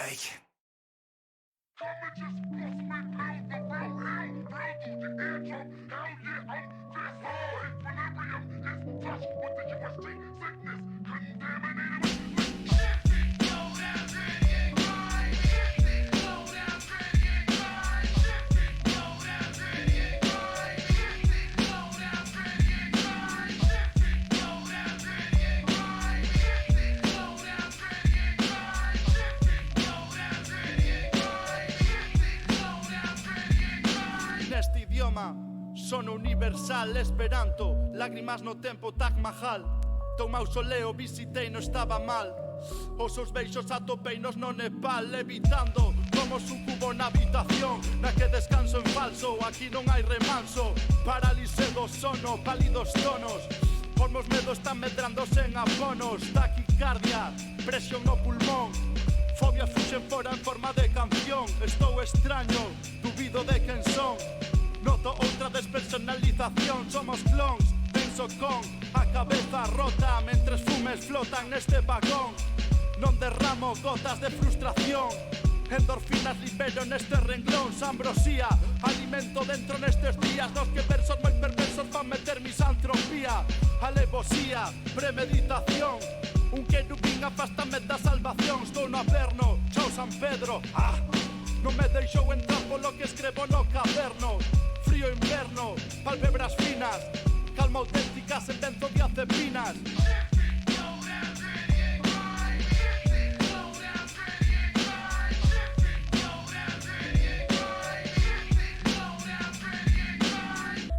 break. Come and just bust me down the road, hell do the eardrum, hell yeah, I'm this hard. Equilibrium is flush with the USG sickness, contaminated with shifty, slow down, gritty and grind, shifty, slow down, gritty and grind, shifty, slow down, gritty and grind, shifty, slow down, gritty and grind, shifty, slow down, gritty and grind, shifty, slow down, gritty and grind, shifty, slow down, gritty and grind. Neste idioma, sono universal, esperanto. Lágrimas no tempo, Taj Mahal. Teu mausoleo visitei, non estaba mal. Os seus beixos atopeinos no Nepal, levitando como sucubo na habitación na que descanso en falso. Aquí non hai remanso, parálise do sono, pálidos tonos. Os meus medos están medrándose en abonos. Taquicardia, presión no pulmón, fobia fuxen fora en forma de canción. Estou extraño, dubido de quen son. Noto outra despersonalización. Somos clones, penso con a cabeza rota mentres fumes flotan neste vagón. Non derramo gotas de frustración, endorfinas libero neste renglón. Ambrosía, alimento dentro nestes días nos que versos moi perversos van meter misantropía. Alevosía, premeditación, un querubín afástame da salvación. Estou no averno, chao San Pedro. Non me deixou entrar polo que escrevo no caderno. Frío inverno, pálpebras finas, calma auténtica, sentenzo diazepinas.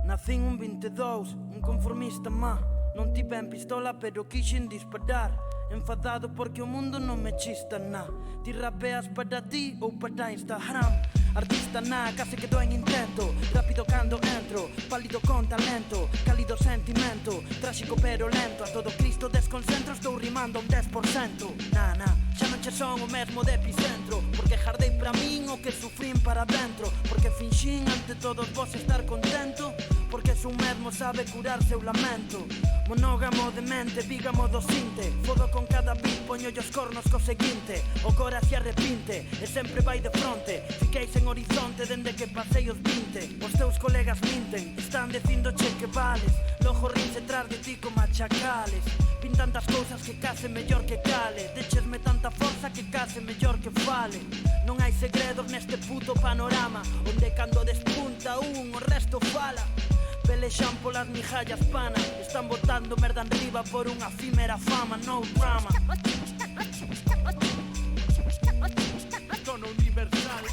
Nacín un 22, un conformista má. Non tiven pistola pero quixen disparar. Enfadado porque o mundo non me chista ná. Ti rapeas para ti ou para Instagram. Artista ná, case que do en intento. Rápido cando entro, pálido con talento, cálido sentimento, tráxico pero lento. A todo Cristo desconcentro, estou rimando un 10%. Na, xa non che son o mesmo de epicentro, porque jardei para min o que sufrín para dentro, porque finxín ante todos vos estar contento, porque su mesmo sabe curar seu lamento. Monógamo de mente, vígamo do cinte, fodo con cada beat, poño os cornos co seguinte. O cora se arrepinte e sempre vai de fronte. Fiquei sen horizonte dende que pasei os 20. Os teus colegas minten, están dicindoche que vales, logo rinse tras de ti como a chacales. Vin tantas cousas que case mellor que cale, dechesme tanta forza que case mellor que fale. Non hai segredos neste puto panorama, onde cando despunta un o resto fala. Pelexan polas mijallas panas, están botando merda enriba por unha efímera fama, no drama. Tono universal.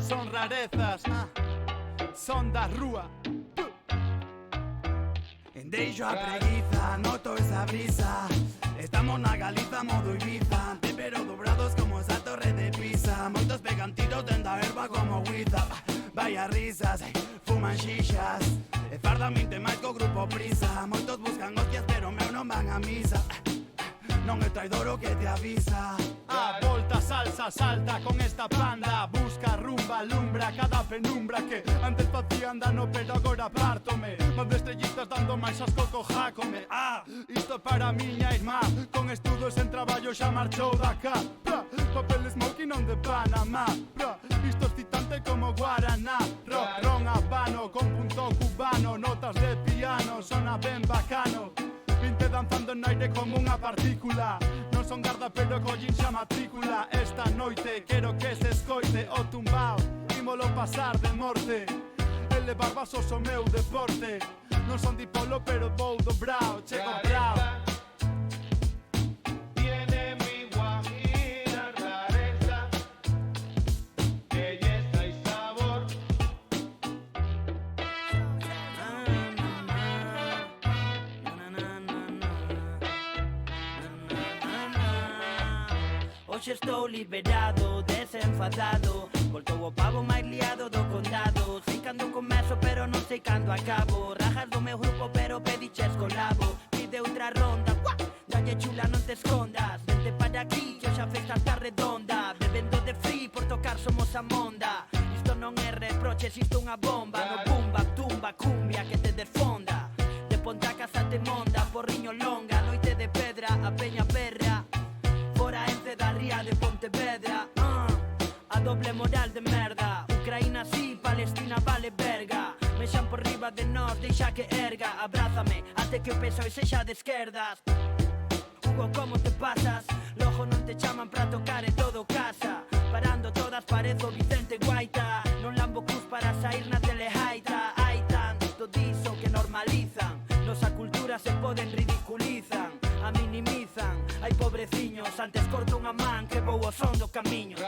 Son rarezas, son da rúa. Deixo a preguiza, noto esa brisa. Estamos na Galiza, modo Ibiza, pero dobrados como esa torre de Pisa. Moitos pegan tiros dentro da herba como Huiza. Vaya risas, fuman xixas, e fardamente máis co grupo Prisa. Moitos buscan hostias pero meu non van a misa. Non é traidor o que te avisa. A volta, salsa, salta con esta banda. Busca, rumba, alumbra cada penumbra que antes facían dano pero agora pártome. Más de estrellitas dando máis asco co jácome. Isto para miña irmá, con estudos en traballo xa marchou da cá. Papel smoking on de Panamá. Isto excitante como Guaraná. Rock, ron, habano, con punto cubano. Notas de piano, sona ben bacano. Vinte danzando no aire como unha partícula. Non son garda pero collín xa matrícula. Esta noite quero que se escoite o tumbao. Ímolo pasar de morte. Elevar vasos o meu deporte. Non son dipolo pero vou dobrao. Chego brao. Tiene mi guajira rareza, que Hoxe estou liberado, desenfadado. Voltou o pavo máis liado do condado. Sei cando comezo pero non sei cando acabo. Rajas do meu grupo pero pediches colabo. Pide outra ronda, ¡guau! Dalle chula non te escondas. Vente para aquí que hoxe a festa está redonda. Bebendo de free por tocar somos a monda. Isto non é reproche, isto unha bomba. No bumba, tumba, cumbia que te desfonda. De Ponta a Casa te monda, porriño longa. Noite de pedra, a peña perra. Fora Ence da ría de Pontevedra. A doble moral de merda. Ucraína sí, Palestina vale verga. Mexan por riba de nós, deixa que erga. Abrázame, até que o peso e sexa de esquerdas. Hugo, como te pasas? Lojo non te chaman pra tocar e todo casa. Parando todas parezo Vicente Guaita. Non lambo cus para sair na telejaita. Hai tanto diso que normalizan. Nosa cultura se poden ridiculizan. A minimizan. Hai pobreciños, antes corto unha man que vou ao son do camiño.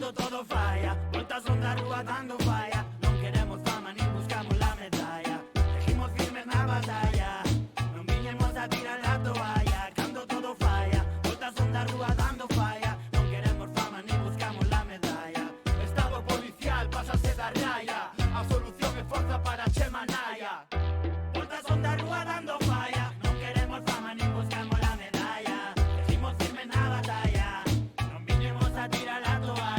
Todo falla, voltas onda rúa dando falla. Non queremos fama nin buscamos la medalla. Seguimos firmes na batalla, non viñemos a tirar a toalla. Cando todo falla, voltas onda rúa dando falla. Non queremos fama nin buscamos la medalla. Estado policial, pásase da raya. A solución é forza para Chema Naya. Voltas onda rúa dando falla. Non queremos fama nin buscamos la medalla. Seguimos firmes na batalla, non viñemos a tirar a toalla.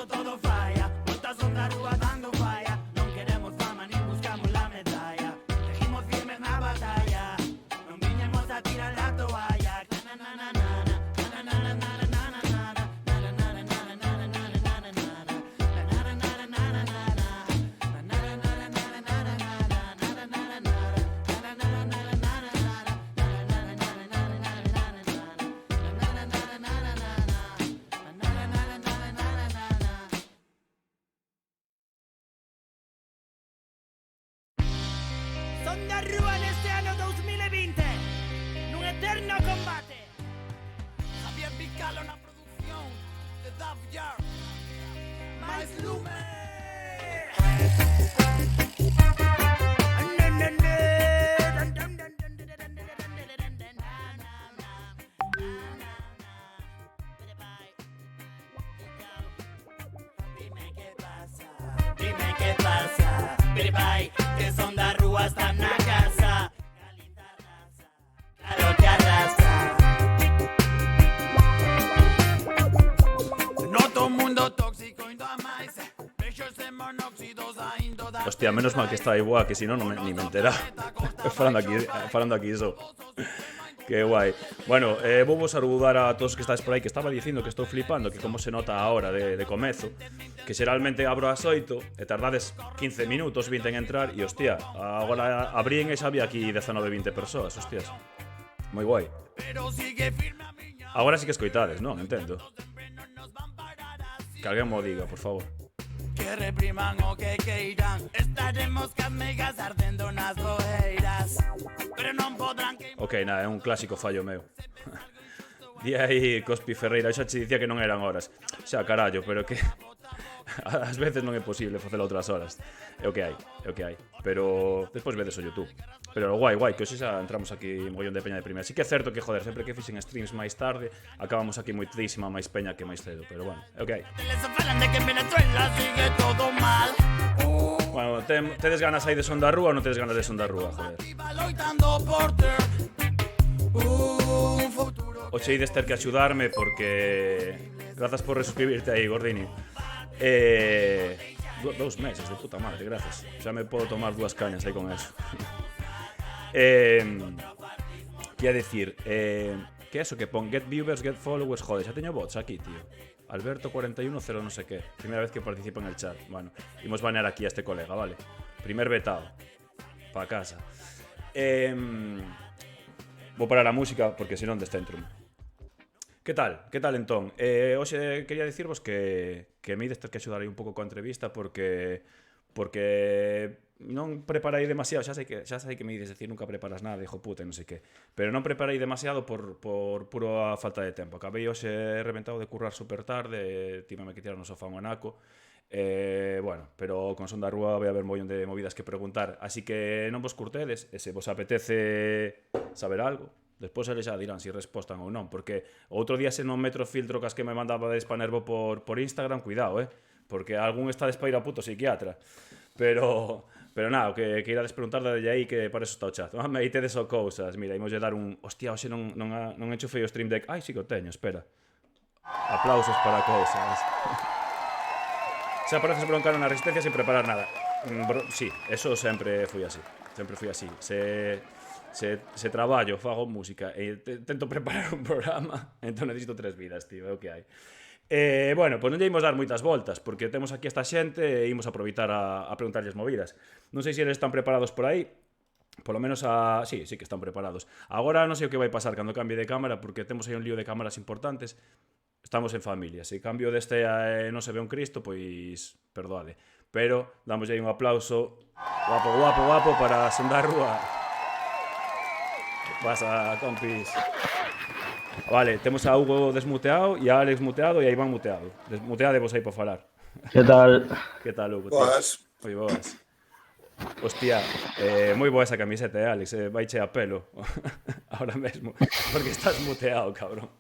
Todo falla, voltas onda rúa dando falla. Non queremos fama nin buscamos la medalla. Seguimos firmes na batalla, non viñemos a tirar a toalla. Son da rúa neste ano 2020 nun eterno combate. Javier Picalo na producción de Daft Yard. Mais lume. Dime qué pasa, bye bye, que son da rúa hasta na casa. Claro que arrasa. Noto un mundo tóxico indo a máis. Peixos e monóxidos ainda da. Hostia, menos mal que está aí boa, que si no, ni me entera. falando aquí iso. Que guai. Bueno, vou vos saludar a todos que estáis por aí, que estaba dicindo que estou flipando, que como se nota a hora de comezo, que xeralmente abro as 8 e tardades 15 minutos, 20 en entrar, e hostia, agora abrín e xa había aquí 19-20 persoas, hostias. Moi guai. Agora sí que escoitades, non? Entendo. Que alguén mo diga, por favor. Que repriman o que queiran. Estaremos cas megas ardendo nas boeiras. Pero non podrán que... Ok, nada, é un clásico fallo meu. Di aí Cospi Ferreira, xa che dicía que non eran horas. Xa, carallo, pero que... Ás veces non é posible facelo outras horas. É o que hai, é o que hai. Pero despois vedes o YouTube. Pero guai, que hoxe xa entramos aquí mogollón de peña de primeira. Sí que é certo que, joder, sempre que fixen streams máis tarde, acabamos aquí moitísima máis peña que máis cedo. Pero bueno, é o que hai. Bueno, tedes ganas aí de son da rúa ou non tedes ganas de son da rúa, joder? Oxe, ides ter que axudarme porque... Grazas por resuscribirte aí, Gordini. 2 meses, de puta madre, gracias. Xa me podo tomar 2 cañas aí con eso. Quería decir, que eso, que pon get viewers, get followers, joder, xa teño bots aquí, tío. Alberto 410 no sé qué. Primeira vez que participo en el chat. Bueno, imos banear aquí a este colega, vale. Primer vetado. Pa casa. Vou parar a música porque senón descentro. Que tal? Que tal entón? Hoxe quería dicirvos que me ides ter que axudar aí un pouco coa entrevista porque porque non preparei demasiado, xa sei que me dices decir nunca preparas nada, hijo puta, non sei que, pero non preparei demasiado por pura falta de tempo. Acabei hoxe reventado de currar super tarde, tiveme que tirar no sofá un anaco. Bueno, pero con Son da Rúa vai haber mollón de movidas que preguntar, así que non vos curtedes, e se vos apetece saber algo, despois eles xa dirán se respostan ou non, porque outro día se non metro filtro cas que me mandabades pa Nervo por Instagram, cuidado, porque algún está despaira puto psiquiatra, pero nada, o que irades preguntar de aí, que para eso está o chat. Me aí tedes o cousas, mira, imoslle dar un... Hostia, hoxe non enchufei o Stream Deck. Ai, sí que o teño, espera. Aplausos para cousas. Se apareces broncar na resistencia sin preparar nada. Sí, eso sempre fui así. Sempre fui así. Se traballo, fago música e tento preparar un programa, entón necesito 3 vidas, tío, é o que hai. Bueno, pois non lle imos dar moitas voltas, porque temos aquí esta xente e imos aproveitar a preguntarlles movidas. Non sei se eles están preparados por aí, polo menos sí que están preparados. Agora non sei o que vai pasar cando cambie de cámara, porque temos aí un lío de cámaras importantes. Estamos en familia, se cambio deste non se ve un Cristo, pois perdoade. Pero damos aí un aplauso guapo para Son da Rúa. Pasa, compis. Vale, temos a Hugo desmuteado e a Alex muteado e a Iván muteado. Desmuteadevos aí para falar. Que tal? Que tal, Hugo? Boas. Moi boas. Hostia, moi boa esa camiseta, Alex, vaiche a pelo ahora mesmo, porque estás muteado, cabrón.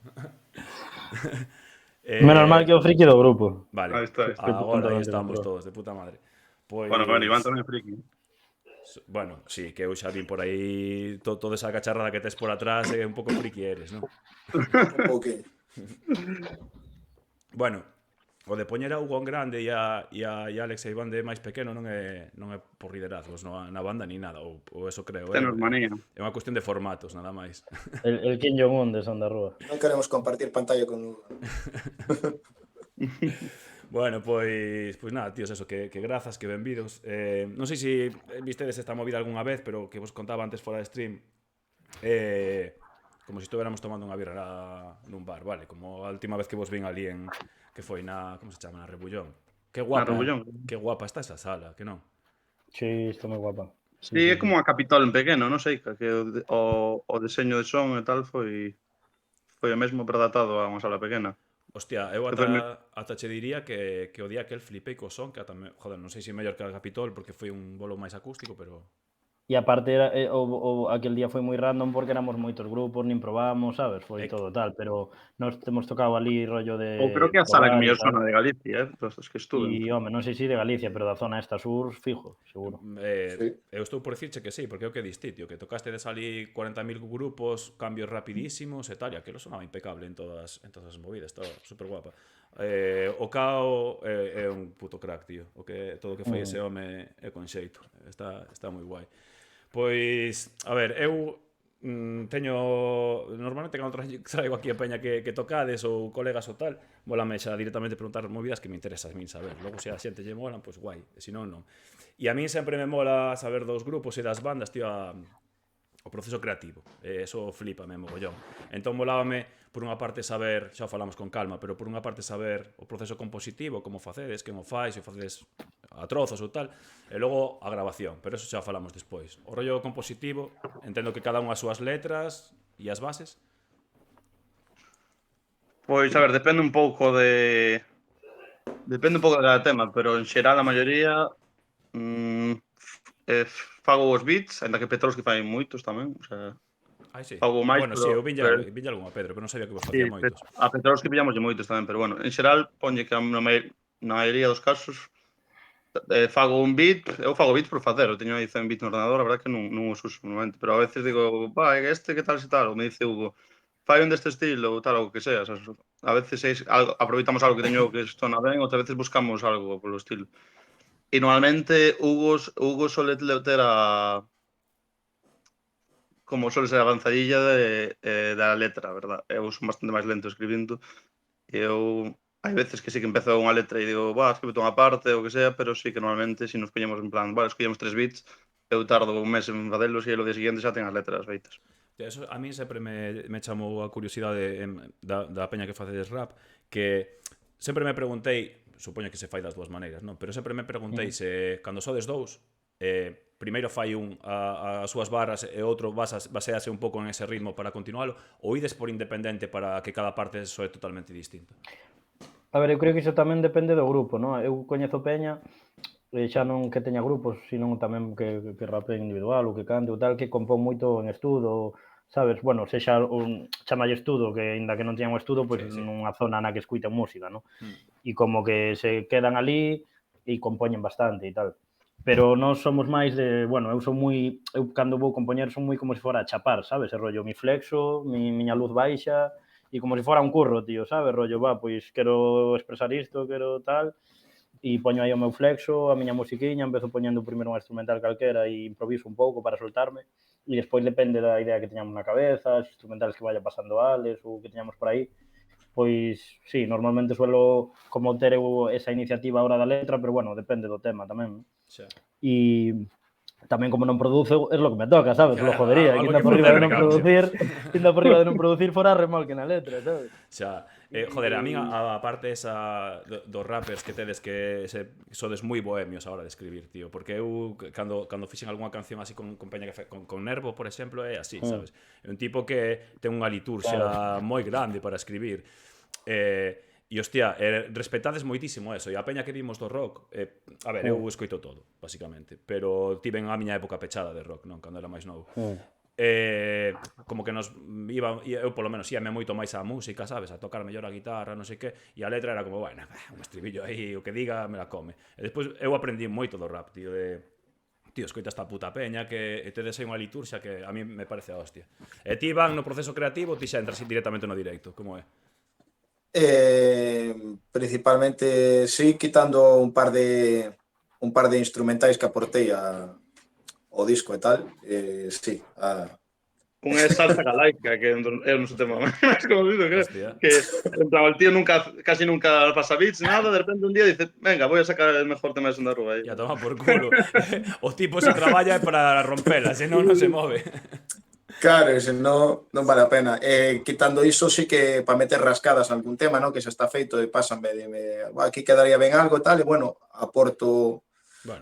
Menos mal que o friki do grupo. Vale, Ahí está. agora aí estamos todos, de puta madre. Pois... Bueno, Iván tamén é friki. Bueno, sí, que eu xa vin por aí toda esa cacharrada que tes por atrás un pouco friki eres, non? Un pouquinho. Bueno, o de poñer a Hugo en grande e a Alex e Iván de máis pequeno non é por liderazgos na banda ni nada, ou eso creo. Tenos manía. É unha cuestión de formatos, nada máis. El Kim Jong-un de Son da Rúa. Non queremos compartir pantalla con Hugo. Bueno, pois nada, tíos, eso, que grazas, que benvidos. Non sei se vistedes esta movida algunha vez, pero que vos contaba antes fora de stream, como se estuviéramos tomando unha birra nun bar, vale? Como a última vez que vos vin ali que foi como se chama, na Rebullón. Que guapa, que guapa está esa sala, que non? Sí, está moi guapa. Sí, é como a Capitol en pequeno, non sei, que o deseño de son e tal foi o mesmo predatado a unha sala pequena. Hostia, eu ata che diría que o día que el flipei co son, que ata joder, non sei se mellor que a Capitol porque foi un bolo máis acústico, pero... E aparte, aquel día foi moi random porque éramos moitos grupos, nin probábamos, sabes? Foi todo tal, pero nos temos tocado ali rollo de... Ou creo que a sala que mellor sona de Galicia, todos que estuve. E, home, non sei se de Galicia, pero da zona esta sur, fijo, seguro. Sí. Eu estou por dicirche que sí, porque é o que diste, tío, que tocaste de salir 40.000 grupos, cambios rapidísimos e tal, e aquilo sonaba impecable en todas as movidas, estaba super guapa. O Cao é un puto crack, tío. Todo o que foi ese home é con xeito. Está moi guai. Pois, a ver, eu normalmente cando traigo aquí a peña que tocades ou colegas ou tal, volame xa directamente preguntar movidas que me interesas a min saber. Logo se a xente lle molan, pois guai, e se non, non. E a min sempre me mola saber dos grupos e das bandas, tío, o proceso creativo. Eso flipame mogollón. Entón molábame, por unha parte, saber, xa o falamos con calma, pero por unha parte saber o proceso compositivo, como facedes, quen o fai, se o facedes a trozos ou tal, e logo a grabación, pero eso xa o falamos despois. O rollo compositivo, entendo que cada unha as súas letras e as bases. Pois, a ver, depende un pouco de cada tema, pero en xeral a maioría fago os beats, ainda que Petrovski fai moitos tamén, o sea, Sí. fago máis, bueno, pero... sí, eu viña algún a Pedro, pero non sabía que vos facía moitos. A Petrovski pillamos moitos tamén, pero bueno, en xeral, poñe que na maioría dos casos fago un beat, eu fago beats por facer, eu teño aí 100 beats no ordenador, a verdade que non os uso normalmente, pero a veces digo, que tal se tal, ou me dice Hugo, fai un deste estilo ou tal, ou que sea, a veces aproveitamos algo que teño que sona ben, outras veces buscamos algo polo estilo. E normalmente Hugo sole ter como sole ser a avanzadilla da letra, verdad? Eu son bastante máis lento escribindo, e eu hai veces que sí que empezo unha letra e digo, escribo unha parte ou que sea, pero sí que normalmente se nos poñemos en plan, escollemos 3 beats, eu tardo un mes en facelos e o día seguinte xa ten as letras feitas. Eso a mí sempre me chamou a curiosidade da peña que facedes rap, que sempre me preguntei, supoño que se fai das dúas maneiras, non? Pero sempre me preguntei se cando sodes dous, primeiro fai un as súas barras e outro basease un pouco en ese ritmo para continualo, ou ides por independente para que cada parte soe totalmente distinta? A ver, eu creo que iso tamén depende do grupo, non? Eu coñezo peña, xa non que teña grupos, sino tamén que rapee individual ou que cante ou tal, que compón moito en estudo, sabes? Bueno, sexa chamalle estudo, que aínda que non teñan un estudo, pois nunha zona na que escuiten música, non? E como que se quedan ali e compoñen bastante e tal. Pero nós somos máis de, bueno, eu cando vou compoñer son moi como se fora a chapar, sabes? E rollo, mi flexo, miña luz baixa, e como se fora un curro, tío, sabes? Rollo, pois quero expresar isto, quero tal, e poño aí o meu flexo, a miña musiquiña, empezo poñendo primeiro un instrumental calquera e improviso un pouco para soltarme, e despois depende da idea que teñamos na cabeza, os instrumentales que vaya pasando Alex ou que teñamos por aí, pois, sí, normalmente suelo como ter esa iniciativa a hora da letra, pero bueno, depende do tema tamén. Xa. E tamén como non produzo, é lo que me toca, sabes? Lo jodería, Algo quinta que por riba de facer, non producir fora remolque na letra, sabes? Xa, joder, a min a parte esa dos rappers que tedes que sodes moi bohemios a hora de escribir, tío, porque eu cando fixen algunha canción así con peña que con Nervo, por exemplo, é así, sabes? É un tipo que ten unha liturxia moi grande para escribir. E hostia, respetades moitísimo eso. E a peña que vimos do rock, a ver, eu escoito todo, basicamente, pero tiven a miña época pechada de rock, non, cando era máis novo. Como que nos iba, eu polo menos íame moito máis á música, sabes, a tocar mellor a guitarra, non sei que, e a letra era como, bueno, un estribillo aí, o que diga me la come. E despois eu aprendí moito do rap, tío, tío, escoita esta puta peña que tedes aí unha liturxia que a mí me parece a hostia. E ti van no proceso creativo, ti xa entras directamente no directo, como é? Principalmente sí, quitando un par de instrumentais que aportei ao disco e tal, sí. Un é Salsa Galaica, que é un tema máis conocido, creo. Hostia. Que en plan, el tío casi nunca pasa beats, nada, de repente un día dice, venga, voy a sacar el mejor tema de Sonda Rúa. Ya toma por culo. O tipo se traballa para rompela, senón non se move. Claro, se non vale a pena. Quitando iso, sí que para meter rascadas algún tema, ¿no? Que xa está feito e pásanme, aquí quedaría ben algo e tal, e bueno, aporto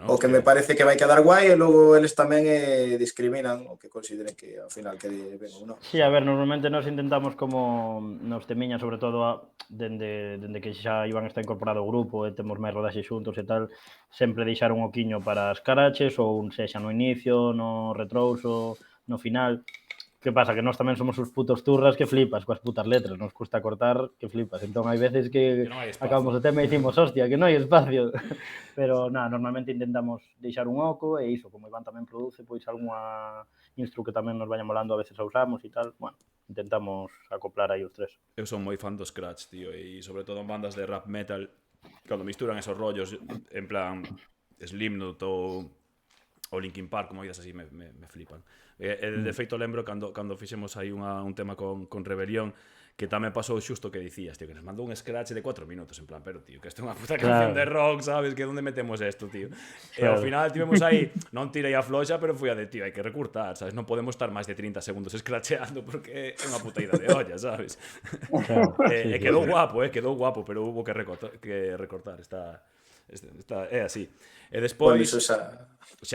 o que me parece que vai quedar guai e logo eles tamén discriminan o que consideren que ao final quede ben ou non. Sí, a ver, normalmente nos intentamos como nos temiñas, sobre todo dende que xa iban a estar incorporado o grupo e temos máis rodaxe xuntos e tal, sempre deixar un oquiño para as caraches ou sexa no inicio, no retrouso, no final. Que pasa? Que nós tamén somos os putos turras que flipas coas putas letras, nos custa cortar que flipas. Entón hai veces que acabamos o tema e dicimos, hostia, que non hai espacio. Pero nada, normalmente intentamos deixar un oco e iso, como Iván tamén produce, pois algunha instru que tamén nos vaya molando, a veces a usamos e tal, bueno, intentamos acoplar aí os tres. Eu son moi fan do scratch, tío, e sobre todo en bandas de rap metal, cando misturan esos rollos, en plan Slipknot ou Linkin Park, como idas así, me flipan. De feito, lembro cando fixemos aí un tema con Rebelión, que tamén pasou xusto que dicías, tío, que nos mandou un scratch de 4 minutos, en plan, pero, tío, que isto é unha puta canción de rock, sabes, que onde metemos isto, tío? E ao final tivemos aí, non tirei a floxa, pero foi a de, tío, hai que recortar, sabes, non podemos estar máis de 30 segundos scratcheando, porque é unha puta ida de olla, sabes? E quedou guapo, pero hubo que recortar, é así. E despois...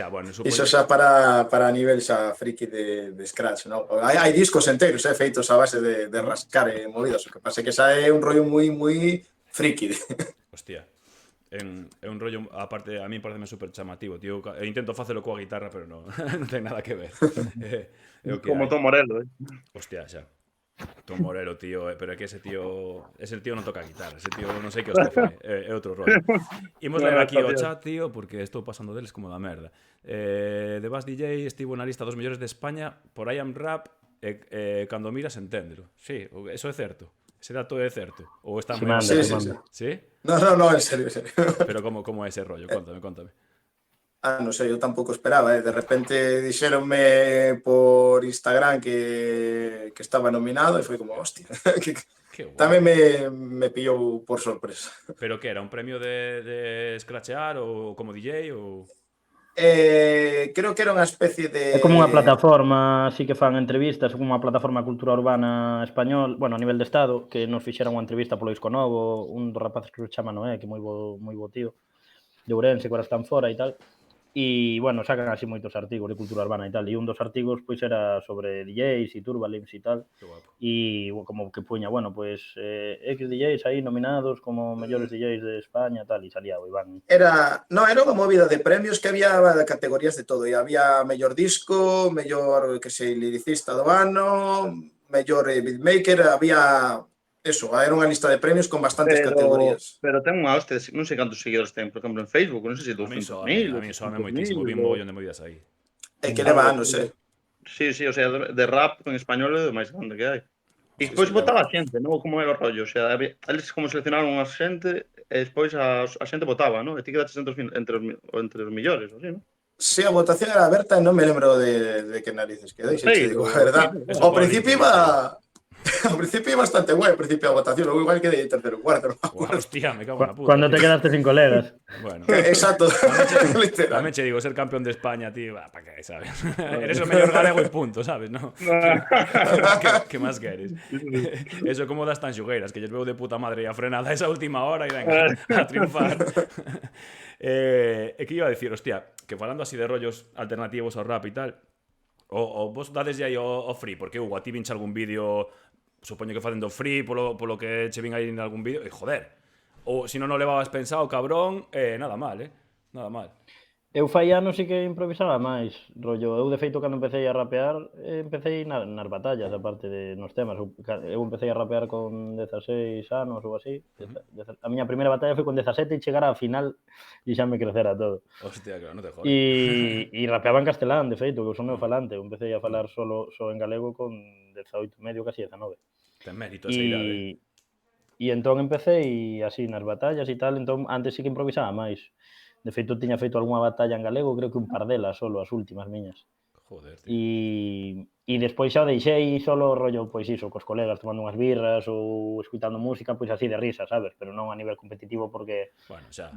Bueno, iso xa para a nivel xa friki de scratch, non? Hai discos enteros, feitos a base de rascar e movidas, o que pasa que xa é un rollo moi friki. Hostia, é un rollo, aparte, a mí pareceme super chamativo, tío. Eu intento facelo coa guitarra, pero non ten nada que ver. Como Tom Morello, Hostia, xa. Tom Morello, tío, pero é que ese tío non toca guitarra, ese tío non sei que hostia fai, é outro rollo. Imos ler aquí o chat, tío, porque estou pasando deles como da merda. The Bass DJ estivo na lista dos mellores de España por I Am Rap e cando miras enténdelo. Sí, eso é certo. Ese dato é certo. Ou está moi... Sí? No, en serio. Pero como é ese rollo? Contame. Non sei, eu tampouco esperaba, de repente dixéronme por Instagram que estaba nominado e foi como, hostia, tamén me pillou por sorpresa. Pero que era, un premio de scratchear ou como DJ ou... Creo que era unha especie de... É como unha plataforma, así que fan entrevistas, como unha plataforma de cultura urbana español, bueno, a nivel de Estado, que nos fixeron unha entrevista polo Disco Novo, un dos rapaces que se chama Noé, que é moi bo tío, de Ourense, que ahora están fora e tal. E, bueno, sacan así moitos artigos de cultura urbana e tal. E un dos artigos, pois, era sobre DJs e Turbalims e tal. E como que puña, bueno, pois, X DJs aí nominados como mellores DJs de España, tal, e salía o Iván. Era unha movida de premios que había categorías de todo. E había mellor disco, mellor, que sei, liricista do ano, mellor beatmaker, había... Eso, era unha lista de premios con bastantes categorías. Pero ten unha hostia, non sei cantos seguidores ten, por exemplo, en Facebook, non sei se 200.000. A mí soame moitísimo, vi un mogollón de movidas aí. É que leva anos, Sí, o sea, de rap en español é o máis grande que hai. E despois votaba a xente, non? Como era o rollo, o sea, eles como seleccionaron a xente e despois a xente votaba, non? E ti quedaches entre os millores, así, non? Sí, a votación era aberta e non me lembro de que narices quedei, se te digo a verdad. Ao principio iba... Ao principio bastante guai, ao principio a votación, logo igual quedei terceiro, cuarto. Hostia, me cago na puta. Cuando te quedaste sin colegas. Bueno. Exacto. Tamén che digo, ser campeón de España, tío, pa que, sabes? Eres o mellor galego e punto, sabes, no? Que máis queres? Eso como das tan xugueiras, que lles veo de puta madre a frenada esa última hora e venga, a triunfar. E que iba a decir, hostia, que falando así de rollos alternativos ao rap e tal, o vos dades aí o free, porque Hugo, a ti vinche algún vídeo, supoño que facendo free polo que che vin aí en algún vídeo, e joder, ou se non o levabas pensado, cabrón, nada mal, nada mal. Eu fai anos sí que improvisaba máis, rollo, eu de feito cando empecé a rapear, empecé nas batallas, aparte de nos temas, eu empecé a rapear con 16 anos ou así, a miña primeira batalla foi con 17 e chegar á final e xa me crecera todo. Hostia, claro, non te jodas. E rapeaba en castelán, de feito, que eu son neofalante, eu empecé a falar só en galego con 18 medio, casi 19. Ten mérito esa idade. E entón empecé así nas batallas e tal, entón antes sí que improvisaba máis. De feito, tiña feito algunha batalla en galego, creo que un par delas solo, as últimas miñas. Joder, tío. E despois xa deixei solo rollo, pois iso, cos colegas tomando unhas birras ou escuitando música, pois así de risa, sabes? Pero non a nivel competitivo porque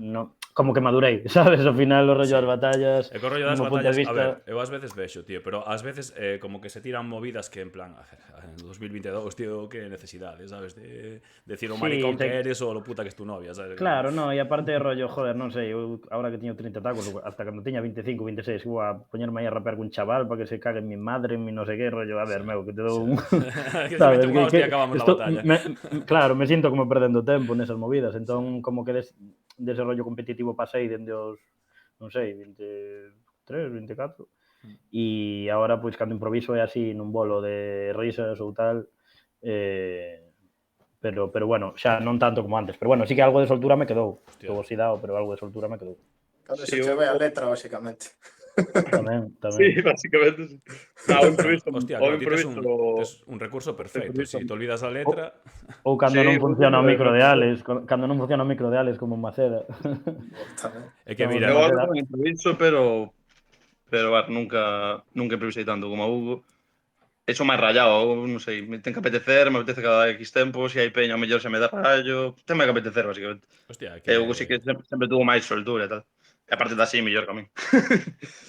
no, como que madurei, sabes? Ao final o rollo das batallas, e co rollo das batallas, a ver, eu ás veces vexo, tío, pero ás veces como que se tiran movidas que en plan, en 2022, tío, que necesidades, sabes? De decir o maricón que eres ou lo puta que es tu novia, sabes? Claro, no, e aparte rollo, joder, non sei, eu agora que teño 30 tacos, hasta cando tiña 25, 26, a poñerme aí a rapear con un chaval para que se cague en mi madre, en mi no sé qué, rollo, a ver, meu, que te dou un... sabes, que acabamos la batalla. Claro, me sinto como perdendo tempo nesas movidas, entón como que dese rollo competitivo pasei dende os, non sei, 23, 24, e agora, pois, cando improviso é así nun bolo de risas ou tal, pero bueno, xa non tanto como antes, pero bueno, sí que algo de soltura me quedou, estou oxidado, pero algo de soltura me quedou. Cando se che ve a letra, basicamente. Tamén. Sí, basicamente. Sí. No, hostia, claro, tes un recurso perfecto. Si te olvidas a letra... Ou cando non funciona o micro de Alex, cando non funciona o micro de Alex como Maceda. É que mira... Eu algo improviso, pero nunca improvisei tanto como a Hugo. Eso máis rayado, non sei, me ten que apetecer, me apetece cada X tempo, se hai peña, o mellor se me dá rayo, ten que apetecer, basicamente. Hostia, que... Hugo sí que sempre tuvo máis soltura e tal. E aparte da así, mellor que a min.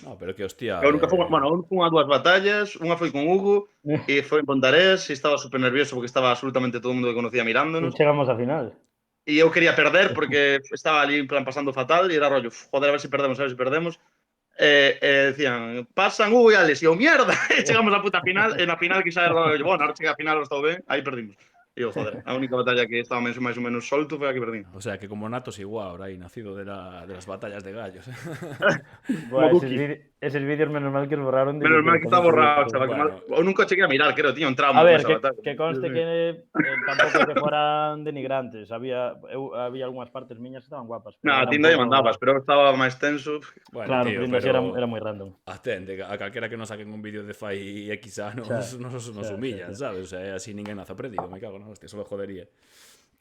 No, pero que hostia... Eu nunca fui a dúas batallas, unha foi con Hugo, e foi en Pontarés, e estaba super nervioso porque estaba absolutamente todo o mundo que conocía mirándonos. E chegamos á final. E eu quería perder porque estaba ali en plan pasando fatal, e era rollo, joder, a ver se perdemos, decían, pasan Hugo e Alex, e eu, mierda, e chegamos á puta final, e na final que xa era rollo, bueno, ahora chega a final, estou ben, aí perdimos. E eu, joder, a única batalla que estaba máis ou menos solto foi a que perdín. O sea, que como Natos igual, aí, nacido de las batallas de gallos. Bueno, eses vídeos menos mal que os borraron. Menos mal que está borrado, chaval. Bueno. Ou nunca cheguei a mirar, creo, tío, un trauma. A ver, que conste que tampouco que foran denigrantes. Había algunhas partes miñas que estaban guapas. No, a ti non mandabas, pero estaba máis tenso. Bueno, claro, tío, pero era moi random. Atende, a calquera que nos saquen un vídeo de fai X anos nos humillan, sabes? O sea, así ninguén nace aprendido, me cago, hostia, solo jodería.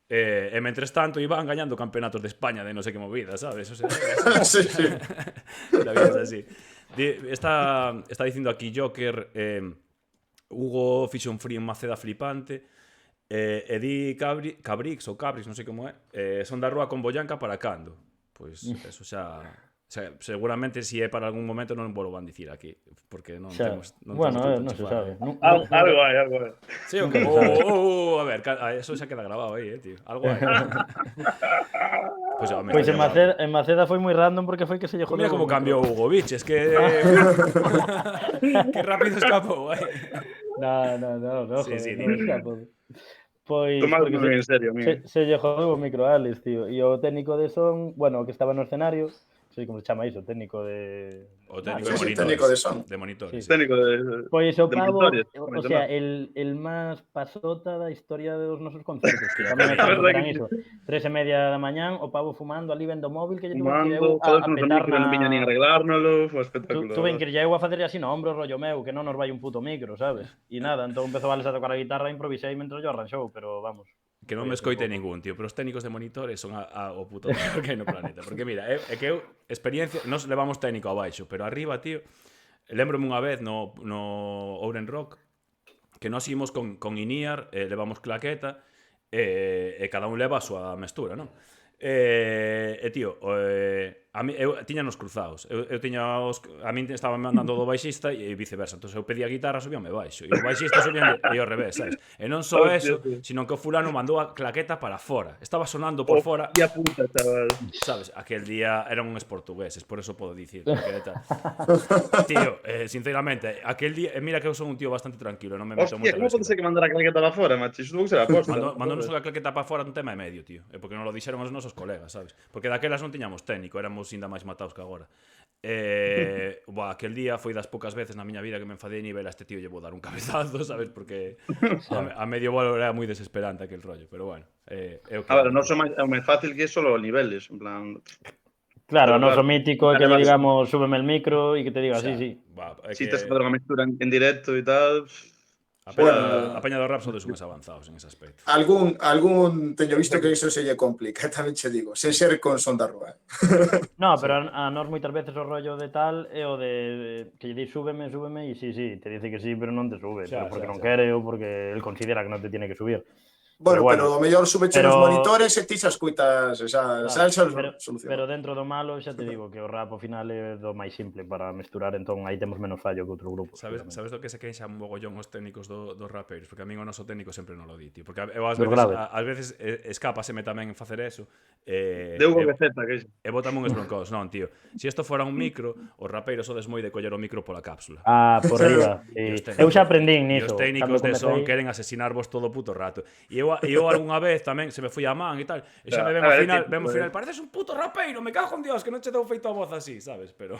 E mentres tanto iban gañando campeonatos de España de no sé que movida, sabes? O sea, sí. La vida es así. Está dicindo aquí Joker, Hugo fixo un frío en Maceda flipante, e di Cabrix ou Cabrix, non sei como é, son da rúa con Boyanca para cando. Pois eso xa O sea, seguramente se é para algún momento non volvo a dicir aquí, porque non Xa. temos Bueno, tempo non se sabe. Algo hai, algo hai. Sí, o que... Nunca se sabe. A ver, eso xa queda grabado aí, tío. Algo hai. Pois me Pois está en Maceda foi moi random porque foi que se lle Pues jodeu. mira como o micro. cambiou Hugo Biches, que... que rápido escapou, aí. No, Sí, sí, non escapo. Pois, Tomado porque moi en serio, amigo. se lle jodeu o micro a Alex, tío. E o técnico de son, bueno, o que estaba no escenario, non sei como se chama iso, técnico de... O técnico Sí, de sí, monitores. técnico de son. De monitores. Sí. Técnico de Pois o pavo, monitores, o sea, el máis pasota da historia dos nosos concertos, que tamén é A tanto verdade que eran que iso, 3:30 da mañán, o pavo fumando ali vendo o móvil que lle tuve que ir eu fumando, joder, a nos petar micro non viña nin arreglárnolo, foi espectacular. Tuve que ir eu a facer así no ombro, rollo meu, que non nos vai un puto micro, sabes? E nada, entón empezou Alex a tocar a guitarra e improvisei mentre yo arranxou, pero vamos. Que non me escoite ningún, tío, pero os técnicos de monitores son o puto mellor que hai no planeta. Porque mira, é que eu, experiencia, nos levamos técnico abaixo, pero arriba, tío, lembrome unha vez no Ouren Rock, que nós ímos con Iniar, levamos claqueta, e cada un leva a súa mestura, non? Tío, a mí, eu tiñanos cruzados. Eu tiña a min estaba mandando do baixista e viceversa. Entón eu pedía a guitarra, subíame baixo. E o baixista subíame e ao revés, sabes? E non só eso, sino que o fulano mandou a claqueta para fora. Estaba sonando por fora. Hostia puta, chaval. Sabes, aquel día eran uns portugueses, por eso podo dicir. Tío, sinceramente, aquel día, mira que eu son un tío bastante tranquilo, non me meto Hostia, moito. como pode ser que mandara a claqueta para fora, macho? Iso tuvo que ser a posta. Mandounos a claqueta para fora un tema e medio, tío. É porque non lo dixeron os nosos colegas, sabes? Porque daquelas non tiñamos técnico, éramos ainda máis matados que agora. Aquel día foi das poucas veces na miña vida que me enfadei nivel a este tío lle vou dar un cabezazo, sabes? Porque a medio bolo era moi desesperante aquel rollo, pero bueno. A ver, non é máis fácil que solo niveles, en plan... Claro, o Pero, noso claro, mítico é que lle digamos, súbeme el micro e que te diga, sí. Si tes que facer unha mestura en directo e tal... A peña do rap sodes uns avanzados en ese aspecto. Algún teño visto que iso se lle complica, tamén che digo, sen ser con son da rúa. No, pero a nós moitas veces o rollo de tal é o de que lle di súbeme e sí, te dice que sí, pero non te sube, pero porque non quere ou porque el considera que non te tiene que subir. Bueno, pero o mellor súbeche nos monitores e ti xa escuitas, xa solución. Pero dentro do malo xa te digo que o rap ao final é do máis simple para mesturar, entón aí temos menos fallo que outro grupo. Sabes do que se queixa un mogollón os técnicos dos rapeiros? Porque a min o noso técnico sempre non lo di, tío. Porque eu ás veces escápaseme tamén en facer eso. Deu unha receta, que e botame uns broncos. Non, tío. Se isto fora un micro, os rapeiros sodes moi de coller o micro pola cápsula. Por riba. Eu xa aprendín niso. E os técnicos de son queren asesinarvos todo o puto rato. E eu algunha vez tamén se me foi a man e tal, e xa me ven ao final, pareces un puto rapeiro, me cago en Dios, que non che dou feito a voz así, sabes? Pero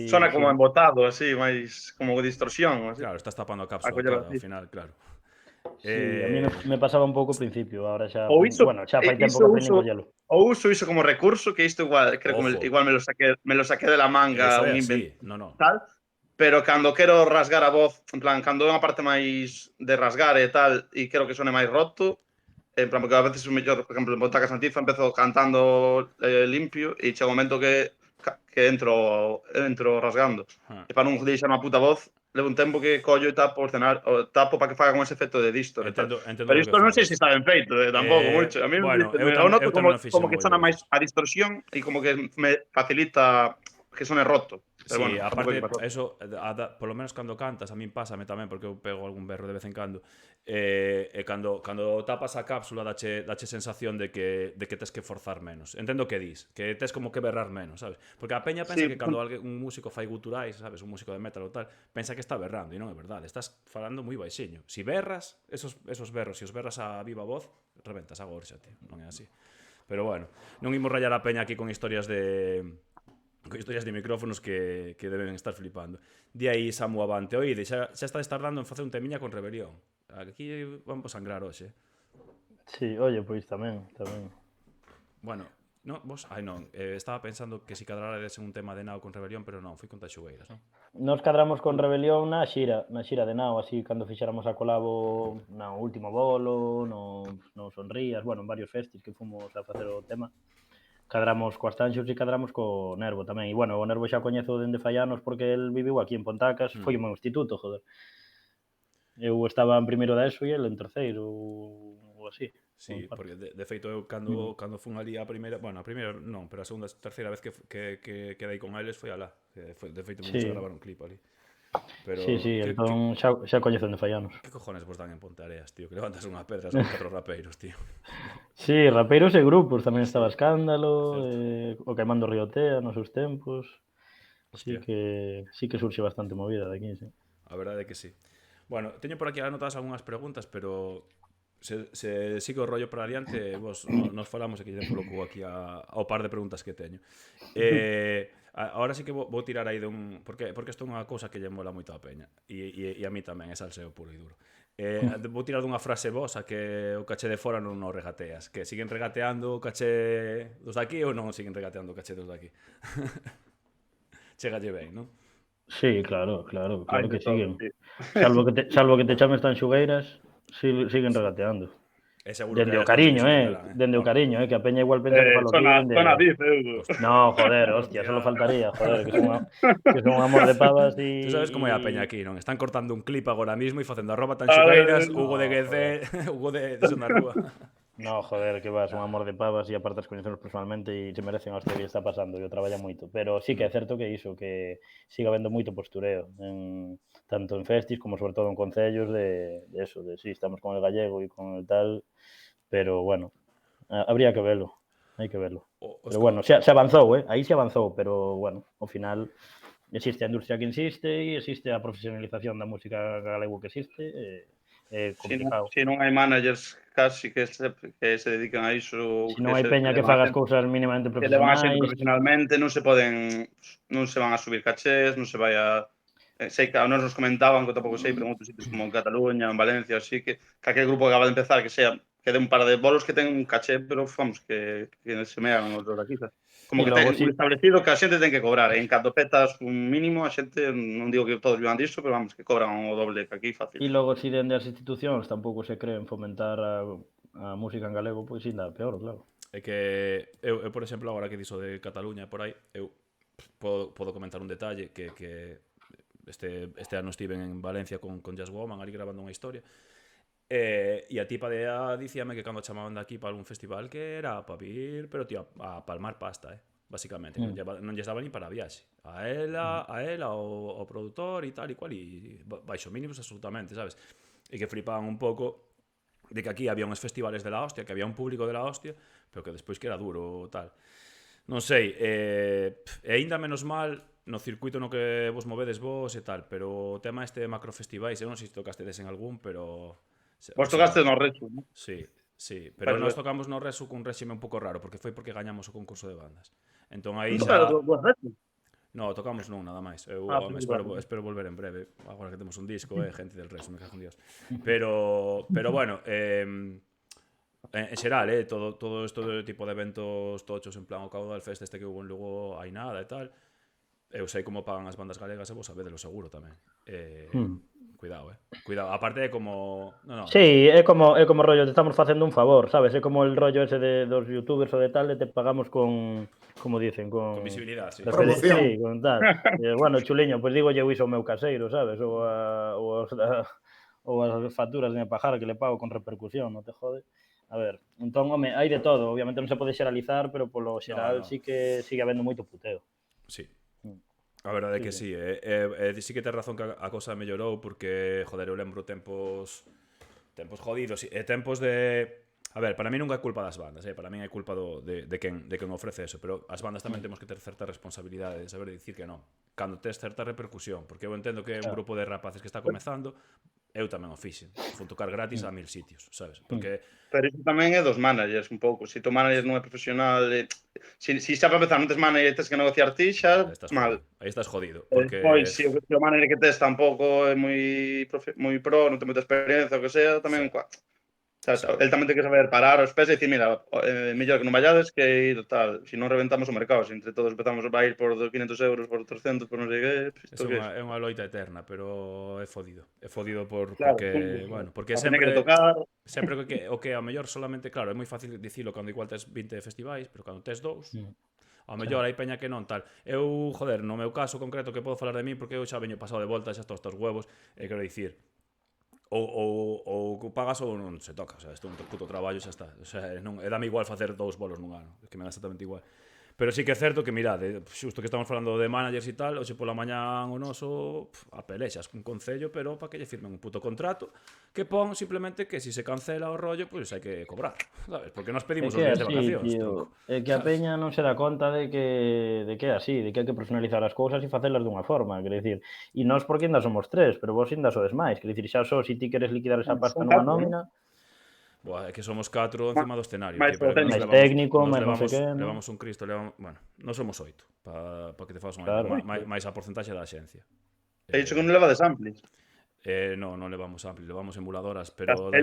sona como embotado, así, máis como distorsión, así. Claro, estás tapando a cápsula ao final, claro. Sí, a mí me pasaba un pouco ao principio, ahora xa, iso, bueno, xa fai tempo que aprendí collelo. Ou uso iso como recurso, que isto igual, creo que igual me lo saqué de la manga, un invento, tal. Pero cando quero rasgar a voz, en plan, cando é unha parte máis de rasgar e tal, e quero que sone máis roto, en plan, porque a veces o mellor, por exemplo, en Botaca Santifa empezo cantando limpio e chega un momento que entro rasgando. E para non deixar unha puta voz, levo un tempo que collo e tapo para que faga con ese efecto de distor. Pero isto non sei se está ben feito, tampouco, mucho. A mí eu noto como que sona máis a distorsión e como que me facilita que sone roto. Pero sí, bueno, aparte, eso, polo menos cando cantas, a min pásame tamén, porque eu pego algún berro de vez en cando, e cando tapas a cápsula dache sensación de que tes que forzar menos. Entendo que dis, que tes como que berrar menos, sabes? Porque a peña pensa que cando un músico fai guturais, sabes, un músico de metal ou tal, pensa que está berrando, e non é verdade, estás falando moi baixiño. Si berras, esos berros, se os berras a viva voz, reventas a gorxa, tío, non é así. Pero bueno, non imos rayar a peña aquí con historias de micrófonos que deben estar flipando. Di aí Samu avante, oíde, xa está tardando en facer un temiña con Rebelión. Aquí vamos a sangrar hoxe. Sí, oye, pois tamén. Bueno, no, vos, non, estaba pensando que si cadrarades un tema de Nao con Rebelión, pero non, foi con Taxugueiras, non? Nos cadramos con Rebelión na xira de Nao, así, cando fixéramos a colabo no último bolo, no Sonrías, bueno, en varios festis que fomos a facer o tema. Cadramos coas Tanxos e cadramos co Nervo tamén. E, bueno, o Nervo xa coñezo dende fai anos porque el viviu aquí en Pontacas, foi o meu instituto, joder. Eu estaba en primeiro da ESO e el en terceiro, ou así. Sí, porque de feito eu cando fun ali a primeira non, pero a segunda, terceira vez que quedei con eles foi alá. De feito, vamos a gravar un clip ali. Pero Sí, entón xa coñezo onde fai anos. Que cojones vos dan en Ponteareas, tío? Que levantas unha pedra con 4 rapeiros, tío. Sí, rapeiros e grupos, tamén estaba Escándalo, o Caimán do Riotea nos seus tempos. Sí que surxe bastante movida de aquí, sí. A verdade é que sí. Bueno, teño por aquí anotadas algunhas preguntas, pero se sigue o rollo para adiante, vos nos falamos e que lle coloco aquí ao par de preguntas que teño. Ahora sí que vou tirar aí porque isto é unha cousa que lle mola moito a peña e a mí tamén, é salseo puro e duro. Vou tirar dunha frase vosa que o caché de fora non o regateas, que siguen regateando o caché dos daqui ou non siguen regateando o caché dos daqui? Chegalle ben, non? Sí, claro que siguen. Salvo que te chames tan xugueiras, siguen regateando. Dende o cariño, dende o cariño, que a peña igual pensa que falo aquí dende... Zona VIP, Hugo. No, joder, hostia, solo faltaría, joder, que son un amor de pavas e... Tú sabes como é a peña aquí, non? Están cortando un clip agora mismo e facendo arroba tan xugueiras, Hugo de GC, Hugo de Zona Rúa. No, joder, que vas, un amor de pavas e aparte as coñecemos personalmente e se merecen a hostia que está pasando e o traballa moito. Pero sí que é certo que iso, que siga habendo moito postureo, tanto en festis como sobre todo en concellos de eso, de sí, estamos con el gallego e con el tal, pero bueno, habría que velo, hai que velo. Pero bueno, se avanzou, aí se avanzou, pero bueno, ao final existe a industria que insiste e existe a profesionalización da música galego que existe, é complicado. Si non hai managers casi que se dedican a iso, se non hai peña que faga as cousas mínimamente que levan a xente profesionais, profesionalmente, non se van a subir cachés, non se vai a... sei que a nos comentaban, que tampouco sei, pero en outros sitios como en Cataluña, en Valencia, así que aquel grupo que acaba de empezar, que de un par de bolos que ten un caché, pero vamos, que se mean outros aquí, sabes? Como que ten establecido que a xente ten que cobrar, en canto petas un mínimo, a xente, non digo que todos vivan disso, pero vamos, que cobran o doble que aquí fácil. E logo, se dende as institucións tampouco se creen fomentar a música en galego, pois ainda peor, claro. É que eu, por exemplo, agora que dixo de Cataluña por aí, eu podo comentar un detalle que este ano estiven en Valencia con Jazz Woman ali grabando unha historia. E a tipa de EA dicíame que cando chamaban de aquí para un festival que era para vir, pero tío, a palmar pasta, basicamente, non lles daba ni para a viaxe. A ela, ao produtor e tal e cual, e baixo mínimos absolutamente, sabes? E que flipaban un pouco de que aquí había uns festivales de la hostia, que había un público de la hostia, pero que despois que era duro tal. Non sei, e aínda menos mal no circuito no que vos movedes vos e tal, pero o tema este de macrofestivais, eu non sei se tocastedes en algún, pero... Vos tocaste no Resu, non? Sí, pero nós tocamos no Resu cun réxime un pouco raro, porque foi porque gañamos o concurso de bandas. Entón aí xa... No, tocamos non, nada máis. Eu espero volver en breve, agora que temos un disco, gente del Resu, me cago en Dios. Pero bueno, en xeral, todo este tipo de eventos tochos, en plan o Caudal Fest este que hubo en Lugo hai nada e tal, eu sei como pagan as bandas galegas e vos sabedelo seguro tamén. Cuidado, cuidado. Aparte é como... Sí, é como rollo, te estamos facendo un favor, sabes? É como el rollo ese dos youtubers ou de tal, te pagamos con, como dicen, con visibilidad, sí. Promoción. Sí, con tal. Bueno, chuliño, pois digo eu iso ao meu caseiro, sabes? Ou as facturas de pajar que le pago con repercusión, non te jode? A ver, entón, home, hai de todo. Obviamente non se pode xeralizar, pero polo xeral sí que sigue habendo moito puteo. Sí. A verdade é que sí, sí que tes razón que a cosa mellorou porque, joder, eu lembro tempos jodidos e tempos de... A ver, para mí nunca é culpa das bandas, para mí é culpa de quen ofrece eso, pero as bandas tamén temos que ter certa responsabilidade de saber dicir que non, cando tes certa repercusión, porque eu entendo que é un grupo de rapaces que está comezando, eu tamén o fixen, fun tocar gratis a 1000 sitios, sabes? Porque... Pero iso tamén é dos managers un pouco, se o manager non é profesional, se xa para empezar non tes manager e tes que negociar ti, xa mal. Aí estás jodido, porque... Pois, se o manager que tes tampouco é moi pro, non ten moita experiencia, o que sea, tamén... El tamén ten que saber parar os pés e dicir, mira, mellor que non vallades que ir tal, se non reventamos o mercado, se entre todos empezamos a ir por 500 euros, por 300, por non sei que... É unha loita eterna, pero é fodido porque, bueno, porque sempre o que ao mellor solamente, claro, é moi fácil dicilo cando igual tes 20 festivais, pero cando tes 2, ao mellor hai peña que non tal. Eu, joder, no meu caso concreto que podo falar de mí, porque eu xa veño pasado de volta, xa estou estos huevos, quero dicir, ou pagas ou non se toca, o sea, isto é un puto traballo e xa está, o sea, non, dame igual facer 2 bolos nun ano, que me dá exactamente igual. Pero sí que é certo que, mirade, xusto que estamos falando de managers e tal, hoxe pola mañá o noso a pelexas cun concello, pero para que lle firmen un puto contrato que pon simplemente que si se cancela o rollo, pois hai que cobrar, sabes? Porque nos pedimos os días de vacacións, tronco. É que a peña non se dá conta de que é así, de que hai que personalizar as cousas e facelas dunha forma, quer dicir, e nós porque ainda somos 3, pero vos ainda sodes máis, quer dicir, xa só se ti queres liquidar esa pasta nunha nómina, Buah, é que somos 4 encima do escenario, máis tío, pero que máis técnico, máis non sei que, levamos un Cristo, bueno, non somos 8, para que te fagas unha Claro. idea, máis a porcentaxe da axencia. E iso que non leva de samples. Non levamos ampli, levamos emuladoras, pero da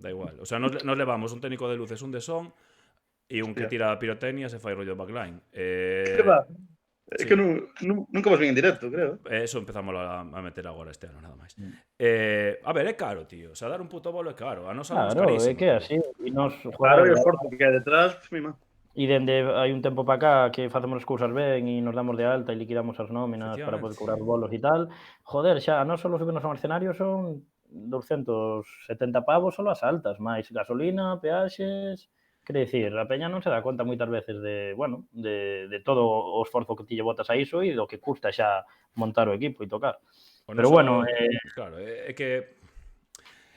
igual. O sea, nos levamos un técnico de luces, un de son e un que tira pirotecnia se fai rollo backline. Que va? É que nunca vos vin en directo, creo. Eso empezamos a meter agora este ano, nada máis. A ver, é caro, tío. O sea, dar un puto bolo é caro. A nos é claro, carísimo. é que é así, e nos, Claro, e o esforzo que hai detrás, mima. E dende hai un tempo para cá que facemos as cousas ben e nos damos de alta e liquidamos as nóminas para poder cobrar bolos e tal, joder, xa, non só subirnos ao escenario son 270 pavos só as altas, máis gasolina, peaxes. Quer dicir, a peña non se dá conta moitas veces de, bueno, de todo o esforzo que ti lle botas a iso e do que custa xa montar o equipo e tocar. Pero bueno, claro, é que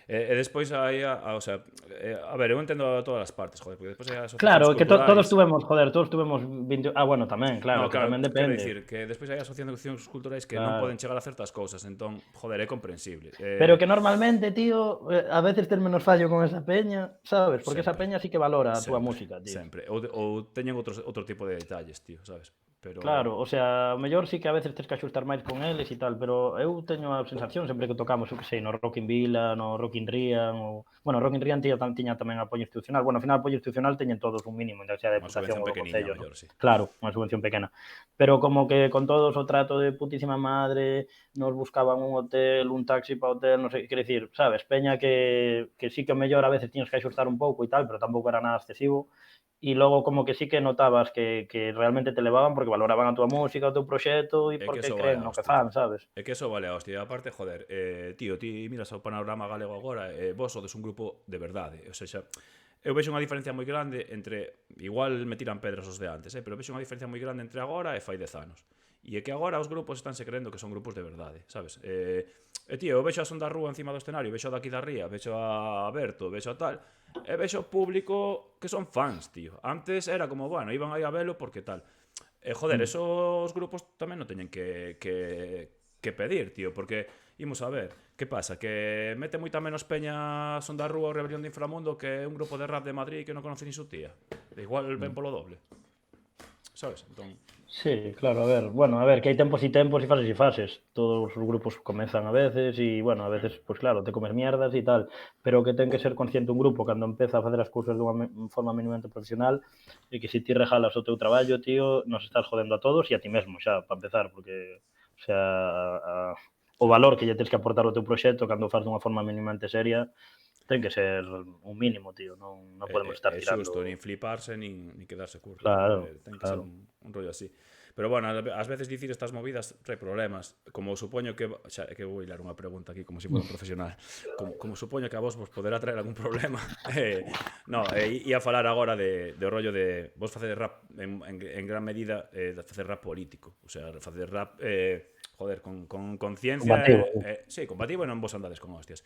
e despois hai o sea, a ver, eu entendo a todas as partes, joder, porque despois hai asociacións claro, que culturais. todos tuvemos 20... bueno, tamén, claro, que tamén depende. Quero dicir, que despois hai asociacións culturais que non poden chegar a certas cousas, entón, joder, é comprensible. Pero que normalmente, tío, a veces tes menos fallo con esa peña, sabes? Porque esa peña sí que valora a túa música, tío. Sempre, ou teñen outro tipo de detalles, tío, sabes? Pero... Claro, o sea, o mellor sí que a veces tes que axustar máis con eles e tal, pero eu teño a sensación sempre que tocamos, eu que sei, no Rock in Vila, no Rock in Rian, ou... Bueno, Rock in Rian tiña tamén apoio institucional. Bueno, ao final apoio institucional teñen todos un mínimo, entón xa de deputación ou do concello, ¿no? Sí. Claro, unha subvención pequena. Pero como que con todos o trato de putísima madre, nos buscaban un hotel, un taxi para hotel, non sei, quer dicir, sabes, peña que sí que o mellor a veces tiñas que axustar un pouco e tal, pero tampouco era nada excesivo. E logo como que sí que notabas que realmente te levaban porque valoraban a túa música, o teu proxecto e porque creen no que fan, sabes? É que eso vale a hostia. Aparte, joder, tío, ti miras o panorama galego agora, vos sodes un grupo de verdade. O sea, eu vexo unha diferencia moi grande entre... Igual me tiran pedras os de antes, pero vexo unha diferencia moi grande entre agora e fai 10 anos. E é que agora os grupos estánse crendo que son grupos de verdade, sabes? Tío, eu vexo a Son da Rúa encima do escenario, vexo a Daqui da Ría, vexo a Berto, vexo a tal, e vexo público que son fans, tío. Antes era como, bueno, iban aí a velo porque tal. Joder, esos grupos tamén non teñen que pedir, tío, porque imos a ver, que pasa? Que mete moita menos peña Son da Rúa ou Rebelión de Inframundo que un grupo de rap de Madrid que non conoce ni su tía. Igual ven polo doble. Sabes? Entón... Sí, claro, a ver, que hai tempos e tempos e fases e fases. Todos os grupos comezan a veces e, bueno, a veces, pues claro, te comes mierdas e tal, pero que ten que ser consciente un grupo cando empeza a facer as cousas dunha forma mínimamente profesional e que se ti rejalas o teu traballo, tío, nos estás jodendo a todos e a ti mesmo, xa, para empezar, porque, o sea, o valor que lle tens que aportar ao teu proxecto cando faz dunha forma mínimamente seria ten que ser un mínimo, tío, non podemos estar tirando... Xusto, nin fliparse, nin quedarse curto. Claro, ten que ser un rollo así. Pero, bueno, ás veces dicir estas movidas trae problemas. Como supoño que... Xa, é que vou hilar unha pregunta aquí como se fora un profesional. Como supoño que a vos poderá traer algún problema. Ia falar agora do rollo de... Vos facedes rap en gran medida de facer rap político. O sea, facer rap... joder, con conciencia... Combativo. Sí, combativo e non vos andades con hostias.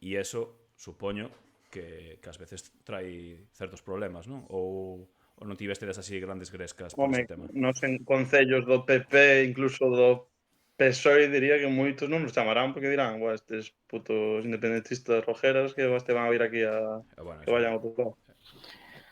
E eso... supoño que ás veces trai certos problemas, non? Ou non tivestedes así grandes grescas por ese tema? Nos en concellos do PP, incluso do PSOE, diría que moitos non nos chamarán porque dirán, estes putos independentistas rojeras que te van a vir aquí que vayan ao outro lado.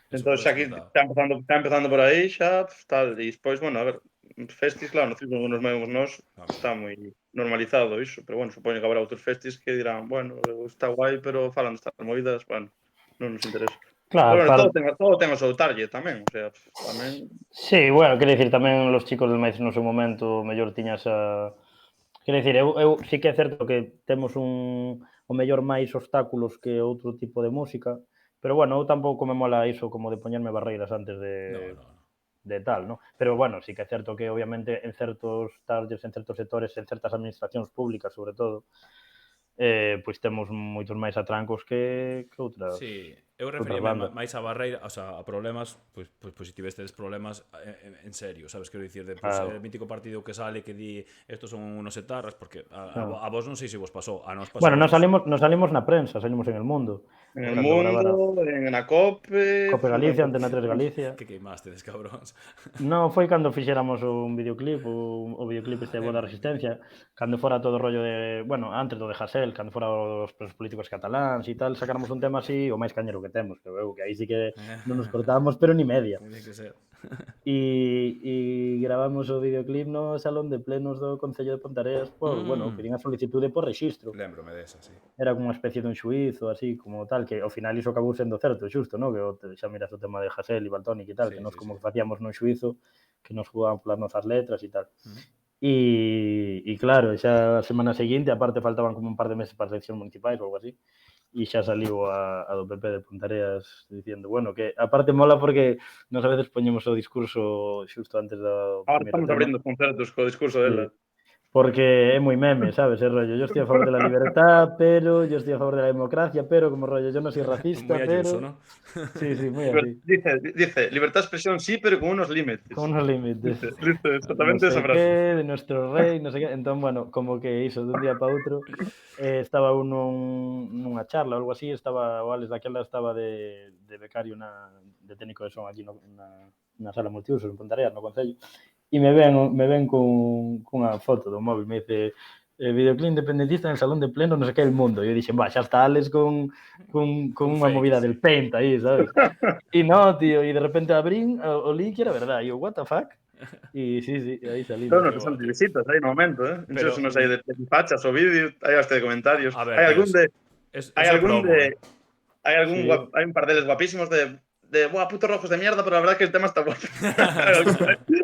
Entón, xa aquí está empezando por aí, xa, tal, e despois, bueno, a ver, festis, claro, no círculo que nos movemos nós, está moi normalizado iso, pero, bueno, supoño que habrá outros festis que dirán, bueno, está guai, pero falan destas movidas, bueno, non nos interesa. Claro, pero, bueno, todo ten o seu target tamén, o sea, tamén... Sí, bueno, quero dicir, tamén os chicos del Maíz no seu momento mellor tiñas a... Quero dicir, eu sí que é certo que temos o mellor máis obstáculos que outro tipo de música, pero, bueno, eu tampouco me mola iso como de poñerme barreiras antes de tal, ¿no? Pero, bueno, sí que é certo que, obviamente, en certos targets, en certos sectores, en certas administracións públicas, sobre todo, pois temos moitos máis atrancos que outras. Sí, eu referíame máis a barreira, o sea, a problemas, pois si tivestes problemas en serio, sabes, quero dicir, de el mítico partido que sale que di estos son unos etarras, porque a vos non sei se vos pasou, a nos pasou. Bueno, nos salimos na prensa, salimos en El Mundo. En El Mundo, en a COPE... COPE Galicia, Antena 3 Galicia. Que queimastes, cabróns. No, foi cando fixéramos un videoclip, o videoclip este Voz da Resistencia, cando fora todo o rollo de, bueno, antes do de Hasél, cando fora os presos políticos cataláns e tal, sacáramos un tema así, o máis cañero que temos, que veu, que aí sí que non nos cortábamos, pero ni media. Tiene que ser. E gravamos o videoclip no Salón de Plenos do Concello de Ponteareas por, bueno, pedín a solicitude por rexistro. Lémbrome desa, sí. Era como unha especie de un xuízo, así, como tal, que ao final iso acabou sendo certo, xusto, ¿no? Que xa miras o tema de Hasél e Baltónic e tal, que nos como que facíamos nun xuízo, que nos jugaban polas nosas letras e tal. E claro, xa a semana seguinte, aparte faltaban como un par de meses para as eleccións municipais ou algo así, e xa saliu a do PP de Ponteareas dicindo, bueno, que aparte mola porque nos a veces poñemos o discurso xusto antes do Ahora estamos abrindo concertos co discurso dela. Porque é moi meme, sabes? É rollo, yo estoy a favor de la libertad, pero yo estoy a favor de la democracia, pero como rollo, yo no soy racista, muy pero... Ayuso, ¿no? Sí, muy así. Dice, libertad de expresión sí, pero con unos límites. Con unos límites. Dice exactamente no sé esa frase. Qué, de nuestro rey, no sé qué. Entón, bueno, como que iso, dun día para outro, estaba uno nunha charla ou algo así, estaba o Alex daquela estaba de becario de técnico de son aquí na sala multiusos en Ponteareas, no Concello. E me ven cunha foto do móvil, me dice videoclip independentista en el Salón de Pleno, no sé que El Mundo. E eu dixen, xa está Alex con unha movida del Paint aí, sabes? E no, tío, e de repente abrín o link e era verdade. E eu, what the fuck? E sí, aí salimos. Pero nos son de visitas aí no momento, ¿eh? Pero se nos hai de fachas o vídeo, hai hasta de comentarios. Ver, hai un par deles guapísimos de buah, putos rojos de mierda, pero la verdad que el tema está guapo.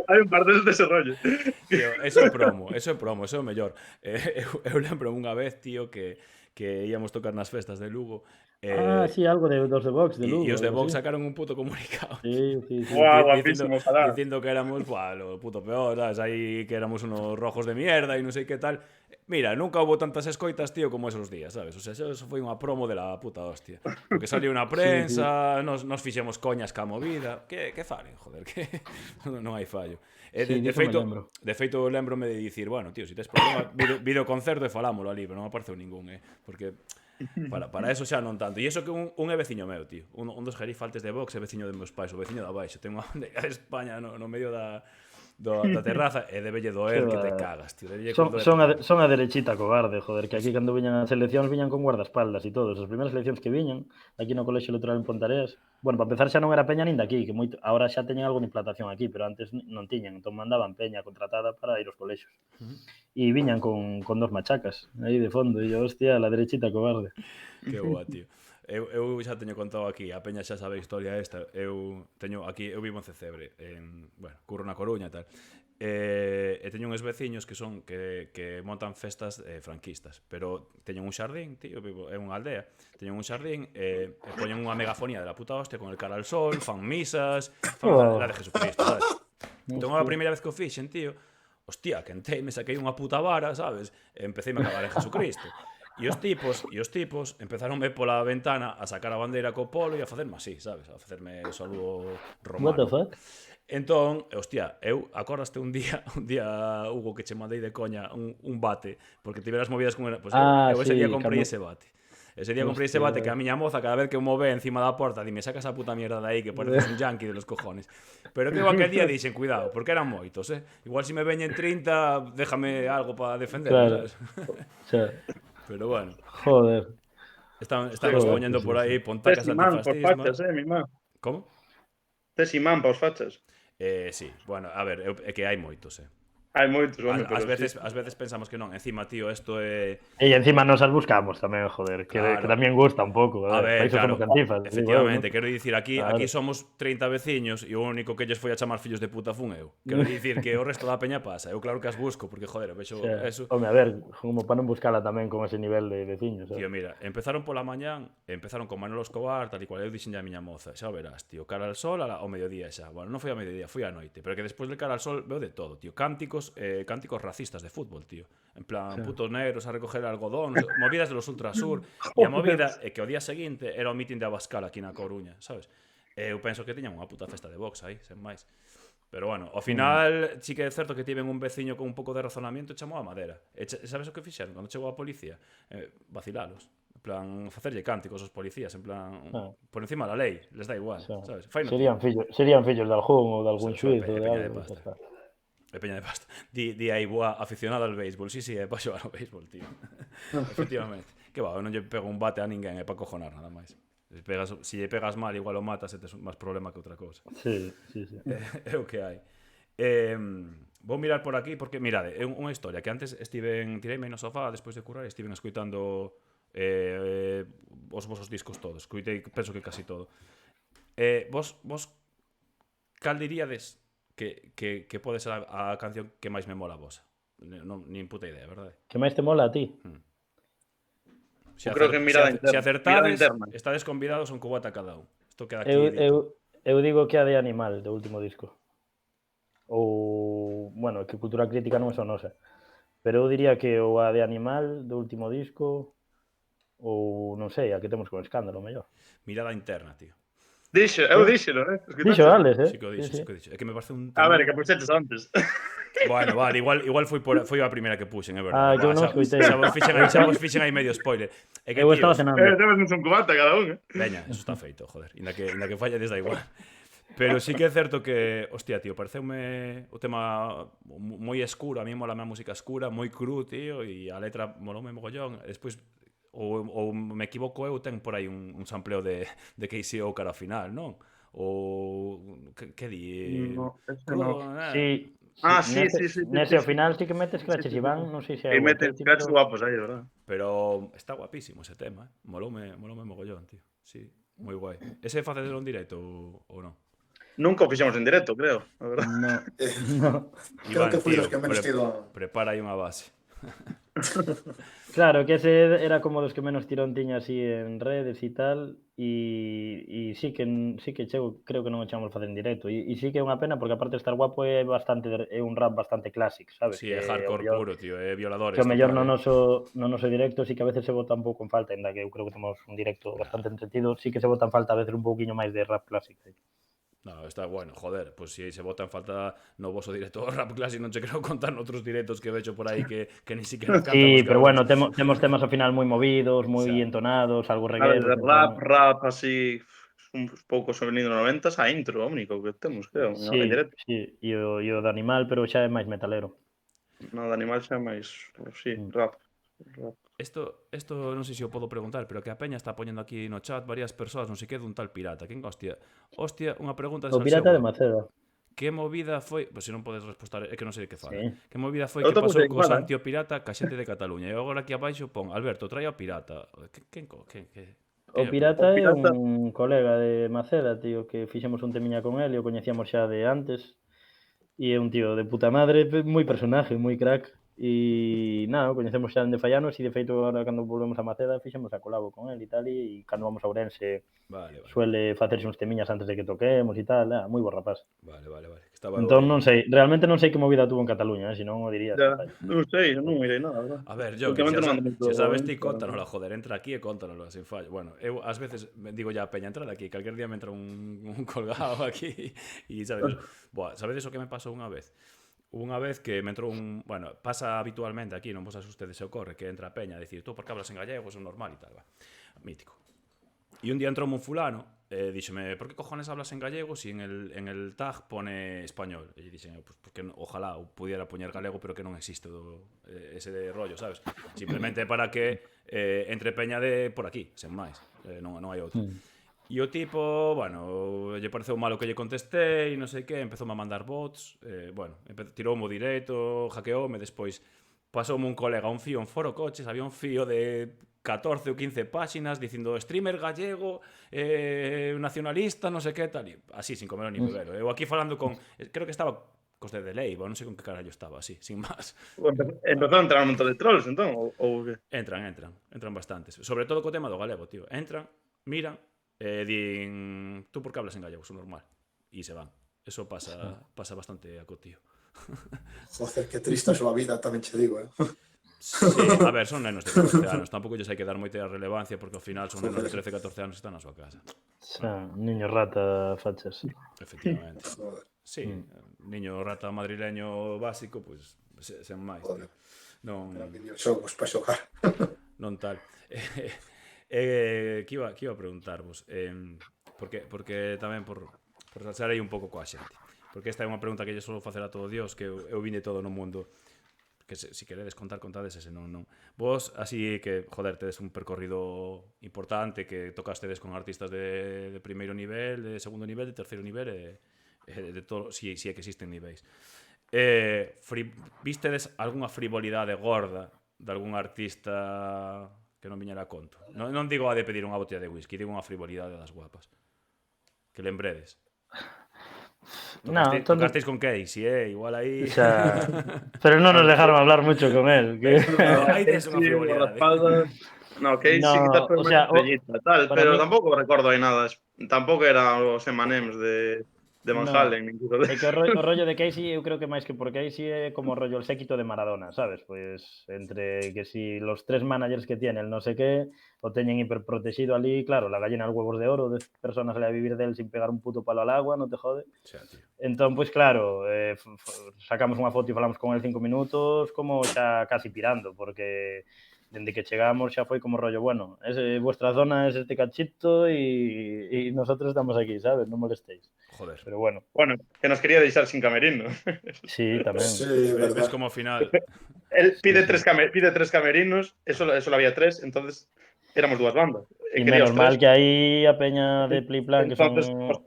Hai un par deles dese rollo. Tío, eso é promo, eso é o mellor. Eu lembro unha vez, tío, que íamos tocar nas festas de Lugo. Sí, algo dos de Vox, de Lugo. E os de Vox sacaron un puto comunicado. Sí. Guau, guapísimo, ojalá. Dicindo que éramos, lo puto peor, ¿sabes? Aí que éramos unos rojos de mierda e non sei que tal. Mira, nunca houbo tantas escoitas, tío, como esos días, sabes? O sea, eso foi unha promo de la puta hostia. Porque saliu na prensa, nos fixemos coñas ca movida. Que falen, joder, que non hai fallo. De feito, lembrome de dicir, bueno, tío, se tes problema, videoconcerto e falámoslo ali, pero non apareceu ningún, porque para eso xa non tanto. E iso que un é veciño meu, tío. Un dos gerifaltes de Vox é veciño de meus pais, o veciño da baixo. Ten unha bandeira de España no medio da terraza e debelle doer que te cagas, tío. Son a derechita cobarde, joder, que aquí cando viñan as eleccións viñan con guardaespaldas e todos. As primeiras eleccións que viñan aquí no Colexio Electoral en Ponteareas, bueno, para empezar xa non era peña nin daqui, que ahora xa teñen algo de implantación aquí, pero antes non tiñan, entón mandaban peña contratada para ir aos colexios. E viñan con dos machacas aí de fondo, e yo, hostia, la derechita cobarde. Que boa, tío. Eu xa teño contado aquí, a peña xa sabe a historia esta. Eu vivo en Cecebre, curro na Coruña e tal. E teño uns veciños que montan festas franquistas, pero teñen un xardín, tío, vivo en unha aldea, teñen un xardín e poñen unha megafonía de la puta hostia con el cara al sol, fan misas, fan la de Jesucristo, sabes? Entón a primeira vez que o fixen, tío, hostia, quentei, me saquei unha puta vara, sabes? E empecé a acabar en Jesucristo. E os tipos empezaronme pola ventana a sacar a bandeira co polo e a facerme así, sabes? A facerme saludo romano. What the fuck? Entón, hostia, acordaste un día, Hugo, que che mandei de coña un bate, porque tiveras movidas con... Pues ese día comprei ese bate. Ese día comprei ese bate que a miña moza, cada vez que o move encima da porta, dime, saca esa puta mierda de aí que pareces un yankee de los cojones. Pero que aquel día dixen, cuidado, porque eran moitos, Igual si me veñen 30, déjame algo para defender, claro. ¿Sabes? Pero bueno. Joder. Estamos poñendo por aí pontacas antifascismo. Por fachas, mi má. Como? Tes imán para os fachas. Sí, bueno, a ver, é que hai moitos, Hai moitos, home, pero ás veces pensamos que non. Encima, tío, isto é... E encima nos as buscamos tamén, joder, que tamén gusta un pouco. A ver, claro, efectivamente, quero dicir, aquí somos 30 veciños e o único que lles foi a chamar fillos de puta fun eu. Quero dicir que o resto da peña pasa. Eu claro que as busco, porque, joder, vexo eso. Home, a ver, como para non buscala tamén con ese nivel de veciños. Tío, mira, empezaron pola mañán, empezaron con Manolo Escobar, tal e cual, eu dixen a miña moza, xa o verás, tío, cara al sol ao mediodía xa. Bueno, non foi ao mediodía, foi á noite, pero que despois del cara al sol veo de todo, tío, cánticos, cánticos racistas de fútbol, tío. En plan, putos negros a recoger algodón, movidas de los Ultrasur. E a movida é que o día seguinte era o mitin de Abascal aquí na Coruña, sabes? Eu penso que tiñan unha puta festa de box aí, sen máis. Pero bueno, ao final sí que é certo que tiven un veciño con un pouco de razonamiento e chamou a madera. E sabes o que fixeron cando chegou a policía? Vacilalos. En plan, facerlle cánticos aos policías, en plan, por encima da lei, les da igual, sabes? Serían fillos de algún ou de algún xuiz ou de algo. É peña de pasta. Di aí, boa, aficionado ao béisbol. Sí, é para xogar ao béisbol, tío. Efectivamente. Que va, eu non lle pego un bate a ninguén, é para cojonar nada máis. Se lle pegas mal, igual o matas e tes máis problema que outra cousa. Sí. É o que hai. Vou mirar por aquí, porque, mirade, é unha historia que antes tireime no sofá, despois de curar, estiven escoitando os vosos discos todos. Escoitei, penso que casi todo. Vos cal diríades que pode ser a canción que máis me mola a vosa? Nin puta idea, verdade? Que máis te mola a ti? Eu creo que mirada interna. Se acertades, estades convidados a un cubata cada un. Isto queda aquí. Eu digo que a de Animal, do último disco. Ou, bueno, que Cultura Crítica non é só nosa. Pero eu diría que ou a de Animal, do último disco, ou, non sei, a que temos con Escándalo, mellor. Mirada interna, tío. Eu díxelo, Dixo Alex, Sí que o dixo. É que me parece un... A ver, que puxetes antes. Bueno, vale, igual foi a primeira que puxen, é verdade. Que eu non escoitei. Xa vos fixen aí medio spoiler. É que, eu estaba cenando. Debes un cubata cada un, Veña, eso está feito, joder. Inda que falla desda igual. Pero sí que é certo que, hostia, tío, pareceume o tema moi escuro, a mí mola a música escura, moi cru, tío, e a letra moloume mogollón. Despois, ou me equivoco eu, ten por aí un sampleo de KCO cara ao final, non? Ou que di? No, eso no. Sí. Sí. Nese ao final sí que metes craches Iván, non sei se E metes craches guapos aí, verdad? Pero está guapísimo ese tema, Moloume mogollón, tío. Sí, moi guai. Ese facedelo en directo ou non? Nunca o fixemos en directo, creo, a verdad. No. Creo que fui los que menos tido. Prepara aí unha base. Claro, que ese era como dos que menos tirón tiña así en redes e tal, e sí que chego, creo que non o echamos facer en directo, e sí que é unha pena porque aparte de estar guapo é un rap bastante clásico, sabes? Sí, é hardcore puro, tío, é violadores. Que o mellor no noso directo sí que a veces se bota un pouco en falta, ainda que eu creo que temos un directo bastante entretido, sí que se bota en falta a veces un pouquiño máis de rap clásico. No, está bueno, joder, pues si se bota en falta no voso directo rap clásico, non che creo contar noutros directos que vexo por aí que ni siquiera cantan. Sí, pero bueno, temos temas ao final moi movidos, moi entonados, algo regueiro. Rap así un pouco sonido 90s, a intro, o único que temos, creo, en directo. Sí, e o de Animal, pero xa é máis metalero. No, de Animal xa é máis, sí, rap. Isto non sei se o podo preguntar, pero que a peña está poñendo aquí no chat varias persoas, non sei que dun tal pirata. Quen hostia? Hostia, unha pregunta de O pirata de Maceda. Que movida foi, pois se non podes responder, é que non sei de que fala. Sí. Que movida foi que pasou co Santi o pirata ca xente de Cataluña? E agora aquí abaixo pon Alberto, trae o pirata. O pirata é un colega de Maceda, tío, que fixemos un temiña con él e o coñecíamos xa de antes. E é un tío de puta madre, moi personaje, moi crack. E nada, coñecemos xa de Fallanos e de feito agora cando volvemos a Maceda fixemos a colabo con él e tal, e cando vamos a Ourense suele facerse uns temiñas antes de que toquemos e tal, moi bo rapaz. Vale. Entón non sei, realmente non sei que movida tuvo en Cataluña, senón o diría. Non sei, non mirei nada, verdad. A ver, yo, se sabes ti, contanoslo, joder, entra aquí e contanoslo, sin fallo. Bueno, eu ás veces digo ya a peña, entra aquí, calquer día me entra un colgado aquí e sabes, sabedes o que me pasou unha vez? Unha vez que me entrou bueno, pasa habitualmente aquí, non vos asustedes se ocorre, que entra a peña a dicir, tú por que hablas en gallego, é normal e tal, va. Mítico. E un día entrou un fulano, díxeme, por que cojones hablas en gallego si en el tag pone español? E dixen, pues porque ojalá pudiera poñer galego, pero que non existe ese de rollo, sabes? Simplemente para que entre peña de por aquí, sen máis, non hai outro. E o tipo, bueno, lle pareceu malo que lle contestei, non sei que, empezou a mandar bots, bueno, tiroume o directo, hackeoume, despois pasoume un colega un fío en Foro Coches, había un fío de 14 ou 15 páxinas dicindo streamer gallego, nacionalista, non sei que, tal, e así, sin comer ni beber. Eu aquí falando con, creo que estaba cos de Leiva, non sei con que carallo estaba, así, sin máis. Empezou a entrar un montón de trolls, entón, ou que? Entran bastantes, sobre todo co tema do galego, tío. Entran, miran, din, tú por que hablas en gallego, son normal, e se van. Eso pasa bastante a cotío. Joder, que triste a súa vida, tamén che digo, Sí, a ver, son nenos de 14 anos, tampouco lles hai que dar moita relevancia porque ao final son nenos de 13-14 anos que están na súa casa. Xa, niño rata fachas. Efectivamente. Joder, Sí, niño rata madrileño básico, pois sen máis, tío. Non, videoxogos para xogar. non tal. Que iba a preguntarvos, porque tamén por rachar aí un pouco coa xente. Porque esta é unha pregunta que lle solo facer a todo Dios, que eu vine todo no mundo. Que se queredes contar, contades, ese non. Vos, así que, joder, tedes un percorrido importante, que tocastedes con artistas de primeiro nivel, de segundo nivel, de terceiro nivel, de todo, si é que existen niveis. Vistedes algunha frivolidade gorda de algún artista que non viñera a conto? Non digo a de pedir unha botella de whisky, digo unha frivolidade das guapas. Que lembredes. Tocasteis con Casey, igual aí... Xa... Pero non nos dejaron hablar mucho con él. Que... Aí tes unha frivolidade. No, Casey quizás foi máis estrellita, tal, pero tampouco recordo aí nada. Tampouco era os M&M's de Van Halen, incluso. É que o rollo de Casey, eu creo que máis que por Casey é como o rollo el séquito de Maradona, sabes? Pois entre que si los 3 managers que tiene el no sé qué, o teñen hiperprotegido ali, claro, la gallina los huevos de oro, 10 personas sale a vivir del sin pegar un puto palo al agua, no te jode. Xa, tío. Entón, pois claro, sacamos unha foto e falamos con el 5 minutos como xa casi pirando, porque dende que chegamos xa foi como rollo, bueno, vuestra zona es este cachito y nosotros estamos aquí, sabes? Non molestéis. Joder. Pero bueno. Bueno, que nos quería deixar sin camerino. Sí, tamén. Sí, Ves como ao final... Él pide tres camerinos, eso había 3, entonces éramos 2 bandas. E menos mal que aí a peña de Pliplan, que son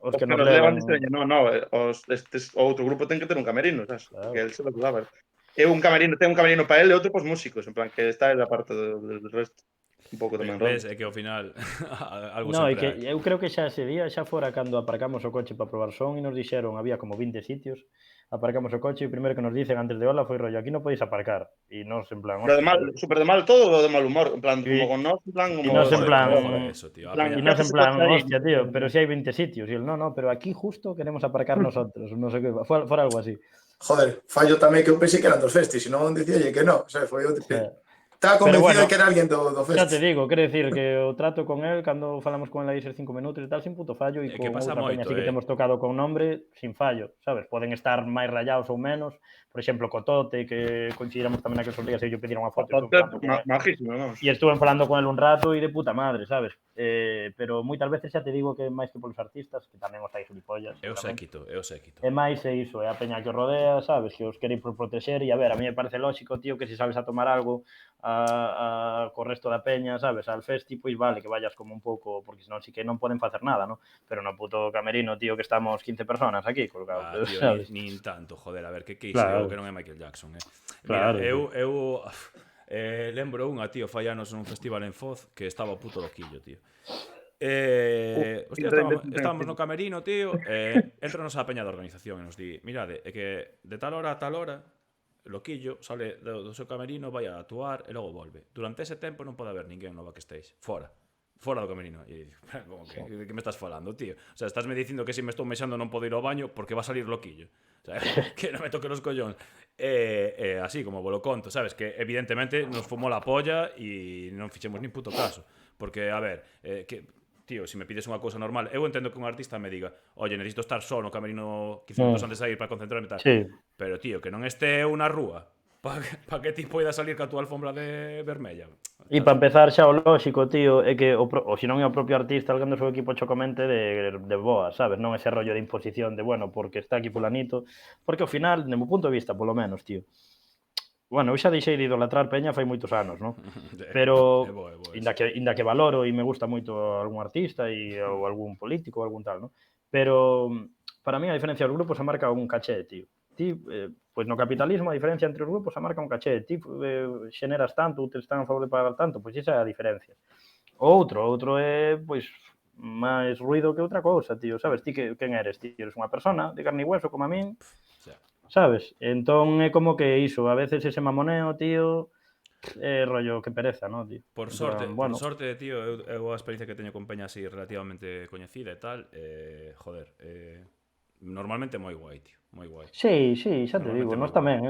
os que nos levan... O outro grupo ten que ter un camerino, sabes? Claro. Que él se lo daba. Ten un camerino para él e outro pos músicos, en plan, que está en la parte del resto. Un pouco tamén Ves, é que ao final algo no, sempre que eu creo que xa ese día xa fora cando aparcamos o coche para probar son e nos dixeron, había como 20 sitios, aparcamos o coche e o primeiro que nos dicen antes de hola foi rollo, aquí non podéis aparcar, e nos en plan... Pero de mal, super de mal todo ou de mal humor, en plan, como con nos, en plan... E nos en plan... E nos en plan, hostia, tío, pero si hai 20 sitios, e el, no, pero aquí justo queremos aparcar nosotros, non sei que, fora algo así. Joder, fallo tamén que eu pensei que eran dos festis, senón dicíalle que non, o sea, foi o estaba convencido de que era alguén do festi. Xa te digo, quero decir que o trato con él, cando falamos con él aí 5 minutos e tal, sin puto fallo, e con outra peña así que temos tocado con nombre, sin fallo, sabes? Poden estar máis rayados ou menos, por exemplo, Cotote, que coincidíramos tamén aqueles días e yo pediron unha foto. Majísimo, non? E estuve falando con él un rato e de puta madre, sabes? Pero moitas veces xa te digo que máis que polos artistas, que tamén os hai gilipollas. É o séquito. É máis é iso, é a peña que os rodea, sabes? Que os quere por protexer e a ver, a mí me parece lógico, tío, que se sabes a tomar algo co resto da peña, sabes? Al festi, pois vale, que vayas como un pouco, porque senón sí que non poden facer nada, ¿no? Pero no puto camerino, tío, que estamos 15 personas aquí, colgados, tío, sabes? Nin tanto, joder, a ver, que claro. Que non é Michael Jackson, Claro. Mira, eu lembro unha, tío, fai anos nun festival en Foz que estaba o puto loquillo, tío. Hostia, estábamos no camerino, tío, entranos a peña da organización e nos di, mirade, é que de tal hora a tal hora loquillo sale do seu camerino, vai a actuar e logo volve. Durante ese tempo non pode haber ninguén no backstage, fora do camerino. E como que me estás falando, tío? O sea, estás me dicindo que se me estou mexando non podo ir ao baño porque va a salir loquillo. O sea, que non me toque los collóns. Así como vos lo conto, sabes? Que evidentemente nos fumou la polla e non fixemos nin puto caso. Porque, a ver, tío, se me pides unha cousa normal, eu entendo que un artista me diga, oye, necesito estar só no camerino 15 minutos antes de ir para concentrarme e tal. Sí. Pero, tío, que non este unha rúa para que ti poida salir ca túa alfombra de vermella. E para empezar xa o lógico, tío, é que o se non é o propio artista alguén do seu equipo chocomente de boa, sabes? Non ese rollo de imposición de, bueno, porque está aquí fulanito, porque ao final, de meu punto de vista, polo menos, tío. Bueno, eu xa deixei de idolatrar peña fai moitos anos, non? Pero inda que valoro e me gusta moito algún artista ou algún político ou algún tal, non? Pero para mí a diferencia dos grupos se marca un caché, tío. Ti, pois no capitalismo a diferencia entre os grupos se marca un caché. Ti xeneras tanto, ou te están a favor de pagar tanto, pois esa é a diferencia. Outro é, pois, máis ruido que outra cousa, tío, sabes? Ti quen eres, tío? Eres unha persona de carne e hueso como a min, sabes? Entón é como que iso, a veces ese mamoneo, tío, rollo que pereza, ¿no, tío? Por sorte, tío, eu a experiencia que teño con peña así relativamente coñecida e tal, joder, normalmente moi guai, tío. moi guai. Sí, xa te digo, Normalmente nós moi tamén,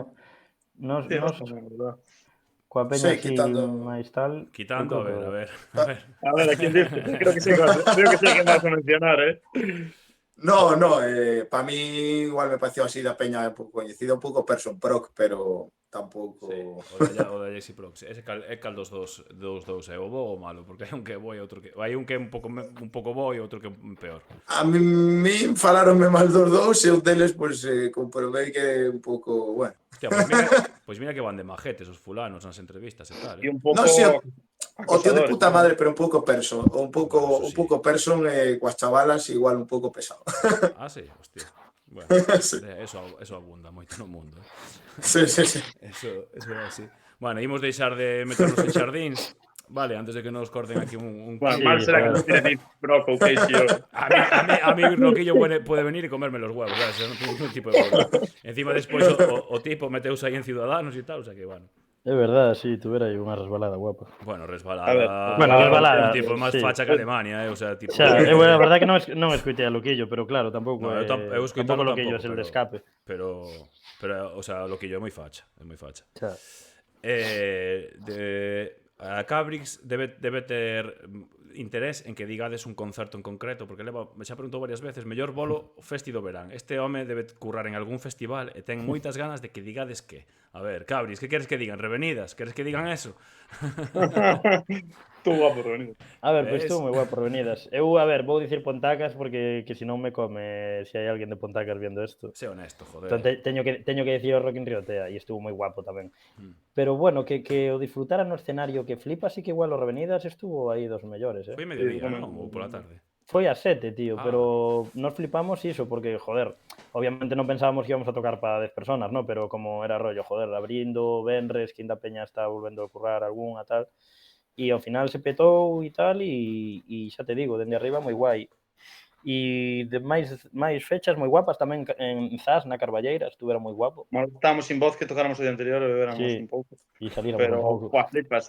Nós, Sí, nós tamén, verdad. coa peña Sí, así quitando... máis tal... Quitando, eu a creo ver. A ver, a quen dices? Creo que sei que vas a mencionar, No, para mí igual me pareció así da peña un pouco coñecida, un pouco Person Proc, pero tampouco... Sí, o da Jesse Prox. Ese cal dos dous é o bo ou o malo, porque hai un que é bo e outro que... Hai un que é un pouco bo e outro que é peor. A mí falaronme mal dos dous e un deles, pois, comprobei que un pouco, bueno... Hostia, pois mira que van de majetes os fulanos nas entrevistas e tal, E un pouco No, sí, o tío de acosadores. puta madre, pero un pouco person, Bueno, eso un sí. pouco person coas chavalas igual un pouco pesado. Ah, sí, hostia. Bueno, Sí. eso abunda moito no mundo. Sí. Eso é así. Bueno, imos deixar de meternos en xardíns. Vale, antes de que nos corten aquí un Bueno, Sí, mal será que joder. non tiene ni broco ou queixo. A mí Roquillo puede venir y comerme los huevos, ¿sabes? Eso no tengo ningún tipo de problema. Encima después o tipo meteuse aí en Ciudadanos y tal, o sea que bueno. É verdade, sí, tuvera aí unha resbalada guapa. Bueno, A ver, resbalada. bueno, resbalada, Un tipo máis sí. facha que Alemania, o sea, tipo. Xa, eu a verdade que non escoitei a Loquillo, pero claro, tampouco No, eu escoitalo tampouco Loquillo é tampouco, el de escape. pero, o sea, Loquillo é moi facha, Xa. A Cabrix debe ter interés en que digades un concerto en concreto, porque xa preguntou varias veces, mellor bolo festi do verán. Este home debe currar en algún festival e ten moitas ganas de que digades que. A ver, Cabrix, que queres que digan? Revenidas? Queres que digan eso? Tú guapo, Revenido. A ver, pois ¿Ves? tú moi guapo revenidas. Eu, a ver, vou dicir Pontacas porque que senón me come se hai alguén de Pontacas viendo isto. Sé honesto, joder. Entón, teño que dicir o Rock in Rio Tea e estuvo moi guapo tamén. Pero bueno, que o disfrutara no escenario que flipa, así que igual o Revenidas estuvo aí dos mellores, Foi eh. mediodía, Sí, non? Ou pola tarde? Foi a 7, tío, Ah. pero nos flipamos iso porque, joder, obviamente non pensábamos que íbamos a tocar para 10 personas, ¿no? Pero como era rollo, joder, abrindo, Benres, Quinta Peña está volvendo a currar algún a tal, e ao final se petou e tal, e xa te digo, dende arriba moi guai. E de máis fechas moi guapas tamén en Zas, na Carballeira, estuvera moi guapo. Bueno, estábamos sin voz que tocáramos o día anterior e bebéramos Sí. un pouco. E salíramos Pero, un pouco. guau, flipas,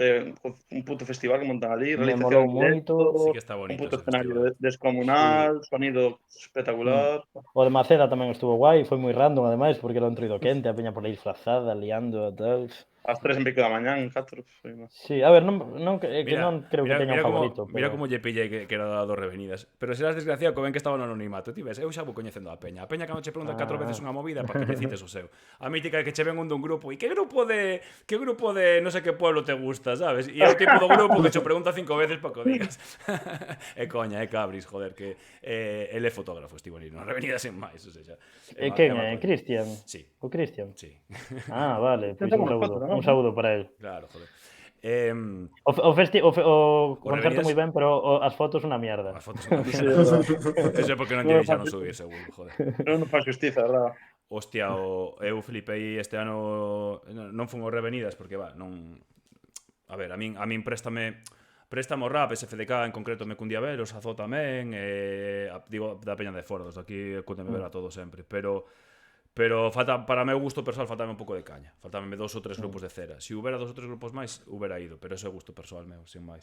un puto festival que montan ali, Me realización molou en directo, moito. Sí que está un bonito puto ese escenario festival. descomunal, sonido espectacular. O de Maceda tamén estuvo guai, foi moi random ademais, porque era un troido quente, a peña por aí disfrazada, liando e tal. Ás 3 en pico da mañán, 4. Sí, a ver, non que non creo que teña un favorito, Mira pero... como lle pillei que era dos Revenidas. Pero serás desgraciado que ven que estaba no anonimato. Ti ves, eu xa vou coñecendo a peña. A peña cando che pregunta 4 veces unha movida para que lle cites o seu. A mítica é que che ven un dun grupo e que grupo de non sei que pueblo te gusta, sabes? E é o tipo do grupo que che pregunta 5 veces para que o digas. É coña, é Cabrix, joder, que el é fotógrafo, estivo ali, non Revenidas en máis, o sea, Quen é? Cristian? Sí. O Cristian? Sí. Ah, vale, pois Tengo un unha saúdo. foto, non? Un saúdo para el. Claro, joder. O concerto Revenidas- moi ben, pero as fotos unha mierda. As fotos son Eso é porque non lle deixaron subir, seguro, joder. Non faz justiza, verdad? Hostia, eu flipei este ano, non fun os Revenidas porque non. A ver, a min préstamo rap, SFDK en concreto me cundía ver, os Azó tamén, digo da peña de fora, dos aquí cúndeme ver a todos sempre, pero falta, para meu gusto persoal, faltame un pouco de caña. Faltame 2 ou 3 grupos de cera. Se houbera 2 ou 3 grupos máis, houbera ido, pero ese é o gusto persoal meu, sin máis.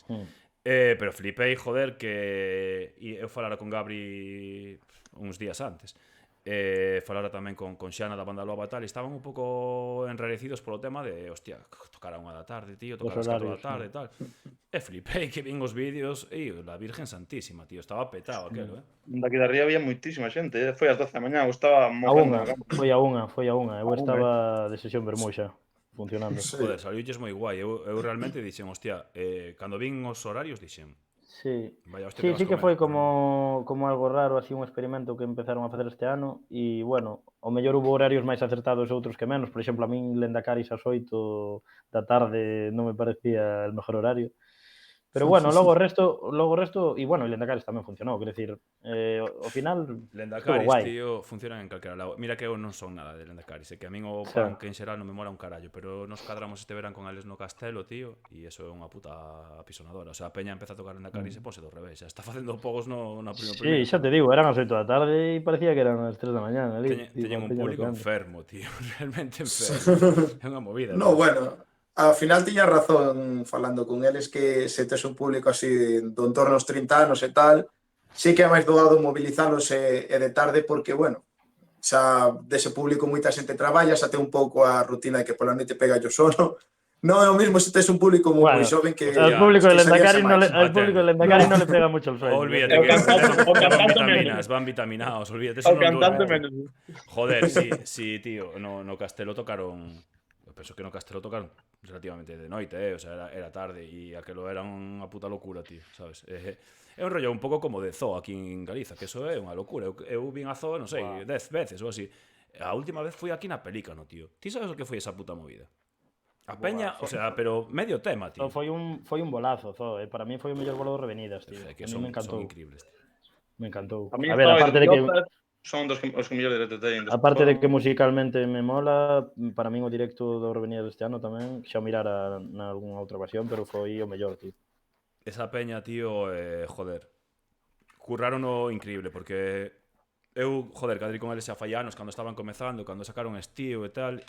Pero flipei, joder, que eu falara con Gabri uns días antes. Falara tamén con Xana da banda Loba e tal, e estaban un pouco enrarecidos polo tema de, hostia, tocar a 1 da tarde, tío, tocar as 4 da tarde e tal. E flipei que vin os vídeos e la Virgen Santísima, tío, estaba petado aquelo, Daqui de arriba había moitísima xente, foi ás 12 da mañá, eu estaba A mojando unha, na cama. foi a unha. Eu estaba de sesión vermuxa, funcionando. Sí. Joder, saliulles moi guai. Eu realmente dixen, hostia, cando vin os horarios dixen, Sí, vaya hostia sí, vas sí que comer. foi como algo raro, así un experimento que empezaron a facer este ano e, bueno, o mellor hubo horarios máis acertados e outros que menos. Por exemplo, a min Lendacaris ás 8 da tarde non me parecía el mejor horario. Pero bueno, logo o resto, e bueno, el Lendacaris tamén funcionou, quero decir, ao final estuvo Lendacaris, guai. tío, funcionan en calquera lado. Mira que eu non son nada de Lendacaris, é que a min o Xa. punk en xeral non me mola un carallo, pero nos cadramos este verán con eles no Castelo, tío, e iso é unha puta apisonadora. O sea, a peña empeza a tocar Lendacaris e ponse do revés, xa está facendo pogos na Sí, primeira. xa te digo, eran as 8 da tarde e parecía que eran as 3 da mañá ali. Teñen un Peña público tocando. enfermo, tío, realmente enfermo. É unha movida. No, tío. bueno, ao final tiña razón falando con eles que se tes un público así do entorno aos 30 anos e tal, sí que é máis doado movilizalos e de tarde porque, bueno, xa dese público moita xente traballa, xa ten un pouco a rutina de que pola noite pega yo sono. Non é o mismo se tes un público moi xoven que Al público del Endacari no le pega mucho el sueño. Olvídate que van vitaminas, van vitaminados, olvídate, eso non duerme. Joder, sí, tío, no Castelo tocaron, penso que no Castelo tocaron relativamente de noite, o sea, era tarde e aquelo era unha puta locura, tío, sabes? É un rollo un pouco como de Zoo aquí en Galiza, que eso é unha locura. Eu vin a Zoo, non sei, 10 veces ou así. A última vez fui aquí na Pelícano, tío. Ti sabes o que foi esa puta movida? A peña, o sea, pero medio tema, tío. Foi un bolazo, para mí foi o mellor bolo do Revenidas, tío. Que son increíbles, tío. Me encantou. A ver, aparte de que son os que mellor directo teñen. Aparte de que musicalmente me mola, para min o directo do Revenidas deste ano tamén, xa mirara na algunha outra ocasión, pero foi o mellor, tío. Esa peña, tío, joder, currarono increíble, porque eu, joder, cadri con eles xa fai anos, cando estaban comezando, cando sacaron Estío e tal,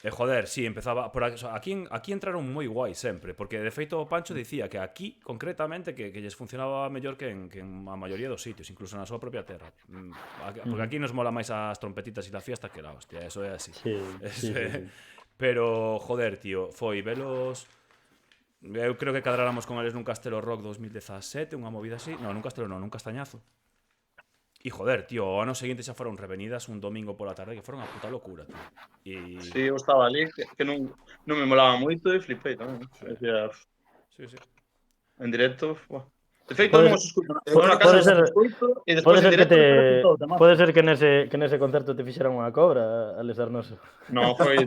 joder, sí, empezaba por aquí entraron moi guai sempre, porque de feito o Pancho dicía que aquí concretamente que lles funcionaba mellor que en a maioría dos sitios, incluso na súa propia terra. Porque aquí nos mola máis as trompetitas e la fiesta que la hostia, eso é así. Sí. Pero joder, tío, foi velos. Eu creo que cadráramos con eles nun Castelo Rock 2017, unha movida así. Non, nun Castelo non, nun Castañazo. E joder, tío, o ano seguinte xa foron Revenidas un domingo pola tarde, que foron a puta locura, tío. Sí, eu estaba ali, que non me molaba moito e flipei tamén. Sí. En directo, de feito, non os escuto. Pode ser que nese concerto te fixeran unha cobra, Alex Arnoso. Non, foi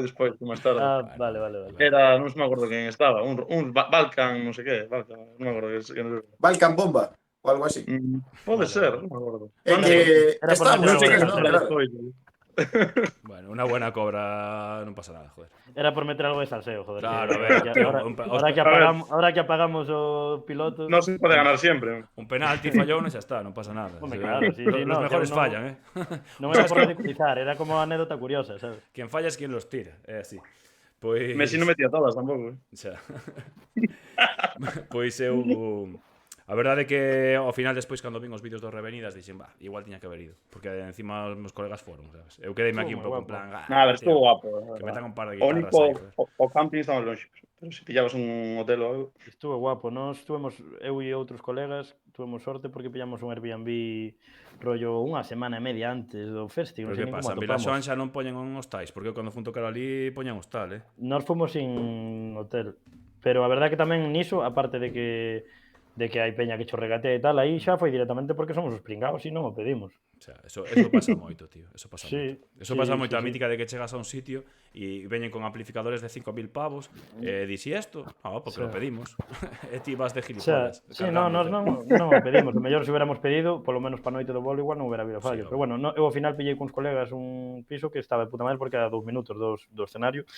despois, máis tarde. Vale. Era, non me acordo quen estaba, un Balkan, non sei que, Balkan, non me acordo que Balkan Bomba ou algo así. Pode ser, non me acordo. É que estamos Bueno, unha buena cobra non pasa nada, joder. Era por meter algo de salseo, joder. Claro, a ver, ahora que apagamos o piloto... Non se pode ganar sempre. Un penalti fallou, non xa está, non pasa nada. Hombre, claro, sí, Los mejores fallan, Non era por ridiculizar, era como anécdota curiosa, sabes? Quien falla es quien los tira, é así. Pois... Messi non metía todas tampouco. Xa. Pois eu... A verdade é que ao final despois cando vin os vídeos dos Revenidas dixen, igual tiña que haber ido, porque encima os meus colegas foron, sabes? Eu quedeime aquí un pouco en plan, nada, estuvo guapo. Que metan un par de guitarras aí. O camping estaba longe, pero se pillabas un hotel ou algo. Estuvo guapo, nós estuvemos, eu e outros colegas, tuvemos sorte porque pillamos un Airbnb rollo unha semana e media antes do festi, non sei como atopamos. Pero que pasa, en Vilaxoán xa non poñen un hostais, porque cando fun tocar ali poñen hostal, Nós fomos sin hotel, pero a verdade que tamén niso, aparte de que hai peña que cho regatea e tal, aí xa foi directamente porque somos os pringados e non o pedimos. O sea, eso pasa moito, tío. Eso pasa moito. Eso pasa moito, a mítica de que chegas a un sitio e veñen con amplificadores de 5.000 pavos e dixi isto, porque lo pedimos. E ti vas de gilipollas. Sí, non o pedimos. O mellor se hubiéramos pedido, polo menos pa noite do bolo igual non hubiera habido fallos. Pero bueno, eu ao final pillei cuns colegas un piso que estaba de puta madre porque era 2 minutos do escenario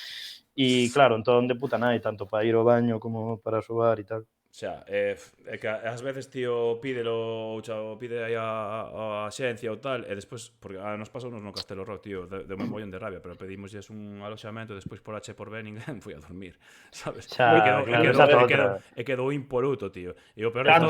e claro, entón de puta nai, tanto para ir ao baño como para sobar e tal. Xa, é que ás veces, tío, pide aí a xencia ou tal, e despois, porque nos pasounos no Castelo Rock, tío, de un mollón de rabia, pero pedimosles un aloxamento, despois por H por B ninguén foi a dormir, sabes? E quedou impoluto, tío. E o peor de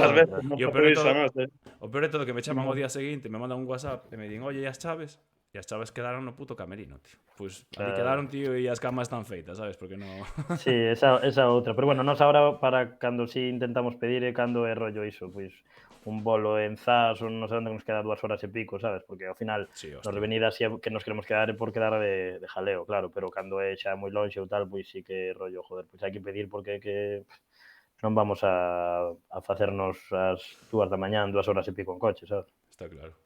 todo que me chaman o día seguinte, me mandan un WhatsApp e me din, oye, e as chaves? E as chaves quedaron no puto camerino, tío. Pois ali quedaron, tío, e as camas están feitas, sabes? Porque non... Sí, esa outra. Pero bueno, nos agora para cando si intentamos pedir e cando é rollo iso, pois un bolo en Zas ou non sei onde nos queda 2 horas e pico, sabes? Porque ao final nos Revenidas que nos queremos quedar é por quedar de jaleo, claro, pero cando é xa moi lonxe ou tal, pois sí que rollo, joder, pois hai que pedir porque que non vamos a facernos as 2 da mañá en 2 horas e pico en coche, sabes? Está claro.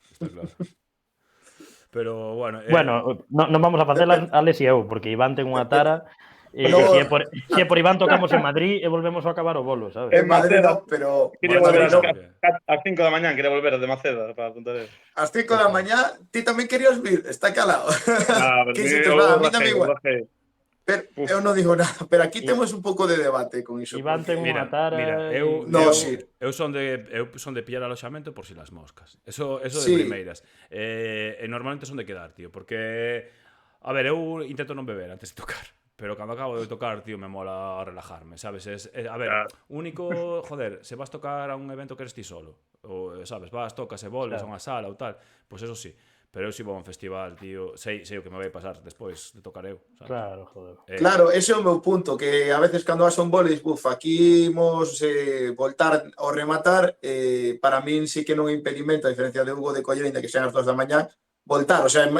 Pero, bueno... non vamos a facelas Alex e eu, porque Iván ten unha tara e se é por Iván tocamos en Madrid e volvemos a acabar o bolo, sabes? En Madrid, pero... Quería volver ás 5 da mañá, quería volver de Maceda para contar eso. Ás 5 da mañá, ti tamén querías vir, está calado. A mí tamén igual. Pero eu non digo nada, pero aquí temos un pouco de debate con iso. Iván ten unha tara... Mira, eu son de pillar aloxamento por si las moscas. Eso de primeiras. E normalmente son de quedar, tío, porque... A ver, eu intento non beber antes de tocar, pero cando acabo de tocar, tío, me mola relajarme, sabes? A ver, Claro. único, joder, se vas tocar a un evento que eres ti solo, ou, sabes, vas, tocas e volves a unha sala ou tal, pois eso sí. Pero eu si vou a un festival, tío, sei o que me vai pasar despois de tocar eu, sabes? Claro, joder. Claro, ese é o meu punto, que a veces cando vas a un bolo dis, aquí imos voltar ao rematar, para min sí que non é impedimento, a diferencia de Hugo de Coller, ainda que sean as 2 da mañá, voltar, o sea,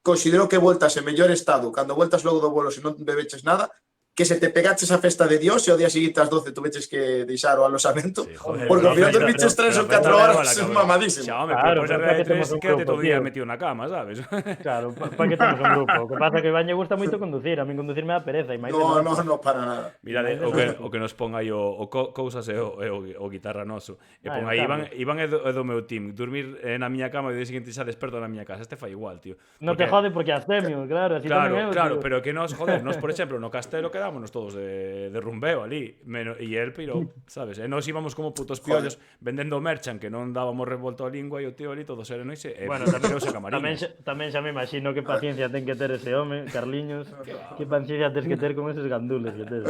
considero que voltas en mellor estado, cando voltas logo do bolo se non bebeches nada, que se te pegaches a festa de Dios e ao día seguinte ás 12 tuveches que deixar o alosamento, Sí, joder, porque ao final pero- dormiches 3 ou pero 4 afecta horas a la cabeza. mamadísimo. Xa, home, Claro, pero pero despois de temos un quédate grupo, todo o día tío. metido na cama, sabes? Claro, para que temos un grupo. O que pasa é que a Iván lle gusta moito conducir, a min conducir me dá pereza, e Maite No, para nada. Mirade, o que nos pon aí o Cousas e o guitarra noso. E pon o aí, Carlos. Iván é do meu team. Dormir na miña cama e o día seguinte xa desperto na miña casa. Este fai igual, tío. Non te jode porque astemio, claro, así tamén eu, Claro, tío. pero que nos, joder, nos, por exemplo, no Castelo quedámonos todos de rumbeo ali, e el pirou, sabes? E nos íbamos como putos piollos vendendo merchan que non dábamos revolto a lingua e o tío ali todo sereno e Bueno, pirouse a camariñas. tamén xa me imagino que paciencia ten que ter ese home, Carliños. Que paciencia tens que ter con eses gandules que tes.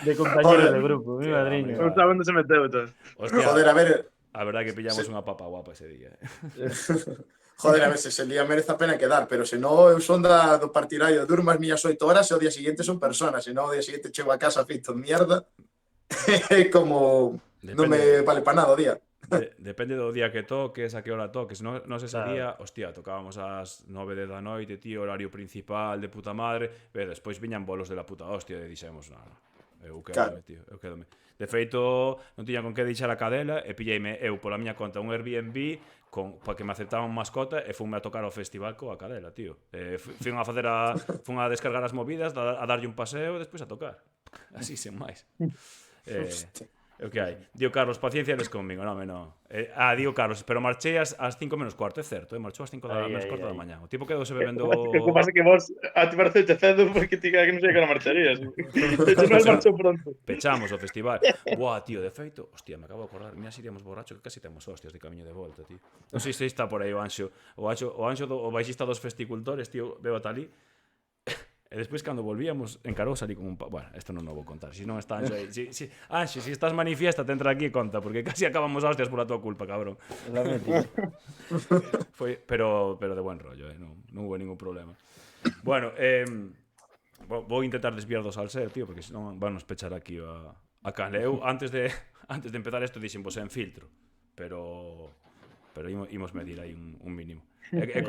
De compañeros de grupo, mi madriña. Non sabe onde se meteu, entonces. Hostia, Joder, a ver, a verdade que pillamos unha papa guapa ese día. Joder, a ver, se el día merece a pena quedar, pero se no, eu son do partidario, durmo as miñas 8 horas e o día seguinte son personas, se no, o día seguinte chego a casa feito mierda, como non me vale para nada o día. Depende do día que toques, a que hora toques. No ese Claro. día, hostia, tocábamos ás 9 da noite, tío, horario principal de puta madre. Despois viñan bolos de la puta hostia e dixemos, no, eu quédome, tío, eu quédome. De feito, non tiña con que deixar a cadela e pilleime eu pola miña conta un Airbnb para que me aceptaban mascota e funme a tocar ao festival coa cadela, tío. Fun a descargar as movidas, a darlle un paseo e despois a tocar. Así, sen máis. O que hai? Dio Carlos, paciencia eres conmigo, non, no. Dio Carlos, pero marchei ás 5 menos cuarto, é certo, marchou ás 5 menos cuarto da mañá. O tipo quedouse bebendo... O que pasa é que vos a ti parecete cedo porque ti que non sei que non marcharías. De hecho, non marchou pronto. Pechamos o festival. Buah, tío, de feito, hostia, me acabo de acordar, mira se iríamos borracho que casi temos hostias de camiño de volta, tío. Non sei se está por aí o Anxo. O baixista dos festicultores, tío, veo ata ali. E despois cando volvíamos encarou salí con un bueno, isto non o vou contar, se non está Anxo aí. Anxo, se estás manifiesta, te entra aquí e conta, porque casi acabamos a hostias por a tua culpa, cabrón. Pero de buen rollo, non hubo ningún problema. Bueno, vou intentar desviar do salseo, tío, porque senón van nos pechar aquí a canle. Eu antes de empezar isto dixen vos en filtro, pero imos medir aí un mínimo. É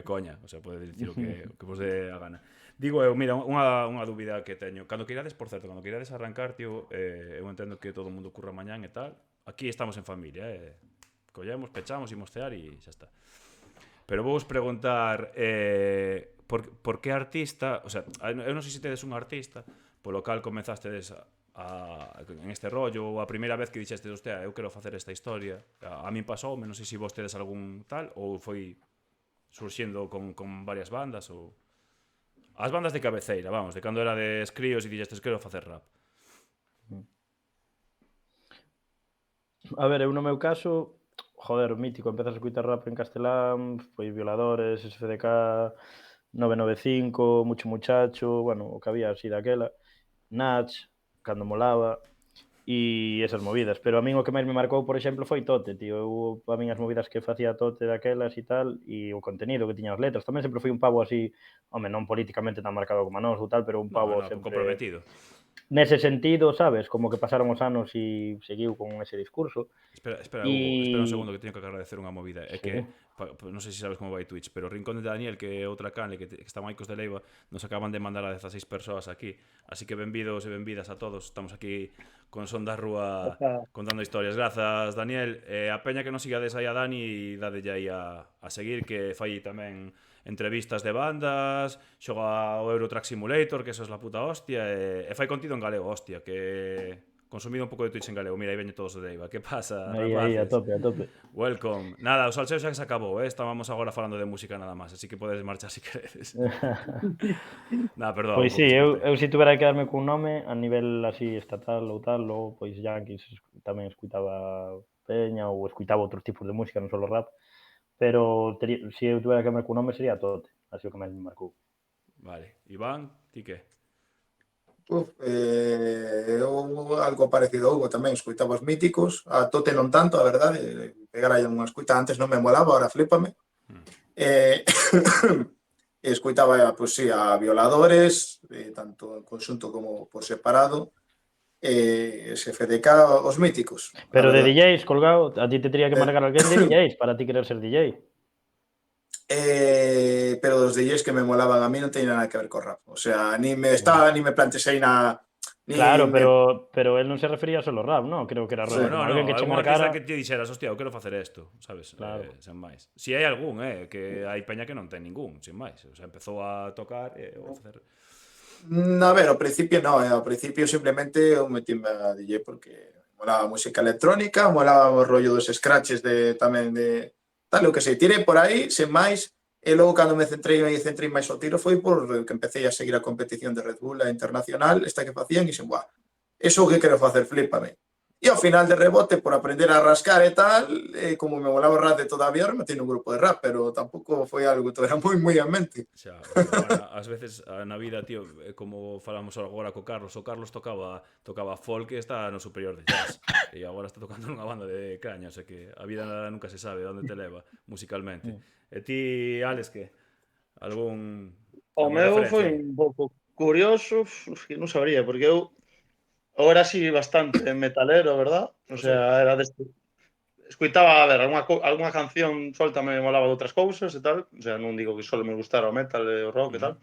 coña, o sea, pode dicir o que vos dé a gana. Digo eu, mira, unha dúbida que teño. Cando queirades, por certo, cando queirades arrancar, tío, eu entendo que todo o mundo curra mañán e tal. Aquí estamos en familia, collemos, pechamos, imos cear e xa está. Pero vou vos preguntar por que artista, o sea, eu non sei se tedes un artista polo cal comezastes en este rollo, ou a primeira vez que dixestes, hostia, eu quero facer esta historia. A min pasou, non sei se vos tedes algún tal, ou foi surxindo con varias bandas, ou... As bandas de cabeceira, vamos, de cando era de escríos e dixestes, quero facer rap. A ver, eu no meu caso, joder, mítico, empezas a escutar rap en castelán, foi Violadores, SFDK, 995, Mucho Muchacho, bueno, o que había así daquela, Nach, cando molaba, e esas movidas, pero a min o que máis me marcou, por exemplo, foi Tote, tío, eu a min as movidas que facía Tote daquelas e tal, e o contenido que tiña as letras, tamén sempre foi un pavo así, home, non políticamente tan marcado como a nós ou tal, pero un pavo sempre... comprometido. Nese sentido, sabes, como que pasaron os anos e seguiu con ese discurso. Espera, Hugo, espera un segundo que teño que agradecer unha movida. É que, non sei se sabes como vai Twitch, pero o Rincón de Daniel, que é outra canle que está Maicos de Leiva, nos acaban de mandar a 16 persoas aquí. Así que benvidos e benvidas a todos. Estamos aquí con Son da Rúa contando historias. Grazas, Daniel. A peña que nos sigades aí a Dani e dadelle aí a seguir, que fai tamén entrevistas de bandas, xoga o Euro Truck Simulator, que eso é la puta hostia, e fai contido en galego, hostia, que consumido un pouco de Twitch en galego. Mira, aí veñen todos de Deiva. Que pasa, Aí, a tope. Welcome. Nada, o salseo xa se acabou, estábamos agora falando de música nada máis, así que podes marchar se queredes. Nada, perdón. Pois sí, eu se tuvera que quedarme cun nome a nivel así estatal ou tal, ou pois Yankees tamén escuitaba peña ou escuitaba outros tipos de música, non só rap, pero se eu tuvera que quedarme cun nome sería Tote, así o que máis me marcou. Vale. Iván, ti que? Algo parecido a Hugo tamén, escoitaba os míticos, a Tote non tanto, a verdade, pegar aí unha escoita, antes non me molaba, ahora flipame. Escoitaba, pois sí, a Violadores, tanto en conxunto como por separado, SFDK, os míticos, a Pero de verdade. DJs, colgado, a ti te tería que marcar alguén de DJs para ti querer ser DJ. Pero dos DJs que me molaban a mí non teñen nada que ver co rap. O sea, ni me plantexei na... Claro, me... pero él non se refería solo ao rap, non? Creo que era Sí. como alguén que che algún artista marcara. que te dixeras, hostia, eu quero facer isto, sabes? Claro. Sen máis. Si hai algún, que hai peña que non ten ningún, sin máis. O sea, empezou a tocar e a facer... A ver, ao principio no, ao principio simplemente eu metíme a DJ porque molaba a música electrónica, molaba o rollo dos scratches tamén de tal, o que sei, tirei por aí, sen máis, e logo cando me centrei máis ao tiro foi por que empecé a seguir a competición de Red Bull, a internacional, esta que facían, e dixen, buah, eso que quero facer, flipame. E ao final de rebote, por aprender a rascar e tal, como me molaba o rap de todavía, metí nun grupo de rap, pero tampouco foi algo que era moi en mente. Xa, bueno, ás veces na vida, tío, como falamos agora co Carlos, o Carlos tocaba folk e está no superior de jazz e agora está tocando nunha banda de caña, o sea que a vida nunca se sabe onde te leva musicalmente. E ti, Alex, que? Algún... O meu foi un pouco curioso, non sabría, porque eu agora sí bastante metalero, verdad? O sea, era deste... Escoitaba, a ver, algunha canción solta me molaba de outras cousas e tal, o sea, non digo que só me gustara o metal e o rock e tal,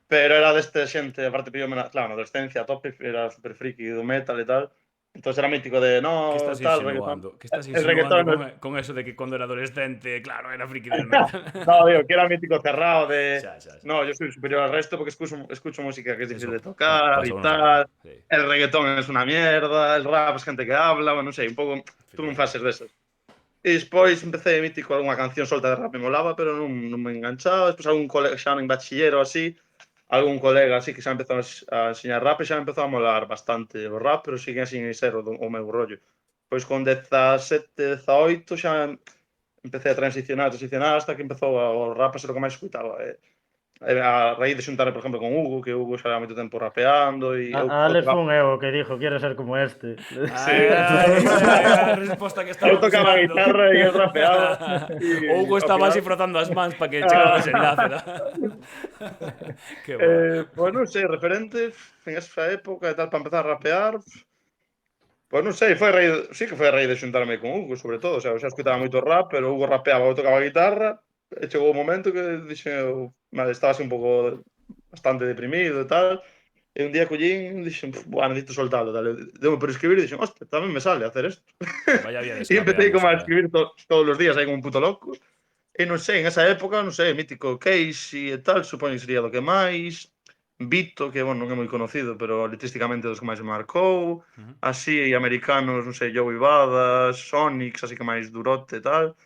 pero era deste xente, aparte pillóme, claro, na adolescencia a tope, era super friki do metal e tal, entón era mítico de, no, ¿Qué estás tal, insinuando? ¿Qué estás el insinuando reggaetón con eso de que cuando era adolescente, claro, era friki del metal? no, digo, que era mítico cerrado de... Xa. No, yo soy superior al resto porque escucho música que es difícil Eso, de tocar y pasounos tal. aquí, sí. El reggaetón es una mierda, el rap es gente que habla, bueno, non sei, un pouco... Tuve en fases desas. E despois empecé mítico algunha canción solta de rap me molaba, pero non me enganchaba. Despois algún colega xa en bachiller ou así, algún colega así que xa empezou a enseñar rap e xa empezou a molar bastante o rap, pero sigue así ser o meu rollo. Pois con 17, 18 xa empecé a transicionar hasta que empezou o rap a ser o que máis escutaba. A raíz de xuntarme, por exemplo, con Hugo, que Hugo xa leva moito tempo rapeando e eu Alex tocaba... fun eu que dixo, quero ser como este. Sí. A resposta que estaba Eu tocaba a buscando. guitarra e eu rapeaba. O Hugo estaba así frotando as mans para que chegara o desenlace. Que va. Pois non sei, referente en esa época e tal, para empezar a rapear, pois non sei, sí que foi a raíz de xuntarme con Hugo, sobre todo, o sea, eu xa escutaba moito rap, pero Hugo rapeaba, eu tocaba a guitarra, e chegou o momento que dixen, estaba así un pouco bastante deprimido e tal, e un día collín, dixen, buah, necesito soltalo, tal, deu por escribir e dixen, hostia, tamén me sale hacer isto. Vaya vía de E empecé como a música. escribir todos os días aí como un puto loco, e non sei, en esa época, non sei, mítico Casey e tal, supoño que sería do que máis, Vito, que, bueno, non é moi conocido, pero letrísticamente dos que máis me marcou, así, americanos, non sei, Joey Badass, Sonics, así que máis durote e tal,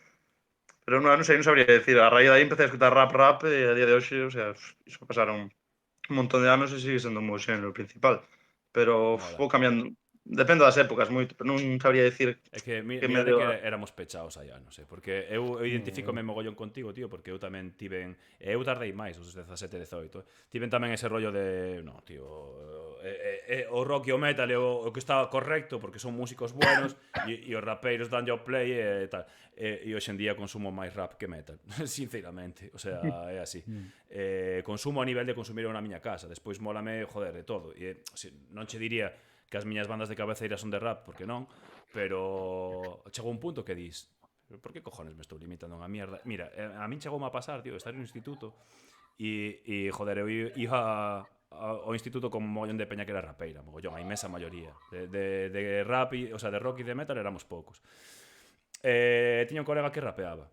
pero non sei, non sabría decir, a raíz de aí empecé a escutar rap e a día de hoxe, o sea, iso pasaron un montón de anos e sigue sendo o meu xénero principal, pero vou cambiando, depende das épocas moito, pero non sabría decir É que que mira medio... que éramos pechados aí anos, porque eu identifícome mogollón contigo, tío, porque eu tamén tiven, e eu tardei máis, os 17, 18, tiven tamén ese rollo de, no, tío, o rock e o metal é o que está correcto, porque son músicos buenos, e os rapeiros dan yo play e tal, e hoxe en día consumo máis rap que metal, sinceramente, o sea, é así. Consumo a nivel de consumir na miña casa, despois mólame, joder, de todo, e non che diría que as miñas bandas de cabeceira son de rap, porque non, pero chegou un punto que dis, por que cojones me estou limitando a unha mierda? Mira, a min chegou a pasar, tío, estar no instituto e joder, eu ia ao instituto con un mogollón de peña que era rapeira, mogollón, a inmensa maioría de rap, o sea, de rock e de metal éramos poucos. Tiña un colega que rapeaba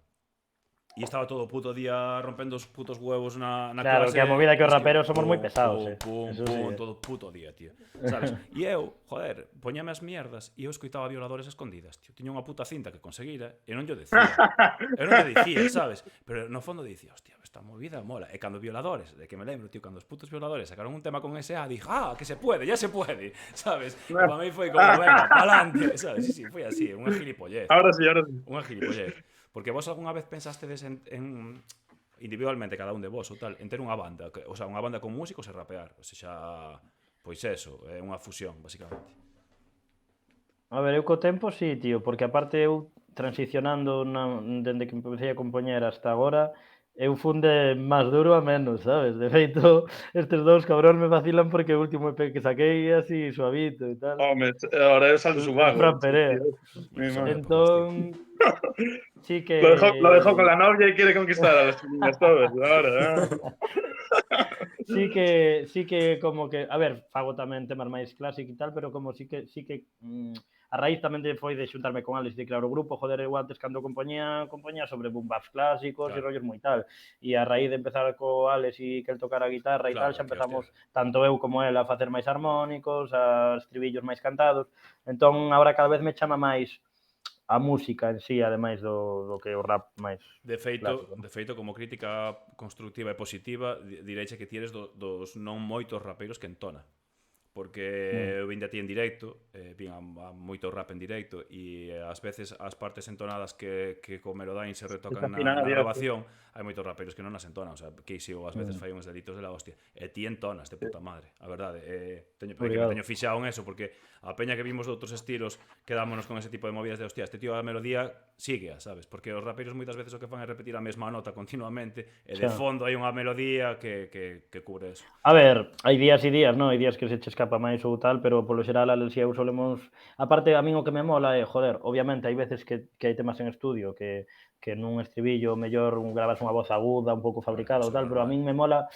e estaba todo o puto día rompendo os putos huevos na claro, clase. Claro, que a movida que os raperos somos moi pesados, Pum, todo o puto día, tío. Sabes? E eu, joder, poñame as mierdas e eu escoitaba Violadores escondidas, tío. Tiña unha puta cinta que conseguira e non yo decía. Eu non yo dicía, sabes? Pero no fondo dicía, hostia, esta movida mola. E cando Violadores, de que me lembro, tío, cando os putos Violadores sacaron un tema con S.A., dije, que se puede, ya se puede, sabes? E para mí foi como, venga, pa'lante, sabes? Sí, foi así, unha gilipollez. Ahora sí. Unha gilipollez. Porque vos algunha vez pensastes individualmente cada un de vos ou tal, en ter unha banda, o sea, unha banda con músicos e rapear, o sea, pois eso, é unha fusión, basicamente. A ver, eu co tempo sí, tío, porque aparte eu transicionando dende que empecé a compoñer hasta agora, eu fun de máis duro a menos, sabes? De feito, estes dous cabrón me vacilan porque o último EP que saquei é así suavito e tal. Home, ahora eu salto su El vago. Fran Perea. Mi Son madre. épocas, tío. Entón, sí que... Lo dejó con la novia y quiere conquistar a las niñas todas ahora, sí que como que, a ver, fago tamén temas máis clásicos e tal, pero como sí que a raíz tamén foi de xuntarme con Alex de crear o grupo, joder, eu antes cando compoñía sobre boom baps clásicos e rollos moi tal, e a raíz de empezar co Alex e que el tocara a guitarra e tal, xa empezamos tanto eu como el a facer máis harmónicos, a estribillos máis cantados, entón agora cada vez me chama máis a música en sí, ademais do que o rap máis De clásico, feito, como crítica constructiva e positiva, direiche que ti eres dos non moitos rapeiros que entona. Porque eu vinde a ti en directo, vin a moito rap en directo e ás veces as partes entonadas que co Melodyne se retocan na grabación, hai moitos raperos que non as entonan, o sea, que ás veces fai uns delitos de la hostia, e ti entonas de puta madre, a verdade, teño fixado en eso, porque a peña que vimos de outros estilos quedámonos con ese tipo de movidas de hostia, este tío a melodía síguea, sabes? Porque os rapeiros moitas veces o que fan é repetir a mesma nota continuamente e de fondo hai unha melodía que cubre eso. A ver, hai días e días, non? Hai días que se che escapa máis ou tal, pero polo xeral Alex e eu solemos... Aparte, a min o que me mola é, joder, obviamente hai veces que hai temas en estudio que nun estribillo mellor gravas unha voz aguda, un pouco fabricada ou tal, pero a min me mola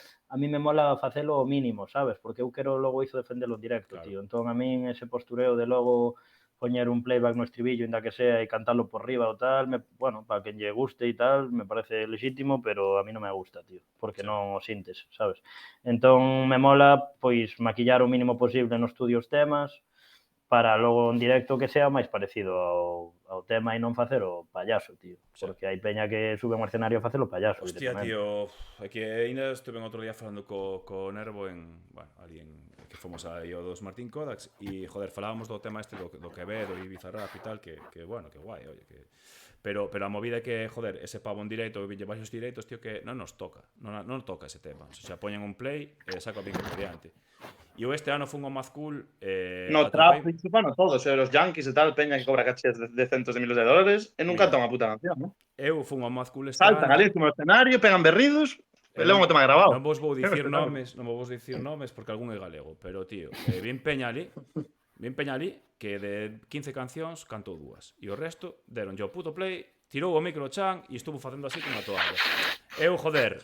facelo o mínimo, sabes? Porque eu quero logo iso defendelo en directo, tío. Entón a min ese postureo de logo poñer un playback no estribillo, inda que sea, e cantarlo por riba ou tal, bueno, para quen lle guste e tal, me parece lexítimo, pero a mí non me gusta, tío, porque non o sintes, sabes? Entón me mola, pois, maquillar o mínimo posible no estudio os temas, para logo en directo que sea máis parecido ao tema e non facer o payaso, tío. Porque hai peña que sube a un escenario a facer o payaso. Hostia, tío, é que ainda estuve outro día falando co Nervo ali que fomos aí o dos Martín Kodaks e, joder, falábamos do tema este do Quevedo e Bizarrap e tal, que bueno, que guai, oye, que... Pero a movida é que, joder, ese pavo en directo, ville varios directos, tío, que non nos toca, non toca ese tema. O sea, poñen un play e saca o pico por diante. E o este ano fun ao Mad Cool... no trap principal, no todos, los Yankees e tal, peña que cobra cachés de centos de miles de dólares e nunca cantan unha puta canción, non? Eu fun ao Mad Cool este ano... Saltan ali encima do escenario, pegan berridos e levan o tema grabado. Non vos vou dicir nomes porque algún é galego, pero, tío, bien peña ali que de 15 cancións cantou 2 e o resto deron o puto play, tirou o micro chan e estuvo facendo así con a toalla. Eu, joder,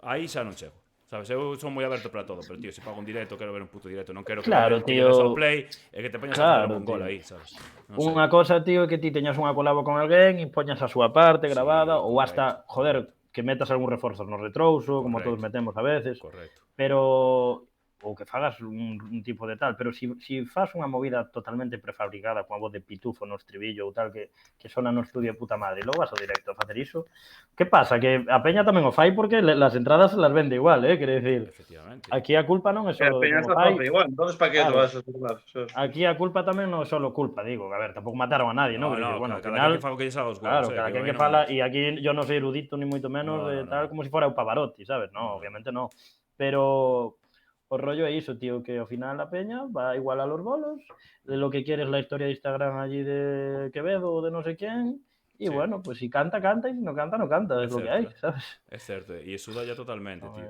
aí xa non chego. Sabes, eu son moi aberto para todo, pero, tío, se pago un directo, quero ver un puto directo, non quero que tío, ao play e que te poñas a facer un gol aí, sabes? Unha cosa, tío, é que ti teñas unha colabo con alguén e poñas a súa parte grabada ou hasta, joder, que metas algún reforzo no retrouso, como todos metemos a veces. Correcto. Pero ou que fagas un tipo de tal, pero si fas unha movida totalmente prefabricada con a voz de pitufo no estribillo ou tal que sona no estudio de puta madre e logo vas ao directo a facer iso, que pasa? Que a peña tamén o fai porque las entradas las vende igual, quere decir, aquí a culpa non é só a peña está tope igual, entonces para que te vas a circular? Aquí a culpa tamén non é só culpa, digo, a ver, tampouco mataron a nadie, non? No, bueno, cada que fago que lle salga os huevos. Claro, cada quen que fala, e aquí yo non soy erudito ni moito menos de tal como si fora o Pavarotti, sabes? No, obviamente no, pero o rollo é iso, tío, que ao final a peña va igual a los bolos, de lo que quieres la historia de Instagram allí de Quevedo ou de no sé quién, e bueno, pues si canta, e si no canta, no canta, es lo que hai, sabes? É certo, e suda ya totalmente, tío.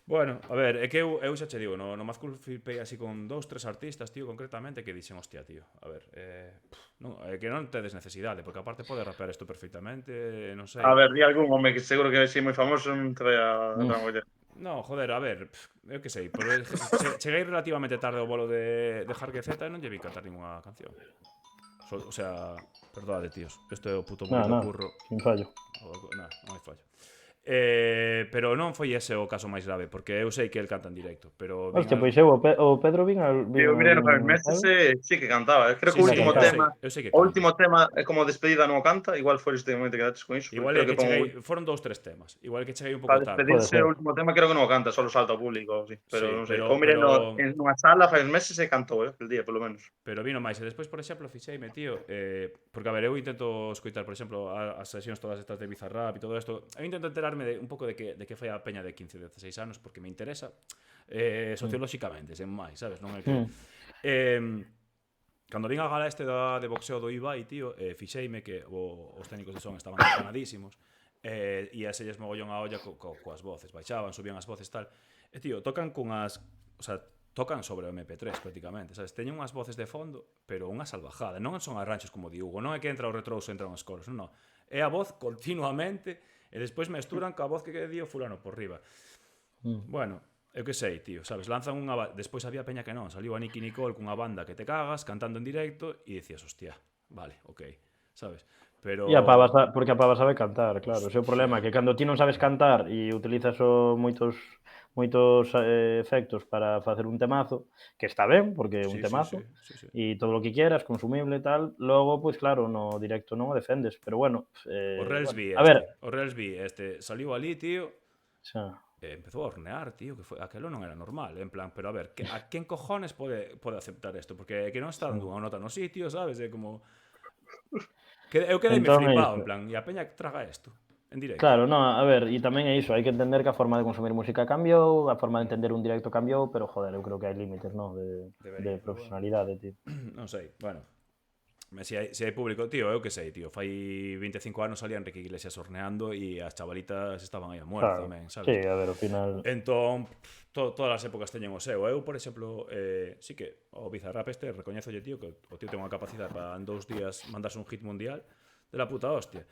Bueno, a ver, é que eu xa che digo, no Mad Cool flipei así con 2-3 artistas, tío, concretamente, que dixen, hostia, tío, a ver, é que non tedes necesidade, porque aparte pode rapear isto perfectamente, non sei. A ver, di algún home que seguro que é moi famoso, non te vai a moller. No, joder, a ver, eu que sei, cheguei relativamente tarde ao bolo de Jarque Z e non lle vi cantar ninguna canción. O sea, perdóade, tíos, isto é o puto mundo curro. Sin fallo. Non hai fallo. Pero non foi ese o caso máis grave, porque eu sei que el canta en directo, pero... Hostia, pois eu, o Pedro vin al... Eu mirei no Prime Meses sí que cantaba, creo que o último tema é como despedida non canta, igual foi este momento que daches con iso. Igual é que cheguei, foron 2-3 temas, igual que cheguei un pouco tarde. Para despedirse o último tema creo que non canta, só salta ao público, pero non sei. Eu mirei nunha sala fai meses e cantou, el día, polo menos. Pero vino máis, e despois, por exemplo, fixeime, tío, porque, a ver, eu intento escoitar, por exemplo, as sesións todas estas de Bizarrap e todo isto, eu intento enterarme enterarme un pouco de que fai a peña de 15, 16 anos, porque me interesa sociolóxicamente, sen máis, sabes? Non é que... Cando vin a gala de boxeo do Ibai, tío, fixeime que os técnicos de son estaban apanadísimos, e sellles mogollón a olla coas voces, baixaban, subían as voces, tal. E, tío, tocan cunhas... O sea, tocan sobre o MP3 prácticamente, sabes? Teñen unhas voces de fondo, pero unha salvajada. Non son arranxos como di Hugo, non é que entra o retrouso e entran os coros, non. É a voz continuamente e despois mesturan coa voz que di o fulano por riba. Bueno, eu que sei, tío, sabes? Lanzan unha... Despois había peña que non, saliu a Nicky Nicole cunha banda que te cagas, cantando en directo, e dicías, hostia, vale, ok, sabes? Pero... Porque a pava sabe cantar, claro. O seu problema é que cando ti non sabes cantar e utilizas moitos efectos para facer un temazo, que está ben, porque é un temazo, e todo o que quieras, consumible e tal, logo, pois claro, no directo non o defendes, pero bueno... O Relsby saliu ali, tío, empezou a hornear, tío, que foi, aquelo non era normal, en plan, pero a ver, a quen cojones pode aceptar isto? Porque que non está dando unha nota no sitio, sabes? É como... Eu quedeime flipado, en plan, e a peña traga isto en directo. Claro, no, a ver, e tamén é iso, hai que entender que a forma de consumir música cambiou, a forma de entender un directo cambiou, pero joder, eu creo que hai límites, non, de profesionalidade, tío. Non sei, bueno, se hai público, tío, eu que sei, tío, fai 25 anos salía Enrique Iglesias horneando e as chavalitas estaban aí a muerte tamén, sabes? Sí, a ver, ao final... Entón, todas as épocas teñen o seu. Eu, por exemplo, sí que o Bizarrap recoñezolle, tío, que o tío ten unha capacidade para en 2 días mandarse un hit mundial de la puta hostia.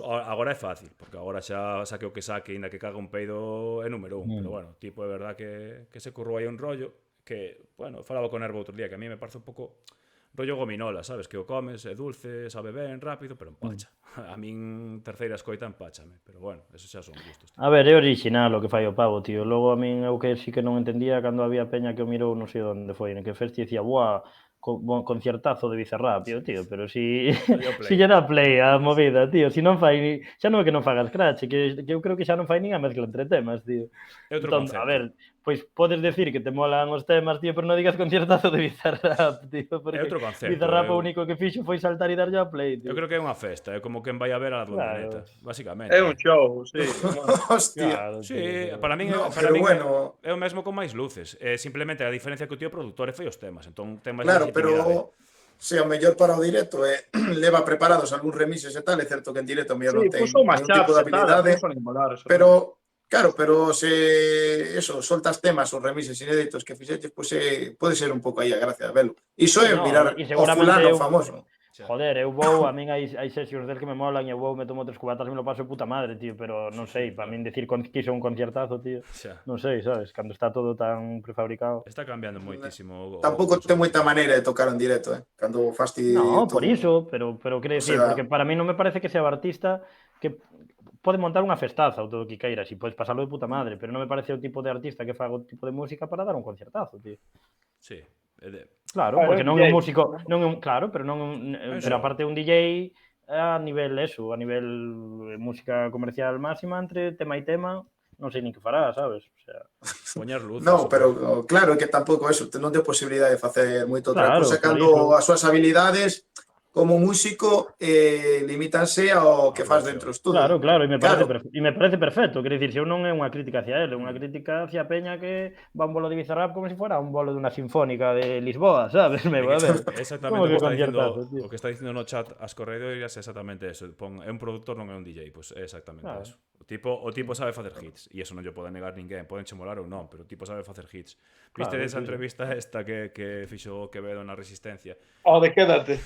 Agora é fácil, porque agora xa saque o que saque, inda que caga un peido é número 1, pero bueno, tipo, é verdad que se currou aí un rollo que, bueno, falaba con Erbo outro día, que a mí me parece un pouco rollo gominola, sabes? Que o comes, é dulce, sabe ben, rápido, pero empacha. A min terceira escoita empáchame, pero bueno, eso xa son gustos. Tío. A ver, é original o que fai o pavo, tío. Logo a min eu que sí que non entendía cando había peña que o mirou, non sei onde foi, en que festi dicía, buah, conciertazo de Bizarrap, tío, pero si lle dá play a movida, tío, si non fai, xa non é que non faga scratch, que eu creo que xa non fai nin a mezcla entre temas, tío. Entón, a ver, pois podes decir que te molan os temas, tío, pero non digas conciertazo de Bizarrap, tío, porque Bizarrap o único que fixo foi saltar e darlle a play, tío. Eu creo que é unha festa, é como quen vai a ver a Blondineta, basicamente. É un show, sí. Hostia. Sí, para min é o mesmo con máis luces. Simplemente a diferencia que o tío produtor fai os temas, entón ten máis legitimidade. Pero se o mellor para o directo leva preparados algúns remixes e tal, é certo que en directo mellor non ten ningún tipo de habilidade, pero claro, pero se eso, soltas temas ou remixes inéditos que fixeches, pois pode ser un pouco aí a gracia de velo. Iso é mirar o fulano famoso. Joder, eu vou, a min hai sesións del que me molan e eu vou, me tomo 3 cubatas e me lo paso de puta madre, tío, pero non sei, para min decir que iso é un conciertazo, tío, non sei, sabes, cando está todo tan prefabricado. Está cambiando moitísimo. Tampouco ten moita maneira de tocar en directo, cando fasti... No, por iso, pero quere decir, porque para min non me parece que sea o artista que pode montar unha festaza ou todo o que queiras e podes pasarlo de puta madre, pero non me parece o tipo de artista que faga o tipo de música para dar un conciertazo, tío. Sí. Claro, porque non é un músico, claro, pero aparte un DJ a nivel música comercial máxima entre tema e tema, non sei nin que fará, sabes? O sea, poñer luz. No, pero claro, que tampouco eso, non ten posibilidade de facer moito outra cousa cando as súas habilidades como músico limítanse ao que faz dentro do estudio. Claro, e me parece perfecto, quer dicir, se eu non é unha crítica hacia ele, é unha crítica hacia a peña que va un bolo de Bizarrap como se fora un bolo de unha sinfónica de Lisboa, sabes? Exactamente o que está dicindo no chat as corredoiras é exactamente eso, é un produtor, non é un DJ, pois é exactamente eso. O tipo sabe facer hits, e eso non lle pode negar ninguén, poden che molar ou non, pero o tipo sabe facer hits. Viste desa entrevista esta que fixo Quevedo na Resistencia? De Quédate.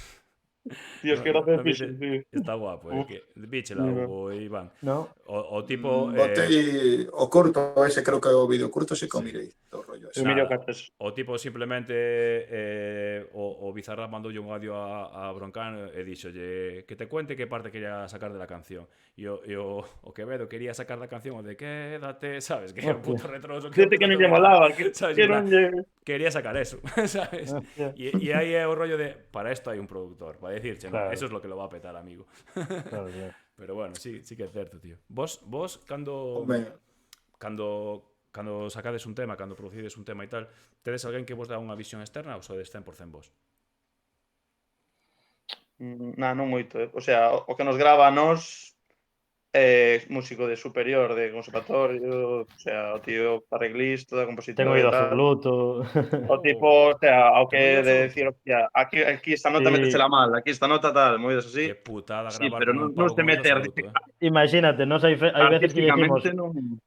Tío, es que gracias fixo, tío. Está guapo, Víchela, Hugo e Iván. No. O tipo... Botei o curto, ese creo que é o vídeo curto, se mirei do rollo ese. O tipo simplemente o Bizarrap mandoulle un audio a Broncano e dixolle que te cuente que parte quería sacar de la canción. E o Quevedo quería sacar da canción o de Quédate, sabes? Que é un puto retroso. Dite que non lle molaba, quería sacar eso, sabes? E aí é o rollo de para esto hai un productor, para decirche, no, eso es lo que lo va a petar, amigo. Claro. Pero bueno, sí que é certo, tío. Vos cando sacades un tema, cando producides un tema e tal, tedes alguén que vos dá unha visión externa ou sodes 100% vos? Non moito, O sea, o que nos grava a nós músico de superior, de conservatorio, o sea, o tío arreglista, compositor Tengo e oído tal. absoluto. O tipo, o sea, ao Tengo oído que de absoluto. decir, hostia, aquí esta nota Sí. métesela mal, aquí esta nota tal, movidas así. Qué putada Sí, grabar pero con un non pavo se con oído mete absoluto, Imagínate, nos hai veces que decimos... artísticamente non Non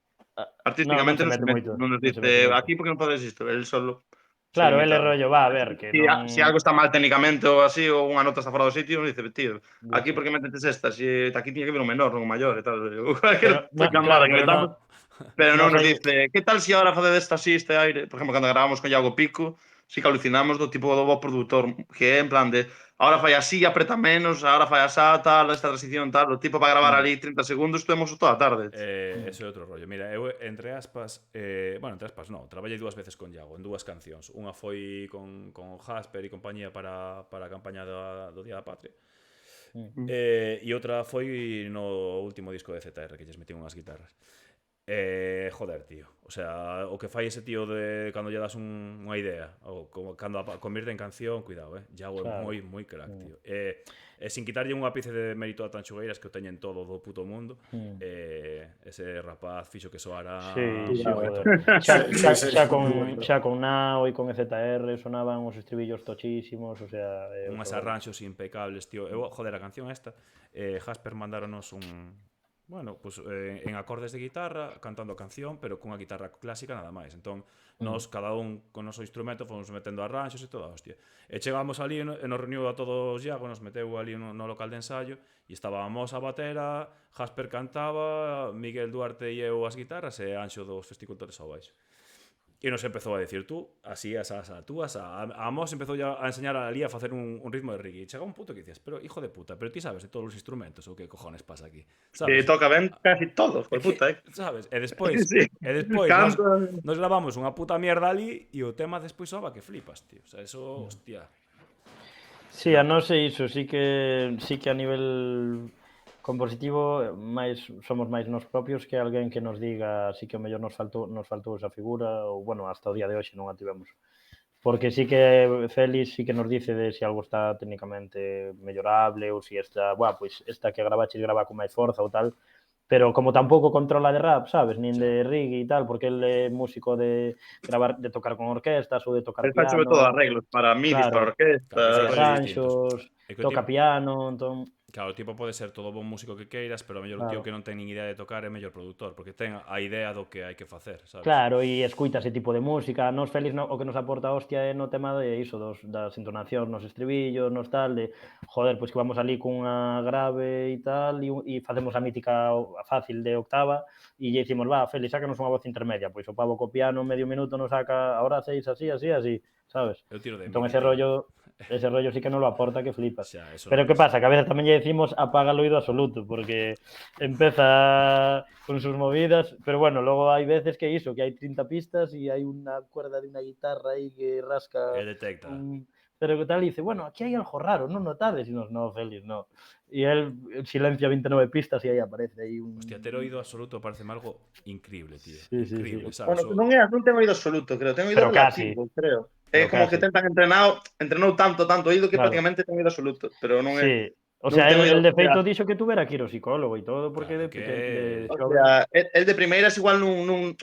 artísticamente se non se mete mete, moito. non nos Non se mete dice moito. aquí porque non podes isto, el solo se Claro, ele limita. rollo, va a ver, que non... Si algo está mal técnicamente ou así, ou unha nota está fora do sitio, non dice, tío, aquí porque metetes esta, si aquí tiña que ver un menor, non un maior e tal. Cualquier No, camada claro, que pero no, metamos. Pero non non nos sei... dice, que tal si ahora facedes esta así, este aire? Por exemplo, cando grabamos con Iago Pico, sí que alucinamos do tipo do bo produtor, que é en plan de, ahora fai así, apreta menos, ahora fai asá, tal, esta transición, tal, o tipo para gravar ali 30 segundos, temos toda a tarde. Ese é outro rollo. Mira, eu entre aspas, bueno, entre aspas non, traballei 2 veces con Iago en 2 cancións. Unha foi con Jasper e compañía para a campaña do Día da Patria. E outra foi no último disco de ZR, que lles metí unhas guitarras. Joder, tío. O sea, o que fai ese tío de cando lle das unha idea, ou como cando a convierte en canción, cuidado, Iago é moi crack, tío. Sin quitarlle un ápice de mérito a Tanchugueiras, que o teñen todo do puto mundo, ese rapaz fixo que soara joder. Xa con Nao e con EZR sonaban os estribillos tochísimos, o sea... unhas arranxos impecables, tío. Joder, a canción esta, Jasper mandáronos bueno, pues en acordes de guitarra, cantando a canción, pero cunha guitarra clásica nada máis. Entón, nos, cada un con o noso instrumento, fomos metendo arranxos e toda, hostia. E chegamos ali, e nos reuniu a todos Iago, nos meteu ali no local de ensayo, e estábamos a batera, Jasper cantaba, Miguel Duarte e eu as guitarras, e Anxo dos Festicultores ao baixo. E nos empezou a decir, tú, así, asá, tú, asá. A Mos empezou ya a enseñar ali a facer un ritmo de reggae. E chega un punto que dices, pero hijo de puta, pero ti sabes de todos os instrumentos ou que cojones pasa aquí? Que Sabes? toca ben casi todos, por puta, Sabes? E despois, Sí. nos gravamos unha puta mierda ali e o tema despois soba que flipas, tío. O sea, eso, hostia. Sí, a nós é iso, sí que a nivel compositivo somos máis nos propios que alguén que nos diga así que o mellor nos faltou esa figura ou, bueno, hasta o día de hoxe non a tivemos. Porque sí que Félix sí que nos dice de si algo está técnicamente mellorable ou si esta, pois esta que grava con máis forza ou tal, pero como tampouco controla de rap, sabes, nin de reggae e tal, porque el é músico de gravar, de tocar con orquestas ou de tocar El fai sobre piano. todo arreglos para midis, para orquestas, arranxos, toca piano, entón... Claro, o tipo pode ser todo bon músico que queiras, pero a mellor o tío que non ten nin idea de tocar é mellor productor, porque ten a idea do que hai que facer, sabes? Claro, e escuita ese tipo de música. Nos Félix o que nos aporta hostia é no tema de iso, das entonacións, nos estribillos, nos tal, de joder, pois que vamos ali cunha grave e tal, e facemos a mítica fácil de octava, e lle dicimos, Félix, sácanos unha voz intermedia, pois o pavo co piano medio minuto nos saca, ahora hacéis así, sabes? Entón ese rollo sí que non lo aporta que flipas. Pero que pasa? Que a veces tamén lle decimos apaga o oído absoluto, porque empeza con sus movidas, pero bueno, logo hai veces que iso, que hai 30 pistas e hai unha cuerda de unha guitarra aí que rasca... E detecta. Pero que tal, dice, bueno, aquí hai algo raro, non notades? E nos, no, Félix, no. E el silencia 29 pistas e aí aparece aí un... Hostia, ter oído absoluto parece algo increíble, tío. Sí, increíble, sí. sabes? Bueno, non ten oído absoluto, creo, ten oído relativo, creo. É como que entrenou tanto oído que prácticamente ten oído absoluto, pero non é... Sí, o sea, el de feito dixo que tuvera que ir ao psicólogo e todo, porque o sea, el de primeiras igual non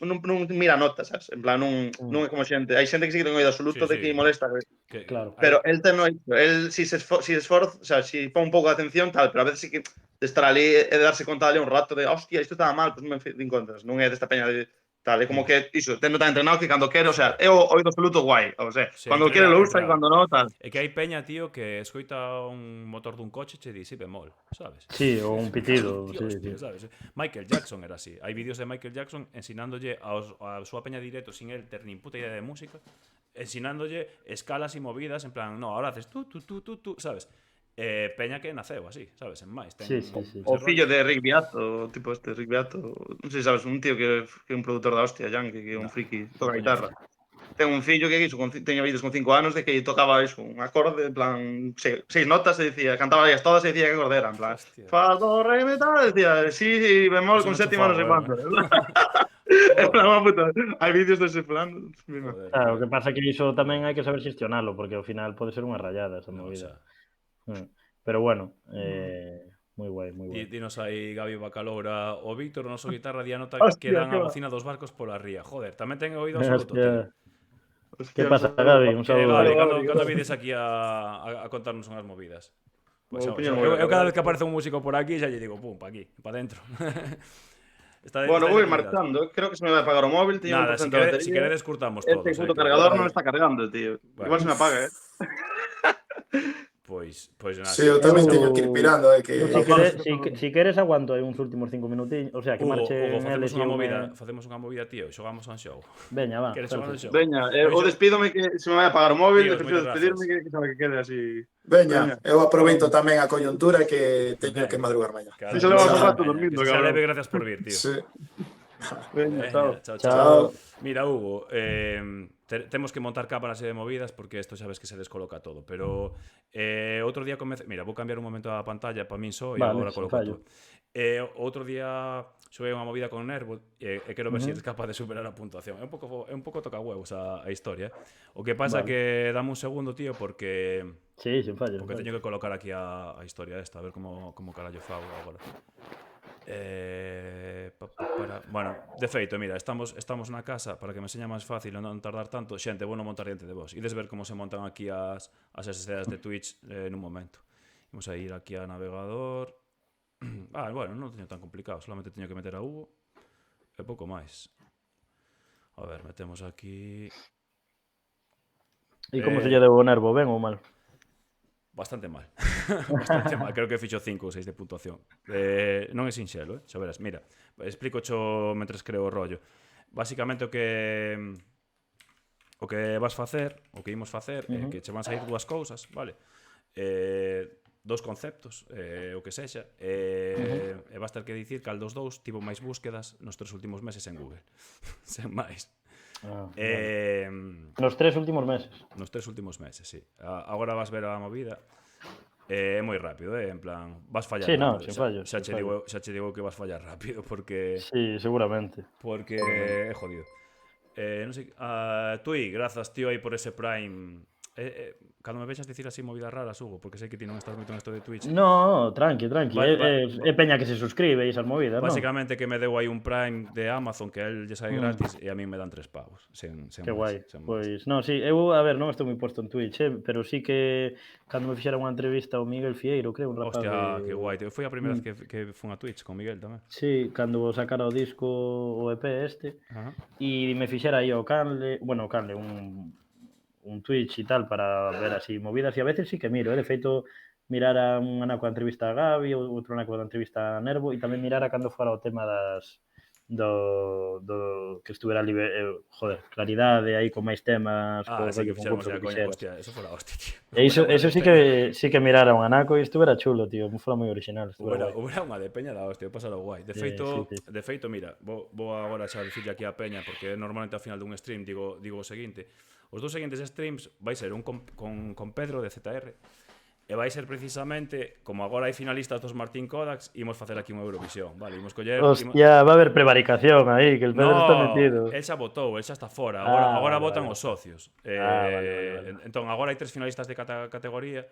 mira notas, sabes? En plan, non é como xente. Hai xente que sí que ten oído absoluto de que molesta. Claro. Pero el ten oído. El si se esforza, o sea, si pon un pouco de atención, tal, pero a veces sí que de estar ali e de darse conta ali un rato de, hostia, isto estaba mal, pois non me din contas. Non é desta peña de tal, é como que iso, tendo tan entrenado que cando quero, o sea, é o oído absoluto guai, o sea, cando quere lo usa e cando non, tal. É que hai peña, tío, que escoita un motor dun coche e che di si bemol, sabes? Sí, ou un pitido, sí, sabes? Michael Jackson era así. Hai vídeos de Michael Jackson ensinándolle a súa peña directo sin el ter nin puta idea de música, ensinándolle escalas e movidas en plan, no, ahora haces tú, sabes? Peña que naceu así, sabes, en máis. Sí. O fillo de Rick Beato, tipo Rick Beato, non sei, sabes, un tío que é un produtor da hostia, Yankee, que é un friki, toca guitarra. Ten un fillo que iso, teña vídeos con 5 anos de que tocaba iso, un acorde, en plan, 6 notas e dicía, cantaba ellas todas e dicía que acorde era, en plan, fa, do, re, mi, tal, decía, si, bemol, con séptima, non sei cuánto. En plan, unha puta, hai vídeos dese plan. Claro, o que pasa é que iso tamén hai que saber xestionalo, porque ao final pode ser unha rayada esa movida. Pero bueno, Moi guai, moi guai. Dinos aí, Gabi Bacaloura, o Víctor, o noso guitarra, di a nota que Hostia, dan que a va. bocina dos barcos pola ría. Joder, tamén ten oído absoluto, tío. Hostia, que pasa, Gabi? Un Que saúdo. Gabi, cando vides aquí a contarnos unhas movidas? Pois Vou eu, piñar moi cada ben. vez que aparece un músico por aquí, xa lle digo, pum, pa aquí, pa dentro. Bueno, vou ir marchando. Creo que se me vai apagar o móvil, tiña Nada, 1% de batería. si queredes curtamos todos. Este puto cargador non está cargando, tío. Bueno. Igual se me apaga, Pois nada. Sí, eu tamén teño que ir pirando, que... Si queres aguanto aí uns últimos 5 minutinhos, o sea, que Hugo, marche facemos unha movida, tío, xogamos a un xogo. Veña, va. Queres xogar un xogo? Veña, o despídome que se me vai apagar o móvil, Tíos, prefiro moitas despedirme grazas. que sabe que quede así. Veña, eu aproveito tamén a coyuntura que teño que madrugar mañá. Claro, Se levamos un rato veña, dormindo, que se cabrón. leve, gracias por vir, tío. Sí. Veña, chao. Chao. Mira, Hugo, temos que montar cámaras e movidas porque isto xa ves que se descoloca todo, pero outro día comece... Mira, vou cambiar un momento a pantalla para min só e Vale, agora sin coloco fallo. tú. Outro día xovei unha movida con Nervo e quero ver se eres capaz de superar a puntuación. É un pouco toca huevos a historia. O que pasa que dame un segundo, tío, porque Sí, sin fallo. porque teño que colocar aquí a historia esta, a ver como carallo fago agora. Bueno, de feito, mira, estamos na casa para que me seña máis fácil e non tardar tanto. Xente, vou non montar diante de vos. Ides ver como se montan aquí as SSDs de Twitch nun momento. Vamos a ir aquí a navegador. Bueno, non teño tan complicado, solamente teño que meter a Hugo e pouco máis. A ver, metemos aquí... E como se lle deu o Nervo, ben ou mal? Bastante mal. Bastante mal. Creo que fixo 5 ou 6 de puntuación. Non é sinxelo, xa verás. Mira, explico xo mentres creo o rollo. Básicamente o que vas facer, o que imos facer, é que che van sair dúas cousas, vale? Dous conceptos, o que sexa, e vas ter que dicir cal dos dous tivo máis búsquedas nos 3 últimos meses en Google. Sen máis. Nos 3 últimos meses. Nos 3 últimos meses, sí. Agora vas ver a movida. É moi rápido, en plan, vas fallar. Sí, no, rápido. sin fallo. Xa che digo que vas fallar rápido porque Sí, seguramente. porque é jodido. Non sei, Tui, grazas tío aí por ese Prime. Cando me vexas dicir así movidas raras, Hugo, porque sei que ti non estás moito nesto de Twitch. No, tranqui. Vale. É peña que se suscribe e esas movidas, non? Básicamente que me deu aí un Prime de Amazon que a él lle sai gratis e a mí me dan 3 pavos. Que guai. Pois, non, sí, eu, a ver, non estou moi posto en Twitch, pero sí que cando me fixera unha entrevista ao Miguel Fieiro, creo, un rapaz Hostia, de... que guai. Foi a primeira vez que fun a Twitch con Miguel tamén. Sí, cando sacara o disco, o EP este, Ajá. e me fixera aí o Canle, un Twitch e tal para ver así movidas, e a veces sí que miro, de feito mirara un anaco a entrevista a Gabi, outro anaco a entrevista a Nervo, e tamén mirara cando fora o tema do que estuvera claridade aí con máis temas, Sí, que fixéramos concurso a que coña, quixeras. hostia, eso fora hostia, tío. E iso sí que mirara un anaco e estuvera chulo, tío, fora moi original, estuvera guai. Hubiera unha de peña da hostia, pasalo guai. De feito, mira, vou agora xa dicirlle aquí a peña, porque normalmente ao final dun stream digo o seguinte. Os dous seguintes streams vai ser un con Pedro de ZR, e vai ser precisamente, como agora hai finalistas dos Martín Kodaks, imos facer aquí unha Eurovisión, vale? Imos coller... Hostia, va a haber prevaricación aí, que el Pedro está metido. El xa votou, el xa está fora, agora votan os socios. Vale. Entón, agora hai 3 finalistas de cada categoría,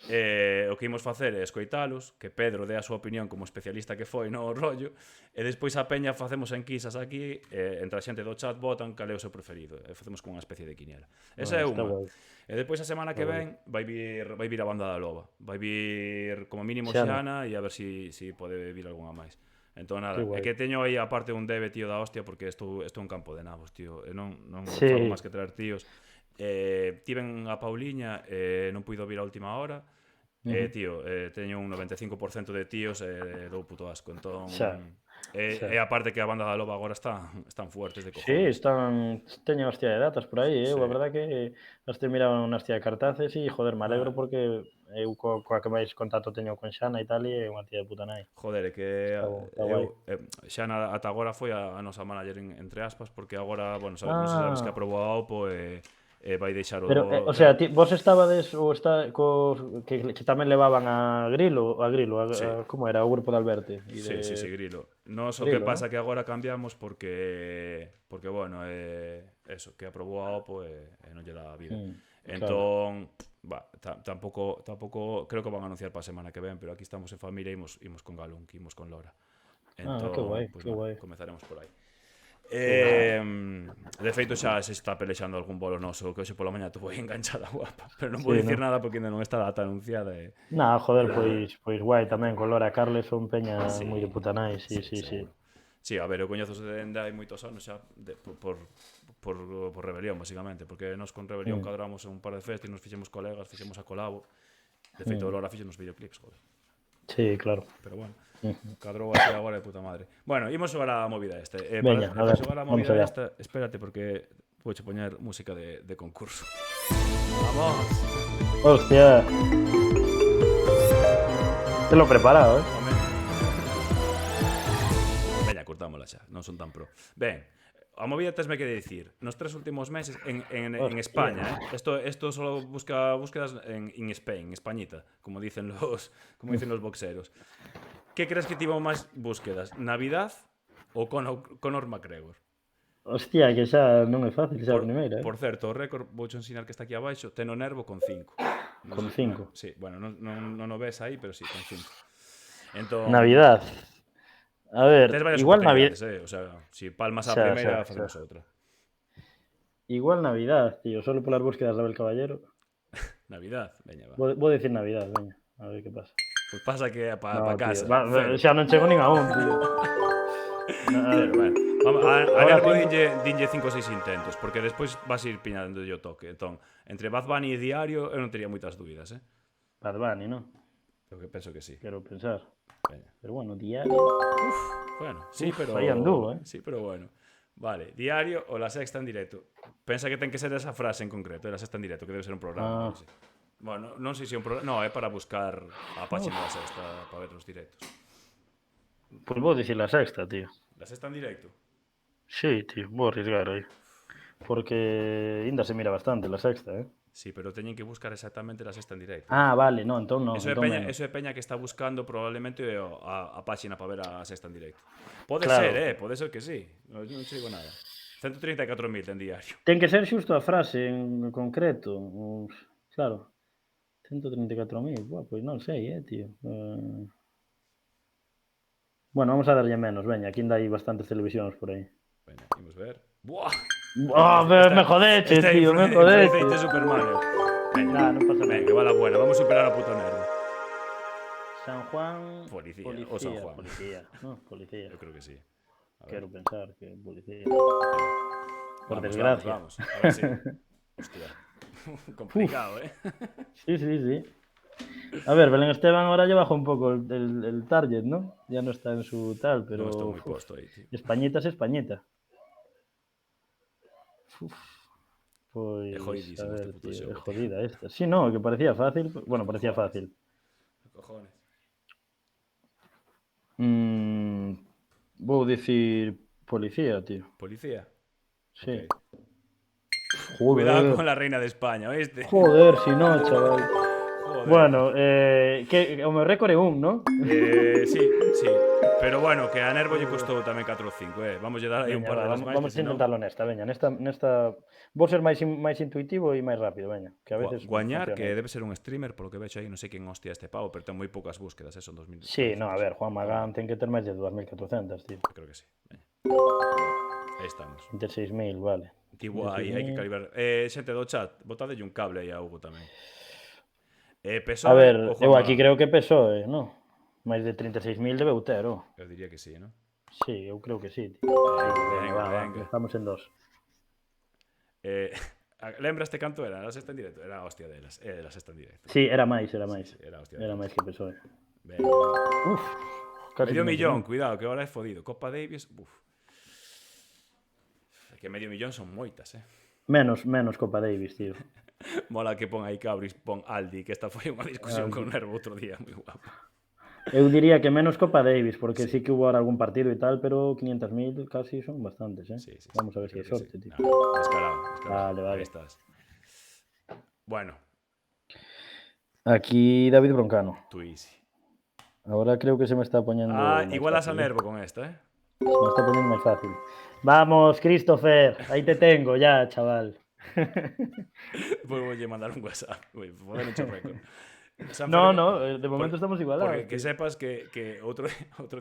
o que imos facer é escoitalos, que Pedro dé a súa opinión como especialista que foi no rollo, e despois a peña facemos enquisas aquí, entre a xente do chat votan cal é o seu preferido, e facemos como unha especie de quiniela. Esa é unha. E despois a semana que ven vai vir a banda da Loba, vai vir como mínimo Xana e a ver se pode vir algunha máis. Entón nada, é que teño aí aparte un debe, tío, da hostia, porque isto é un campo de nabos, tío, e non fago máis que traer tíos. Tiven a Pauliña e non puido vir a última hora. Tío, teño un 95% de tíos e dou puto asco, entón e aparte que a banda da Loba agora están fuertes de cojones. Sí, teñen hostia de datas por aí, a verdad que estoy mirando unha hostia de cartaces e, joder, me alegro porque eu coa que máis contacto teño con Xana e tal, e é unha tía de puta nai. Joder, é que Xana ata agora foi a nosa manager entre aspas, porque agora, bueno, sabes que aprobou a OPO e vai deixar o... Pero, o sea, vos estabades ou que tamén levaban a Grilo, como era, o grupo de Alberte? Sí, Grilo. Nos o que pasa que agora cambiamos porque bueno, eso, que aprobou a OPO e non lle dá a vida. Entón, tampouco creo que van a anunciar para a semana que ven, pero aquí estamos en familia e imos con Galunki, imos con Lora. Entón, que guai, pues, que guai. comezaremos por aí. De feito xa se está pelexando algún bolo noso, que hoxe pola mañá tuvo aí enganchada guapa, pero non vou dicir nada porque ainda non está a data anunciada. Nah, joder, pois guai tamén, con Lora e Carles son peña moi de puta nai, sí. Seguro. Sí, a ver, eu coñezo dende hai moitos anos xa por Rebelión, basicamente, porque nos con Rebelión cadramos un par de festas e nos fixemos colegas, fixemos a colabo. De feito, Lora fixemos videoclips, joder. Sí, claro. Pero bueno, cadrou así agora de puta madre. Bueno, imos xogar a movida esta. Veña, a ver, xogar a vamos movida allá. esta, espérate, porque vouche poñer música de concurso. Vamos! Hostia. Te lo he preparado, Home. Veña, cortámola xa, non son tan pro. Ben, a movida tesme que dicir. Nos 3 últimos meses en España, esto solo busca búsquedas en Spain, en Españita, como dicen los boxeros. Que crees que tivo máis búsquedas? Navidad ou Conor McGregor? Hostia, que xa non é fácil xa a primeira, Por certo, o récord vouche ensinar que está aquí abaixo, ten o Nervo con 5. Con 5. Sí, bueno, non o ves aí, pero sí, con 5. Entón, Navidad. A ver, tes varias igual Navidad. oportunidades, o sea, si palmas a Xa, primeira, xa, facemos xa. outra. Igual Navidad, tío, solo polas búsquedas de Abel Caballero. Navidad, veña, va. Vou decir Navidad, veña, a ver que pasa. Pois pasa que é pa No, casa. tío, xa non chego nin a un, tío. Pero, bueno, a Ahora Nervo tengo- dinlle 5 ou 6 intentos, porque despois vas a ir piñando o toque. Entón, entre Bad Bunny e Diario, eu non tería moitas dúbidas, Bad Bunny, ¿no? Eu que penso que sí. Quero pensar. Veña. Pero bueno, diario. Bueno, sí, pero... aí andou, Sí, pero bueno. Vale, Diario ou La Sexta en directo. Pensa que ten que ser esa frase en concreto, La Sexta en directo, que debe ser un programa. Ah. Non sei. Bueno, non sei se é un programa... No, é para buscar a página da Sexta para ver os directos. Pues vou dicir la sexta, tío. La Sexta en directo? Sí, tío, vou arriesgar aí. Porque ainda se mira bastante la sexta, ¿eh? Sí, pero teñen que buscar exactamente La Sexta en directo. Ah, vale, no, entón non. Eso é entón peña que está buscando probablemente a páxina para ver a Sexta en directo. Pode Claro. ser que sí. Non te digo nada. 134.000 ten Diario. Ten que ser xusto a frase en concreto. Claro. 134.000. Buah, pois non sei, tío. Bueno, vamos a darlle menos, veña, aquí ainda hai bastantes televisións por aí. Veña, imos ver. Buah! Me jodeche, tío, me jodeche. Este Super Mario. Veña, Nah, non pasa nada. venga, va la buena. Vamos a superar a puto Nervo. San Juan... Policía, o San Juan. Policía, no, policía. Eu creo que sí. A ver. Quero pensar que policía. Por Vamos, desgracia. Vamos. A ver si... Hostia. Complicado, Sí. A ver, Belén Esteban ahora ya bajó un poco el target, ¿no? Ya no está en su tal, pero... No está moi posto aí, tío. Españita es Españita. É Pues, jodidísimo a ver, este puto tío, xogo, é tío. jodida esta. Sí, no, que parecía fácil. Bueno, parecía fácil. Cojones. Vou dicir policía, tío. Policía. Sí. Ok. Cuidado con la reina de España, ¿oíste? Joder, si no, chaval. Joder. Bueno, que o meu récord é un, ¿no? Sí. Pero bueno, que a Nervo lle costou tamén 4 ou 5, Vamos lle dar aí un Veña, par de va, las máis. vamos a intentarlo nesta, veña. Nesta vou ser máis intuitivo e máis rápido, veña. Que a veces Guañar, funciona. que debe ser un streamer, polo que vexo aí, non sei quen hostia este pavo, pero ten moi poucas búsquedas, son 2000. Sí, no, a ver, Juan Magán ten que ter máis de 2.400, tío. Creo que sí. Veña. Aí estamos. 26.000, vale. Tivo aí, hai que calibrar. Xente do chat, botadelle un cable aí a Hugo tamén. PSOE, A ver, ou Juan eu aquí Magán? creo que PSOE, no? Máis de 36.000 debeu ter, oh. Eu diría que sí, ¿no? Sí, eu creo que sí, tío. Venga. Estamos en 2. Lembraste canto era? La Sexta en directo? Era a hostia delas. La Sexta en directo. Sí, era máis. Sí, era a hostia Era delas. máis que PSOE. Venga. Uf, casi Medio non sei. millón, cuidado, que ahora é fodido. Copa Davis, É que medio millón son moitas, Menos Copa Davis, tío. Mola que pon aí Cabris, pon Aldi, que esta foi unha discusión con Nervo outro día, moi guapa. Eu diría que menos Copa Davis, porque sí que hubo ahora algún partido e tal, pero 500.000 casi son bastantes, Sí. Vamos a ver si creo hai que sorte, sí. tío. No, descarado. Vale. Aí estás. Bueno, Aquí David Broncano. tú easy. Ahora creo que se me está poniendo máis Igualas a fácil, Nervo con esta, Se me está poniendo máis fácil. Vamos, Christopher, aí te tengo ya, chaval. Pois voulle mandar un WhatsApp. Podeme cho récord. No, de momento estamos igualados. Porque que sepas que outro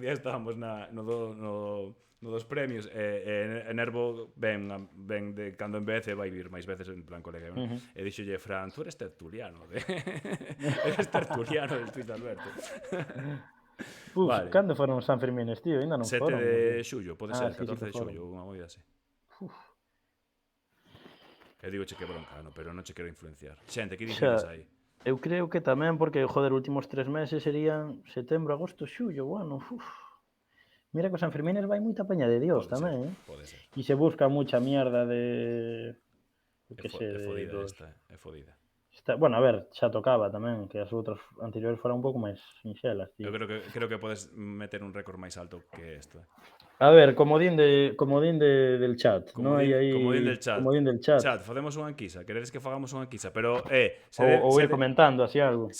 día estábamos no dos premios e Nervo ven de cando en vez e vai vir máis veces en plan colega, ¿no? E dixolle, Fran, tú eres tertuliano eres tertuliano del Tuit Alberto. Vale. Cando foron os San Fermines, tío? Ainda non 7 foron. de xullo, pode ser, Sí, 14 de que foron. xullo, unha movida así. Eu digo che que broncano, pero non che quero influenciar. Xente, que dices aí? Eu creo que tamén, porque, joder, últimos 3 meses serían setembro, agosto, xullo, bueno, Mira que os San Fermines vai moita peña de Dios tamén, Pode ser. E se busca mucha mierda de... É fodida esta, é fodida. Bueno, a ver, xa tocaba tamén, que as outras anteriores foran un pouco máis sinxelas, tío. Eu creo que podes meter un récord máis alto que isto. A ver, comodín del chat, non hai aí... Comodín del chat. Chat, facemos unha enquisa, queredes que fagamos unha enquisa, pero... Ou ir comentando así algo.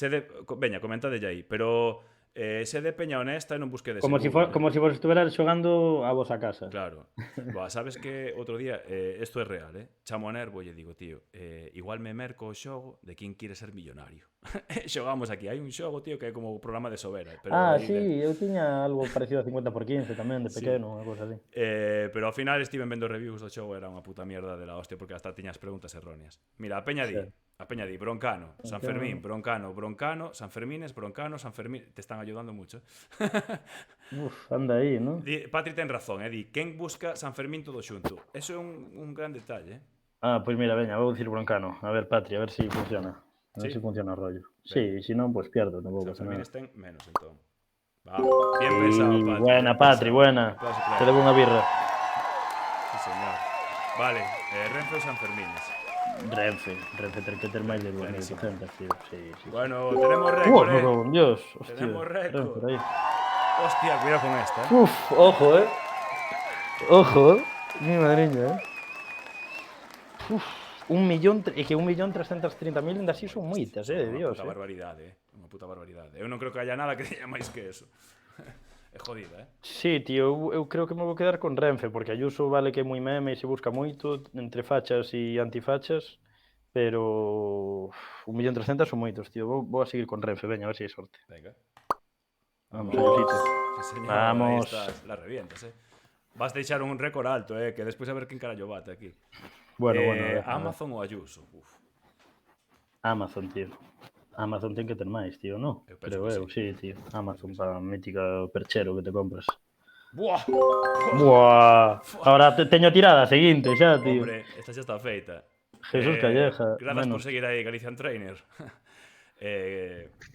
Veña, comentadelle aí, pero... se de peña honesta e non busquedes como si vos estuveras xogando a vosa casa. Claro. Sabes que outro día, isto é real, chamo a Nervo e lle digo, tío, igual me merco o xogo de quen quere ser millonario. Xogamos aquí, hai un xogo, tío, que é como o programa de Sobera. Pero sí, eu tiña algo parecido a 50x15 tamén, de pequeno, unha cosa así. Pero ao final estiven vendo reviews do xogo, era unha puta mierda de la hostia, porque hasta tiñas preguntas erróneas. Mira, a peña di, broncano, San Fermín, broncano, San Fermines, broncano, San Fermín, te están ayudando mucho. Anda aí, ¿no? Patri ten razón, di, quen busca San Fermín todo xunto. Eso é un gran detalle, Pois mira, veña, vou dicir broncano. A ver, Patri, a ver si funciona. A ver si funciona o rollo. Sí, se non, pois pierdo, non vou San pasar nada. Fermín ten menos, entón. Bien pensado, Patri. Buena, Patri, buena. Te debo unha birra. Sí, señor. Vale, Renfe ou San Fermines? Renfe ten que ter máis de 2.800, tío. Sí. Bueno, tenemos récord, me cago en Dios. Hostia, tenemos récord. Renfe, aí. Hostia, cuidado con esta, Ojo, Ojo, mi madriña, 1.330.000 ainda así son moitas, de Dios. Unha puta barbaridade, Eu non creo que haya nada que teña máis que eso. É jodida, Sí, tío, eu creo que me vou quedar con Renfe, porque Ayuso vale que é moi meme e se busca moito entre fachas e antifachas, pero 1.300.000 son moitos, tío. Vou a seguir con Renfe, veña, a ver se hai sorte. Venga. Vamos, Ayusito. Sí, señor, Vamos. Ahí estás, la revientas, Vas deixar un récord alto, que despois a ver quen carallo bate aquí. Bueno, Amazon ou Ayuso? Amazon, tío. Amazon ten que ter máis, tío, non? Creo eu, sí, tío. Amazon para a mítica perchero que te compras. Buah. Ahora teño tirada a seguinte xa, tío. Hombre, esta xa está feita. Jesús Calleja. Grazas por seguir aí, Galician Trainer.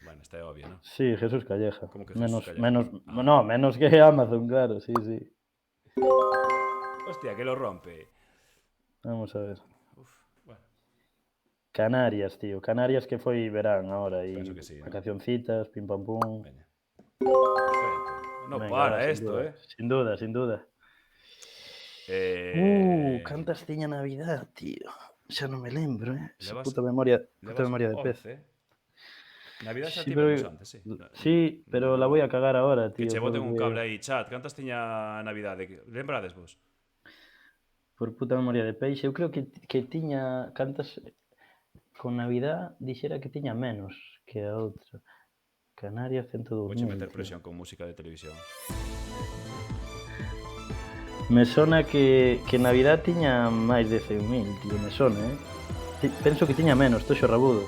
Bueno, esta é obvia, ¿no? Sí, Jesús Calleja. Como que Jesús Calleja? Menos que Amazon, claro, sí. Hostia, que lo rompe. Vamos a ver. Bueno. Canarias, tío. Canarias que foi verán ahora e Sí, vacacioncitas, pim pam pum. Veña. Perfecto. No para esto, Sin duda. Cantas tiña Navidad, tío. Xa non me lembro, Esa puta memoria de pez. Navidad xa Sí, tivemos antes, sí. Sí, pero la voy a cagar ahora, tío. Que che boten un cable aí, chat. Cantas tiña Navidade? Lembrades vos? Por puta memoria de peixe, eu creo que tiña cantas con Navidad dixera que tiña menos que a outra. Canarias 102.000. Vouche meter presión con música de televisión. Me sona que Navidad tiña máis de 100.000, tío, me sona, Penso que tiña menos, Toxo Rabudo.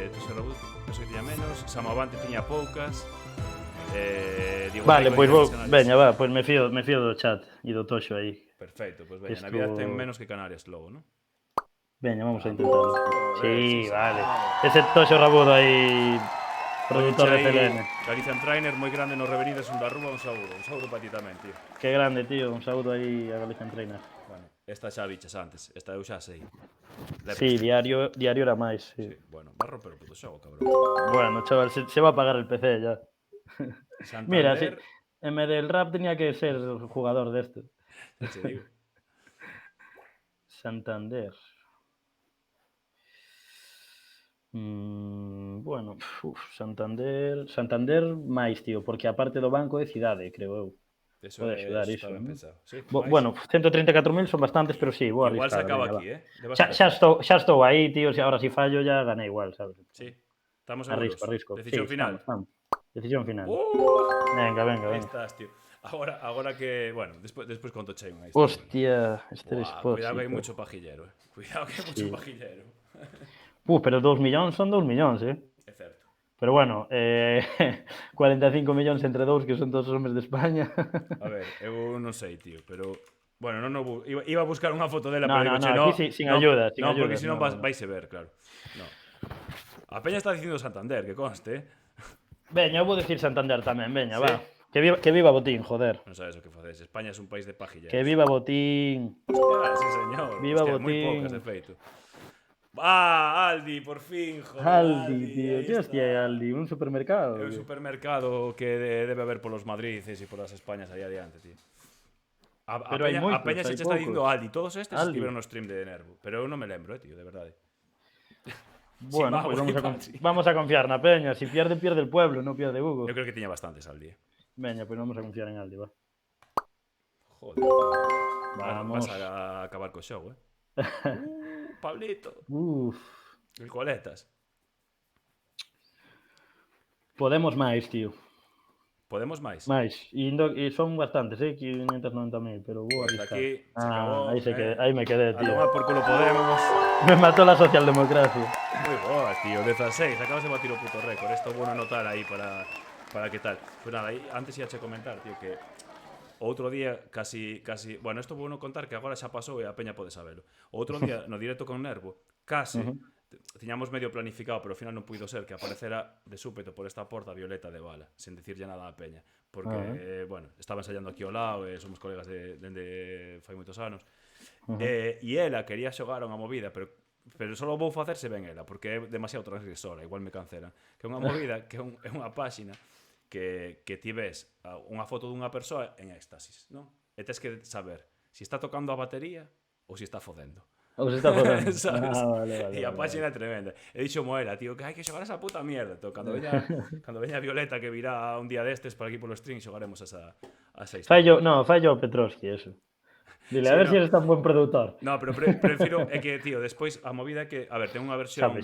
Toxo Rabudo, penso que tiña menos. Samoavante tiña poucas. Vale, pois vou, veña, pois me fío do chat e do Toxo aí. Perfecto, pois veña, Navidad ten menos que Canarias logo, non? Veña, vamos a intentarlo. Sí, vale. Ese Toxo Rabudo aí, produtor de TLN. Galician Trainer, moi grande nos Revenidas, un da Rúa, un saúdo para ti tamén, tío. Que grande, tío, un saúdo aí a Galician Trainer. Bueno, esta xa bichas antes, esta eu xa sei. Sí, diario era máis, sí. Bueno, va a romper o puto xogo, cabrón. Bueno, chaval, se va a apagar el PC ya. Santander... Mira, sí, en vez del rap tenía que ser jugador de esto. Ya te digo. Santander. Bueno, Santander máis, tío, porque a parte do banco é cidade, creo eu. Eso pode axudar está iso. ben pensado. Sí, Bueno, 134.000 son bastantes, pero sí, vou igual se arriscar. acaba venga, aquí, Xa estou aí, tío, se agora si fallo ya gané igual, sabes? Sí. Estamos seguros. Arrisco. Decisión final. Estamos. Decisión final. Aí Venga. estás, tío. Agora que, bueno, despois conto che unha Hostia, este despois. Cuidado que hai mucho pajillero, Cuidado que hai mucho pajillero. Pero 2 millóns son 2 millóns, É certo. Pero bueno, 45 millóns entre dous, que son todos os homes de España. A ver, eu non sei, tío, pero... Bueno, iba a buscar unha foto dela, No, pero digo, aquí sin ayuda. No, porque si non vaise ver, claro. No. A Peña está dicindo Santander, que conste, Veña, eu vou decir Santander tamén, veña, va. Que viva Botín, joder. Non sabes o que faces. España é un país de pajilleros. Que viva Botín. Sí, señor. Viva Hostia, moi Botín. poucas, de feito. Aldi, por fin, joder. Aldi, tío. aí Que hostia é está. Aldi? Un supermercado. É un supermercado que debe haber polos Madrices e polas Españas aí adiante, tío. Pero hai moitos, a Peña se hai che está poucos. dicindo Aldi. Todos estes Aldi. estiveron no stream de Nervo. Pero eu non me lembro, tío, de verdade. Bueno, Sí, pues vamos a confiar na Peña. Si pierde, pierde el pueblo, no pierde Hugo. Eu creo que tiña bastantes Aldi. Veña, pues vamos a confiar en Aldi, va. Joder. Vamos. Vas a acabar co xogo, Pablito. Uf. El coletas. Podemos máis, tío. Podemos máis? Máis. E son bastantes, 590.000, pero vou Pues arriscar. aquí se acabó. Aí me quedé, A tío. tomar por culo Podemos. Me mató la socialdemocracia. Moi boas, tío. 16. Acabas de batir o puto récord. Esto é bueno anotar aí para que tal. Pues nada, aí, antes ia che comentar, tío, que outro día casi... Bueno, isto vou non contar que agora xa pasou e a Peña pode sabelo. Outro día, no directo con Nervo, casi... Tiñamos medio planificado, pero ao final non puido ser que aparecera de súpeto por esta porta Violeta de Bala, sen dicirlle nada á Peña. Porque, bueno, estaba ensayando aquí ao lado e somos colegas dende fai moitos anos. E ela quería xogar unha movida, pero só vou facer se ven ela, porque é demasiado transgresora, igual me cancelan. Que é unha movida, que é unha páxina que ti ves unha foto dunha persoa en éxtasis, non? E tes que saber se está tocando a batería ou se está fodendo. Ou se está fodendo. Sabes? Vale. E a páxina é tremenda. He dixo moela, tío, que hai que xogar esa puta mierda. Cando veña Violeta, que virá un día destes para aquí polo stream, xogaremos esa historia. Fai yo Petrovski, eso. Dile, a ver si eres tan buen productor. No, pero prefiro, é que, tío, despois a movida é que, a ver, ten unha versión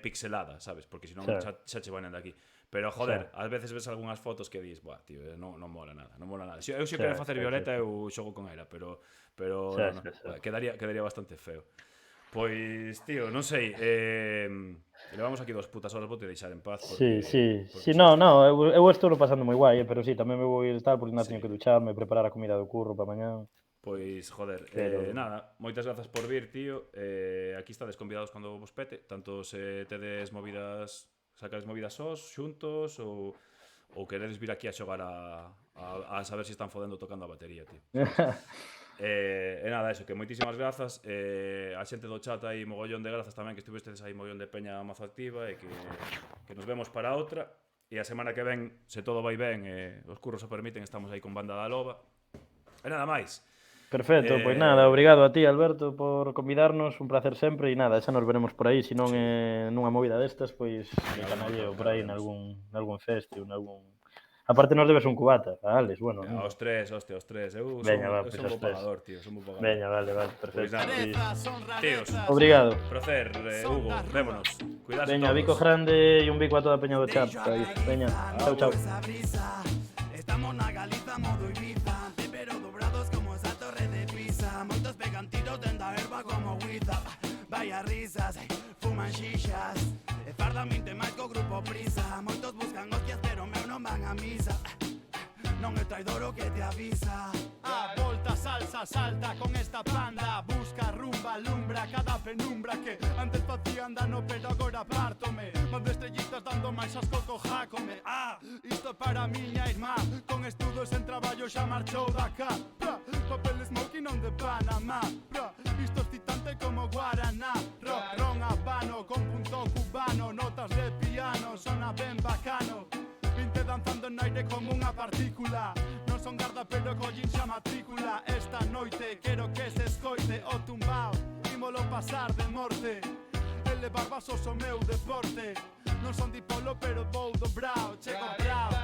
pixelada, sabes? Porque senón xa che van de aquí. Pero, joder, ás veces ves algunhas fotos que dis, buah, tío, non mola nada. Eu se quero facer Violeta, eu xogo con ela, pero no, quedaría bastante feo. Pois, tío, non sei, levamos aquí 2 putas horas, vou te deixar en paz. Sí. Eu estou pasando moi guai, pero sí, tamén me vou ir tal, porque non teño que ducharme, preparar a comida do curro para mañá. Pois, joder, nada, moitas grazas por vir, tío. Aquí estades convidados cando vos pete, tanto se tedes movidas, sacades movidas sós, xuntos, ou queredes vir aquí a xogar a saber se están fodendo tocando a batería, tío. E nada, eso, que moitísimas grazas. A xente do chat aí mogollón de grazas tamén, que estuvestedes aí mogollón de peña mazo activa, e que nos vemos para outra. E a semana que ven, se todo vai ben e os curros o permiten, estamos aí con Banda da Loba. E nada máis. Perfecto, pois nada, obrigado a ti, Alberto, por convidarnos, un placer sempre, e nada, xa nos veremos por aí, se non nunha movida destas, pois canalleo por aí nalgún festi, nalgún... Aparte nos debes un cubata, Alex, bueno. Aos tres, hostia, aos tres. Eu son bo pagador, tío, son bo pagador. Veña, vale, perfecto. Pois nada, tíos. Obrigado. Placer, Hugo, vémonos. Cuidarse Veña, todos. bico grande e un bico a toda a peña do chat. Veña, chao. Estamos na Galiza, modo Ibiza, pero dobrados como esa torre de Pisa. Moitos pegan tiros dentro da herba como Huiza. Vaya risas, fuman xixas. Fardamente máis co grupo Prisa. Moitos buscan hostias, pero meu non van a misa. Non é traidor o que te avisa. A volta, salsa, salta con esta banda. Busca rumba, alumbra cada penumbra que antes facían dano, pero agora pártome. Mando estrellitas dando máis asco co jácome. Isto para miña irmá, con estudos en traballo xa marchou da cá. Papel smoking on de Panamá. Isto é excitante como Guaraná. Rock, ron, habano, con punto cubano. Notas de piano, sona ben bacano. Vinte danzando no aire como unha partícula. Non son garda pero collín xa matrícula. Esta noite quero que se escoite o tumbao. Ímolo pasar de morte. Elevar vasos o meu deporte. Non son dipolo pero vou dobrao. Chego brao.